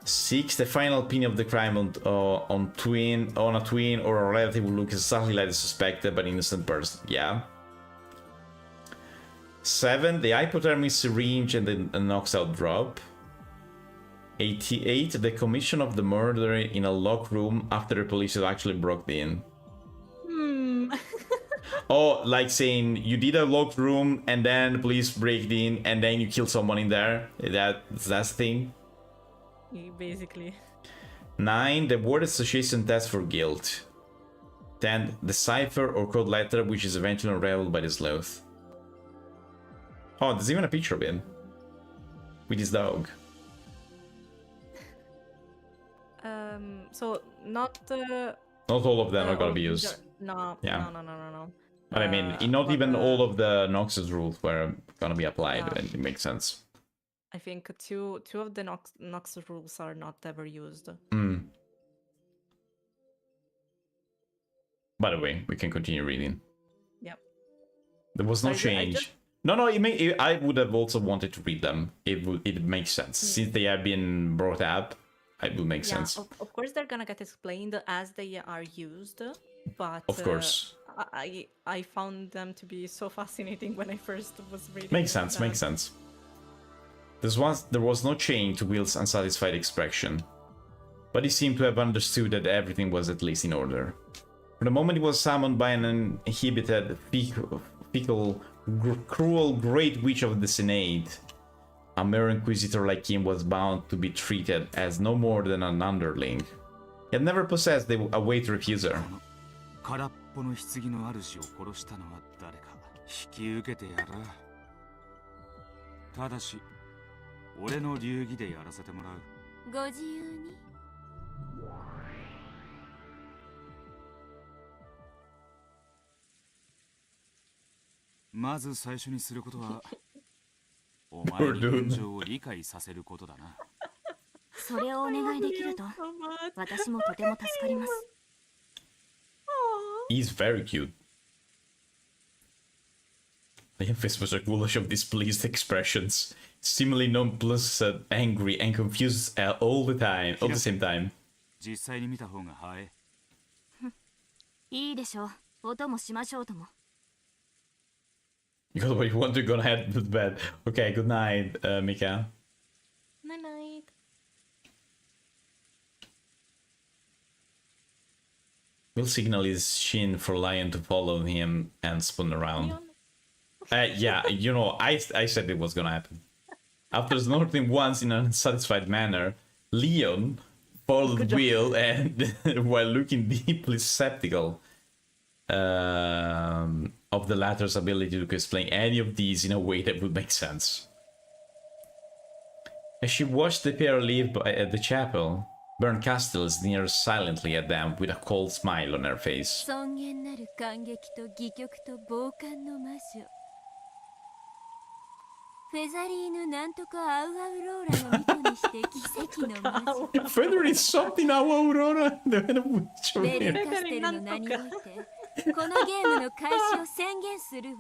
6. The final opinion of the crime on a twin or a relative who looks exactly like the suspected but innocent person. Yeah. 7. The hypothermic syringe and the knocks out drop. 88. The commission of the murder in a locked room after the police had actually broke in. Oh, like saying you did a locked room and then the police break in and then you kill someone in there. That's the thing. Basically. 9. The word association test for guilt. 10. The cipher or code letter which is eventually unraveled by the sleuth. Oh, there's even a picture of him. With his dog. So not all of them are gonna be used. No. But I mean, not even all of the Noxus rules were gonna be applied, and it makes sense. I think two of the Nox rules are not ever used. By the way, we can continue reading. Yep. There was no change. No, I would have also wanted to read them. It makes sense. Since they have been brought up, it will make sense. Of course, they're gonna get explained as they are used, but of course, I found them to be so fascinating when I first was reading. Makes sense. There was no change to Will's unsatisfied expression, but he seemed to have understood that everything was at least in order. For the moment he was summoned by an uninhibited, fickle, cruel great witch of the Senate. A mere inquisitor like him was bound to be treated as no more than an underling. He had never possessed a way to refuse her. 空っぽの棺の主を殺したのは誰か引き受けてやら。ただし、俺の流儀でやらせてもらう。ご自由に。まず最初にすることは、お前に現状を理解させることだな。それをお願いできると、私もとても助かります。He's very cute. The face was a ghoulish of displeased expressions, seemingly nonplussed, angry, and confused all the same time. 実際に見た方が早い。いいでしょう。音もしましょうとも。You got what you want to go ahead to bed. Okay, good night, Mika. Night night. Will signal his shin for Lion to follow him and spin around. Yeah, you know, I said it was gonna happen. After snorting once in an unsatisfied manner, Leon followed Will and while looking deeply skeptical of the latter's ability to explain any of these in a way that would make sense. As she watched the pair leave at the chapel, Bern Castles stared silently at them with a cold smile on her face. 尊厳なる感激と戯曲と傍観の魔女。フェザリーヌなんとかアウアウローラの糸にして奇跡の魔女。Feather is something Aurora. ベルカステルの名において、このゲームの開始を宣言するわ。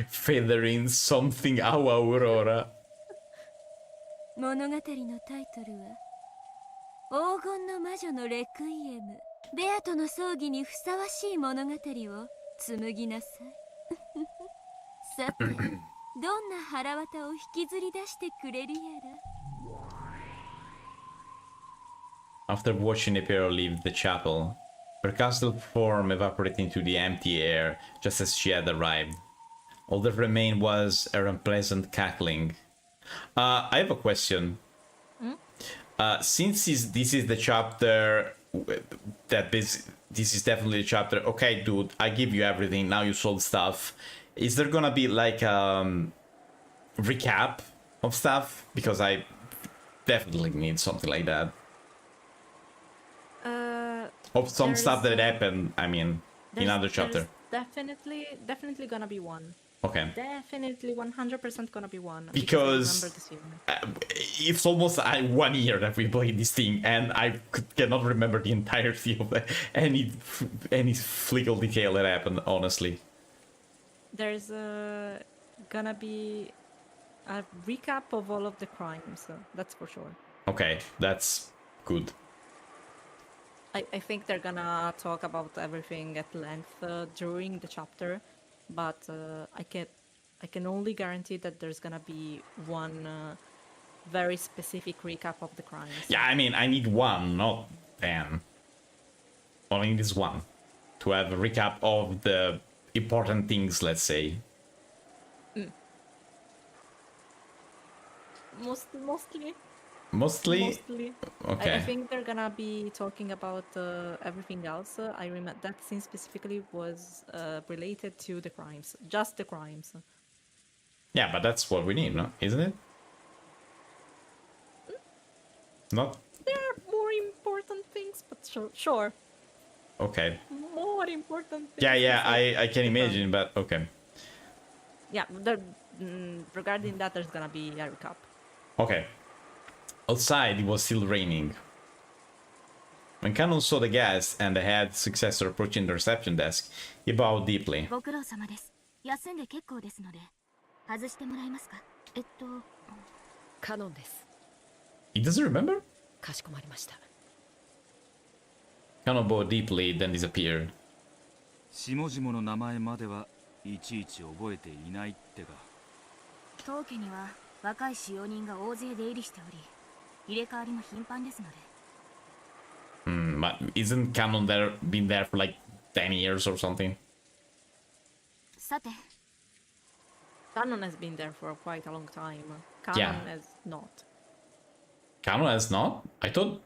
Feathering something Aurora. 物語のタイトルは黄金の魔女のレクイエム。ベアとの葬儀にふさわしい物語を紡ぎなさい。さて、どんな腹渡を引きずり出してくれるやら。 After watching the pair leave the chapel, her castle form evaporated into the empty air just as she had arrived. All that remained was her unpleasant cackling. I have a question. Since this is the chapter that this is definitely the chapter. Okay, dude, I give you everything. Now you sold stuff. Is there gonna be like recap of stuff? Because I definitely need something like that. Of some stuff that happened. I mean, in other chapter. Definitely gonna be one. Okay. Definitely 100% gonna be one. Because it's almost 1 year that we played this thing, and I cannot remember the entirety of any flickle detail that happened, honestly. There's gonna be a recap of all of the crimes, that's for sure. Okay, that's good. I think they're gonna talk about everything at length during the chapter, but I can only guarantee that there's gonna be one very specific recap of the crimes. Yeah, I mean, I need one, not 10. All I need is one to have a recap of the important things, let's say. Mostly. Okay. I think they're gonna be talking about everything else. I remember that scene specifically was related to the crimes, just the crimes. Yeah, but that's what we need, no? Isn't it? Not? There are more important things, but sure. Okay. More important things. Yeah, I can imagine, but okay. Yeah, regarding that, there's gonna be a recap. Okay. Outside, it was still raining. When Canon saw the guest and the head successor approaching the reception desk, he bowed deeply. ご苦労様です。休んで結構ですので、外してもらえますか？カノンです。He doesn't remember? かしこまりました。Canon bowed deeply, then disappeared. 下々の名前まではいちいち覚えていないってか。当家には若い使用人が大勢出入りしており、入れ替わりも頻繁ですので。But isn't Canon been there for like 10 years or something? さて。Canon has been there for quite a long time. Canon has not. Canon has not? I thought...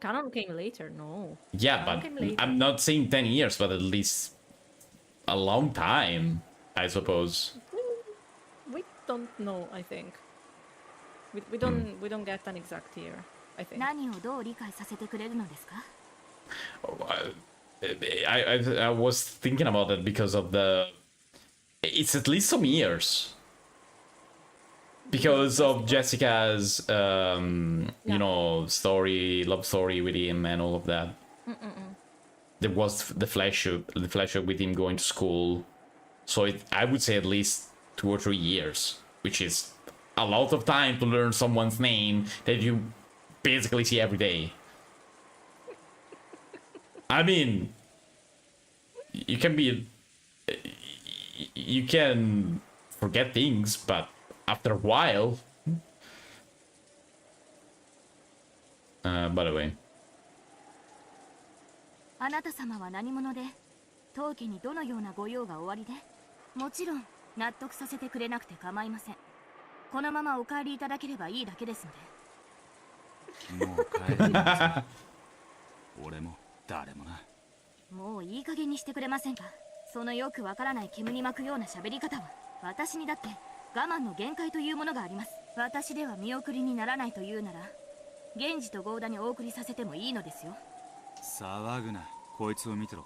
Canon came later, no. Yeah, but I'm not saying 10 years, but at least a long time, I suppose. We don't know, I think. We don't get an exact year, I think. 何をどう理解させてくれるのですか? I was thinking about that because of the... It's at least some years. Because of Jessica's, you know, love story with him and all of that. There was the flashback with him going to school. So I would say at least 2 or 3 years, which is a lot of time to learn someone's name that you basically see every day. I mean, you can forget things, but after a while. By the way. あなた様は何者で、当家にどのようなご用がおありで、もちろん納得させてくれなくて構いません。このままお帰りいただければいいだけですので。もう帰りな。俺も誰もな。もういい加減にしてくれませんか。そのよくわからない煙に巻くような喋り方は、私にだって我慢の限界というものがあります。私では見送りにならないというなら、源氏と合田にお送りさせてもいいのですよ。騒ぐな。こいつを見てろ。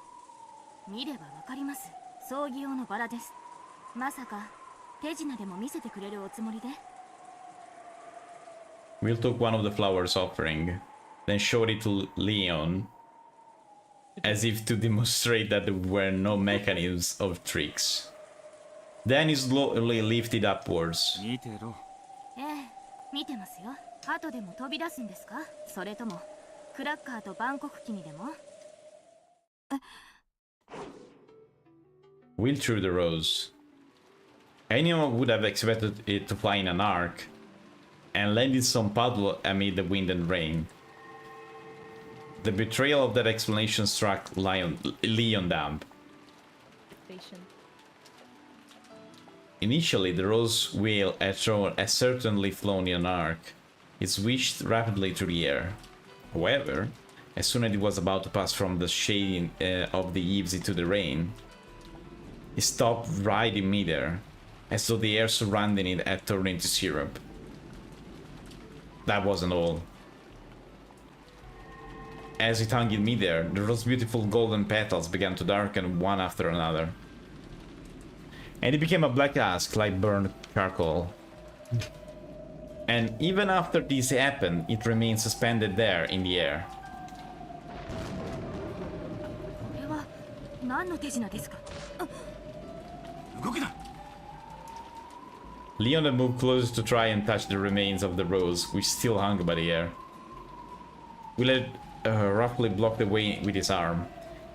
見ればわかります。葬儀用のバラです。まさか手品でも見せてくれるおつもりで。Will took one of the flowers offering, then showed it to Leon, as if to demonstrate that there were no mechanisms of tricks. Then he slowly lifted upwards. 見てろ。ええ、見てますよ。後でも飛び出すんですか？それともクラッカーと万国旗にでもWill threw the rose. Anyone would have expected it to fly in an arc and land in some puddle amid the wind and rain. The betrayal of that explanation struck Leon dumb. Initially, the rose wheel had certainly flown in an arc, It swished rapidly through the air. However, as soon as it was about to pass from the shade of the eaves into the rain, it stopped right in midair, as though the air surrounding it had turned into syrup. That wasn't all. As it hung in midair, those beautiful golden petals began to darken one after another. And it became a black husk like burned charcoal. And even after this happened, it remained suspended there in the air. Leon had moved closer to try and touch the remains of the rose, which still hung by the air. Will had roughly blocked the way with his arm.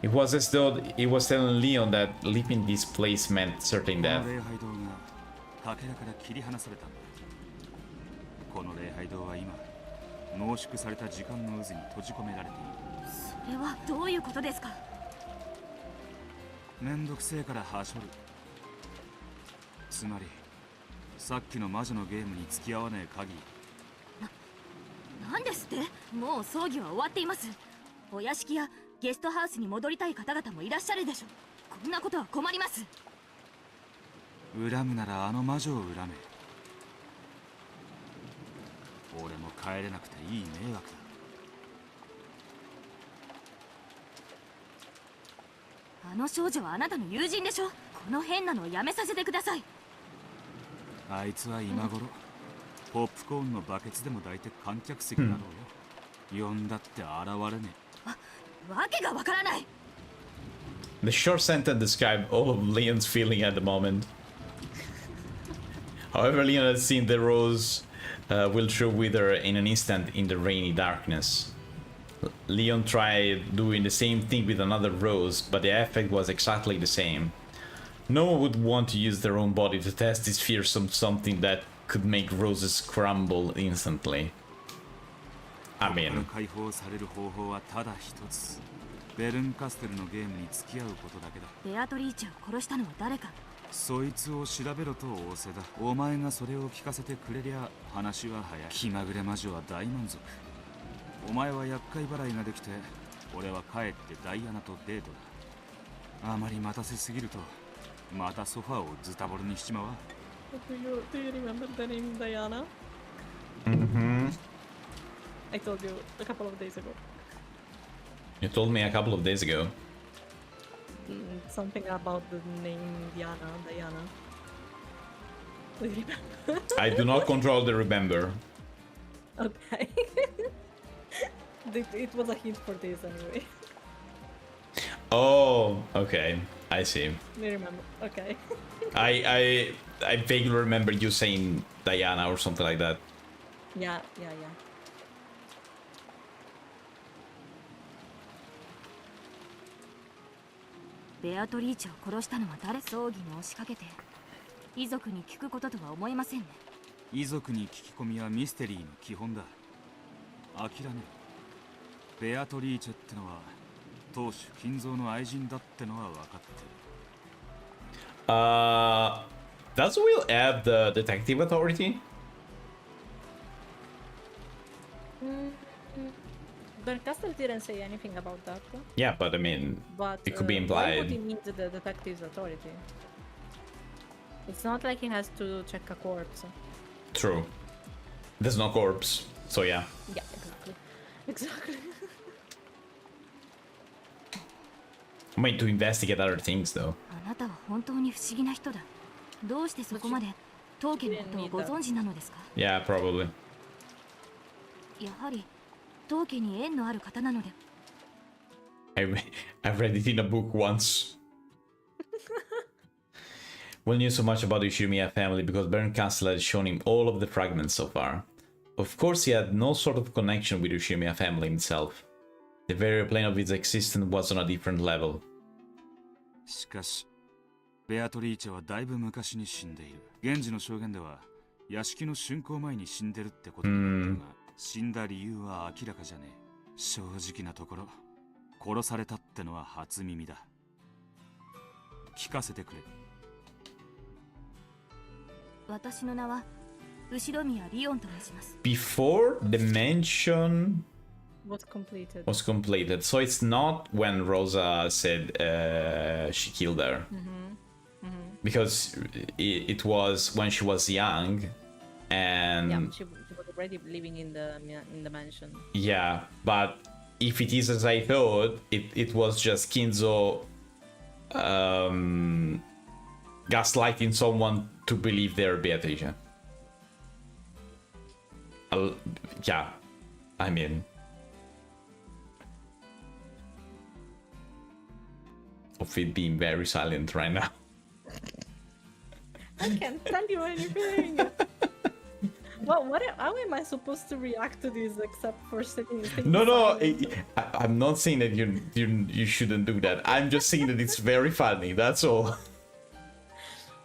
It was as though he was telling Leon that leaving this place meant certain death. この礼拝堂は今濃縮された時間の渦に閉じ込められている。それはどういうことですか？めんどくせえからはしょる。つまりさっきの魔女のゲームに付き合わねえ限り。なんですって？もう葬儀は終わっています。お屋敷やゲストハウスに戻りたい方々もいらっしゃるでしょ。こんなことは困ります。恨むならあの魔女を恨め。俺も帰れなくていい迷惑だ。あの少女はあなたの友人でしょ。この変なのをやめさせてください。あいつは今頃、ポップコーンのバケツでも抱いて観客席だろうよ。呼んだって現れねえ。わけがわからない。The short sentence described all of Leon's feeling at the moment. However, Leon had seen the rose wilt wither in an instant in the rainy darkness. Leon tried doing the same thing with another rose, but the effect was exactly the same. No one would want to use their own body to test this fearsome something that could make roses crumble instantly. I mean... ベルンカステルのゲームに付き合うことだけだ。ベアトリーチェを殺したのは誰か。そいつを調べろと仰せだ。お前がそれを聞かせてくれりゃ話は早い。気まぐれ魔女は大満足。お前は厄介払いができて、俺は帰ってダイアナとデートだ。あまり待たせすぎると、またソファーをズタボロにしちまうわ。Do you remember the name Diana? I told you a couple of days ago. You told me a couple of days ago. Something about the name Diana. Do you remember? I do not control the remember. Okay. It was a hint for this anyway. Oh, okay. I see. You remember? Okay. I vaguely remember you saying Diana or something like that. Yeah. ベアトリーチェを殺したのは誰？葬儀に押しかけて遺族に聞くこととは思えませんね。遺族に聞き込みはミステリーの基本だ。諦める。ベアトリーチェってのは当主金蔵の愛人だってのは分かってる。Does Will have the detective authority? But Castle didn't say anything about that. Yeah, but I mean, it could be implied. Why would he need the detective's authority? It's not like he has to check a corpse. True. There's no corpse, so yeah. Yeah, exactly. I mean, to investigate other things, though. あなたは本当に不思議な人だ。どうしてそこまで当家のことをご存知なのですか？ Yeah, probably. やはり当家に縁のある方なので。I've read it in a book once. Will knew so much about the Ushimiya family because Baron Castle had shown him all of the fragments so far. Of course, he had no sort of connection with the Ushimiya family himself. The very plane of its existence was on a different level. しかし、ベアトリーチェはだいぶ昔に死んでいる。現時の証言では、屋敷の竣工前に死んでるってことだが、死んだ理由は明らかじゃねえ。正直なところ、殺されたってのは初耳だ。聞かせてくれ。私の名は後宮リオンと申します。 Before the mansion Was completed. was completed. So it's not when Rosa said she killed her. Because it was when she was young, and Yeah, she was already living in the mansion. yeah, but if it is as I thought, it was just Kinzo gaslighting someone to believe they're Beatrice. Yeah, I mean, of it being very silent right now. I can't tell you anything. How am I supposed to react to this except for sitting? No, I'm not saying that you shouldn't do that. I'm just saying that it's very funny. That's all.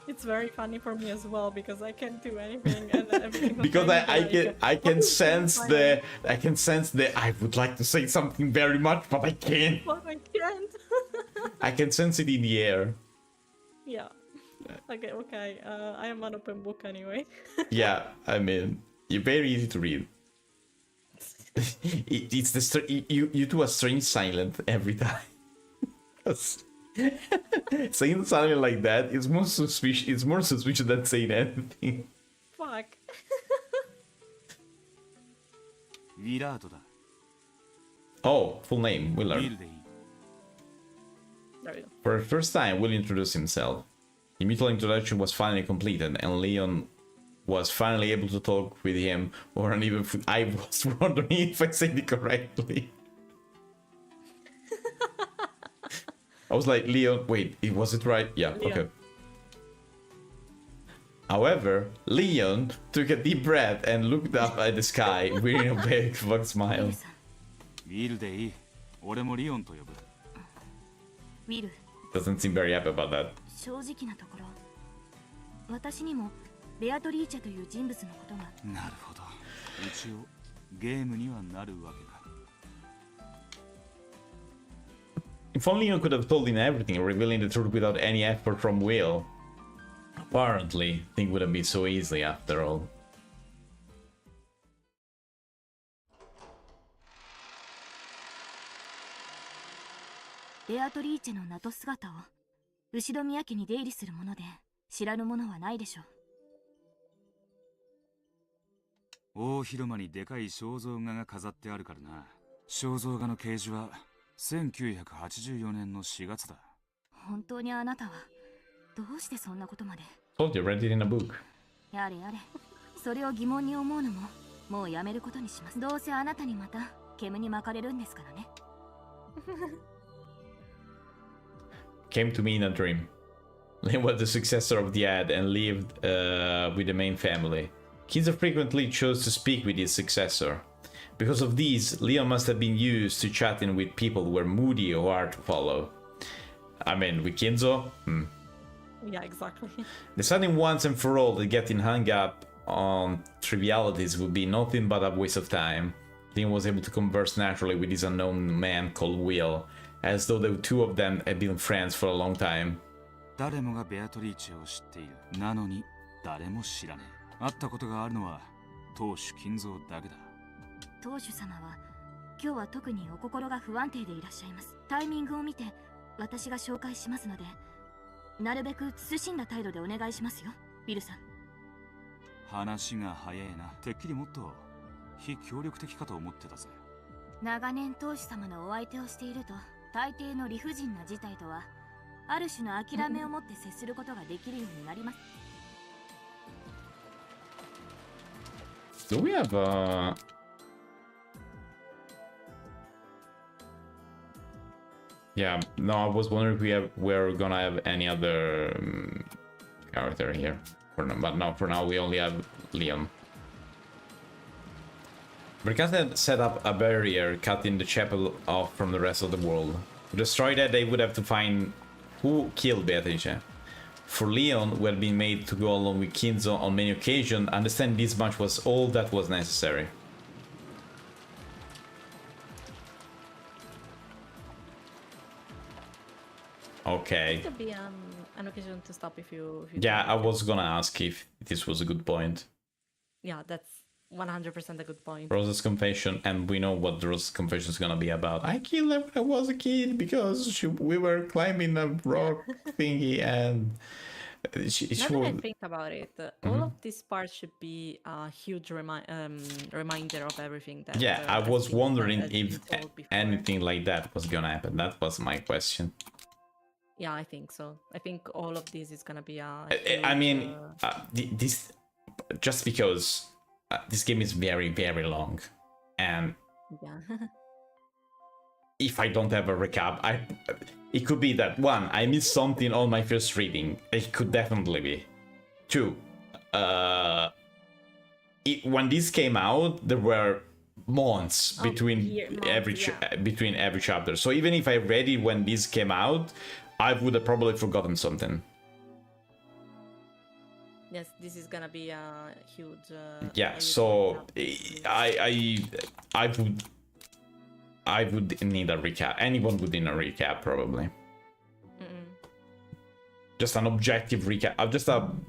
It's very funny for me as well because I can't do anything and everything. Because I can sense the I would like to say something very much, but I can't. But I can't. I can sense it in the air. Yeah. Okay. I am an open book anyway. Yeah, I mean, you're very easy to read. It's you do a strange silent every time. Saying something like that is more suspicious. It's more suspicious than saying anything. Fuck. Oh, full name. We'll learn. There we go. For the first time, Will introduced himself. The mutual introduction was finally completed, and Leon was finally able to talk with him, or even I was wondering if I said it correctly. I was like, Leon, wait, was it right? Yeah, Leon. Okay. However, Leon took a deep breath and looked up at the sky, wearing a big fuck smile. ウィルでいい。俺もリオンと呼ぶ。ウィル、 Doesn't seem very happy about that. 正直なところ、私にもベアトリーチェという人物のことが。なるほど。一応ゲームにはなるわけか。If only you could have told him everything, revealing the truth without any effort from Will. Apparently, things would have been so easy after all. ベアトリーチェの名と姿を後宮家に出入りするもので知らぬものはないでしょう。大広間にでかい肖像画が飾ってあるからな。肖像画の掲示は1984年の4月だ。本当にあなたはどうしてそんなことまで。 Told you, read it in a book. やれやれ、それを疑問に思うのももうやめることにします。どうせあなたにまた煙に巻かれるんですからね。Came to me in a dream. Lin was the successor of the ad and lived with the main family. Kinzo frequently chose to speak with his successor. Because of these, Leon must have been used to chatting with people who were moody or hard to follow. I mean, with Kinzo? Yeah, exactly. Deciding once and for all that getting hung up on trivialities would be nothing but a waste of time. Leon was able to converse naturally with this unknown man called Will, as though the two of them had been friends for a long time. 誰もがベアトリーチェを知っている。なのに誰も知らねえ。会ったことがあるのは当主金蔵だけだ。当主様は今日は特にお心が不安定でいらっしゃいます。タイミングを見て私が紹介しますので、なるべく慎んだ態度でお願いしますよ、ビルさん。話が早いな。てっきりもっと非協力的かと思ってたぜ。長年当主様のお相手をしていると、大抵の理不尽な事態とはある種の諦めを持って接することができるようになります。Do we have Yeah, no, I was wondering if we're gonna have any other character here. But no, for now we only have Leon. Mercante set up a barrier cutting the chapel off from the rest of the world. To destroy that, they would have to find who killed Beatrice. For Leon, who had been made to go along with Kinzo on many occasions, understand this much was all that was necessary. Okay. It could be an occasion to stop if you Yeah, I was gonna ask if this was a good point. yeah, that's 100% a good point. Rosa's confession, and we know what Rosa's confession is gonna be about. I killed her when I was a kid because we were climbing a rock thingy, and she Now that I was... think about it, all of these parts should be a huge reminder of everything that. Yeah, I has was been wondering has if been told before. anything like that was gonna happen. That was my question. Yeah, I think so. I think all of this is gonna be a. I huge, mean, this just because this game is very, very long, and yeah. if I don't have a recap, it could be that one, I missed something on my first reading. It could definitely be. Two, when this came out, there were months between every chapter. So even if I read it when this came out, I would have probably forgotten something. Yes, this is gonna be a huge. Yeah, so I would need a recap. Anyone would need a recap, probably. Just an objective recap.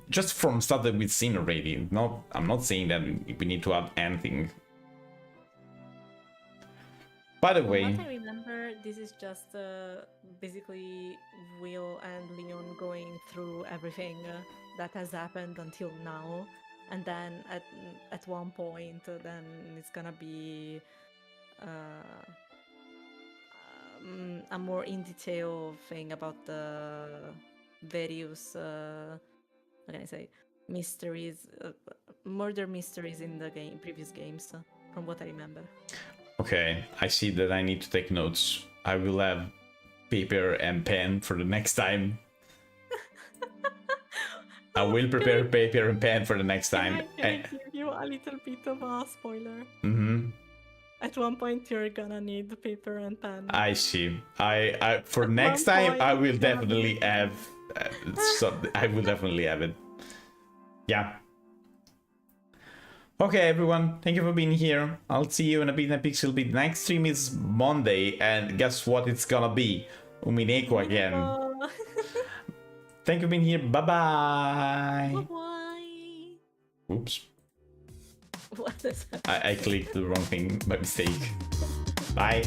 Just from stuff that we've seen already. I'm not saying that we need to add anything. By the way, what I remember, this is just basically Will and Leon going through everything that has happened until now, and then at one point, then it's gonna be a more in detail thing about the various what can I say, mysteries, murder mysteries in the previous games, from what I remember. Okay, I see that I need to take notes. I will have paper and pen for the next time. I will prepare paper and pen for the next time. Can I give you a little bit of a spoiler? At one point, you're gonna need paper and pen. I see. I for next time, I will definitely have. I will definitely have it. Yeah. Okay, everyone. Thank you for being here. I'll see you in a bit in PixelBit. Next stream is Monday, and guess what? It's gonna be Umineko again. Thank you for being here. Bye bye. Bye. Oops. What is that? I clicked the wrong thing by mistake. Bye.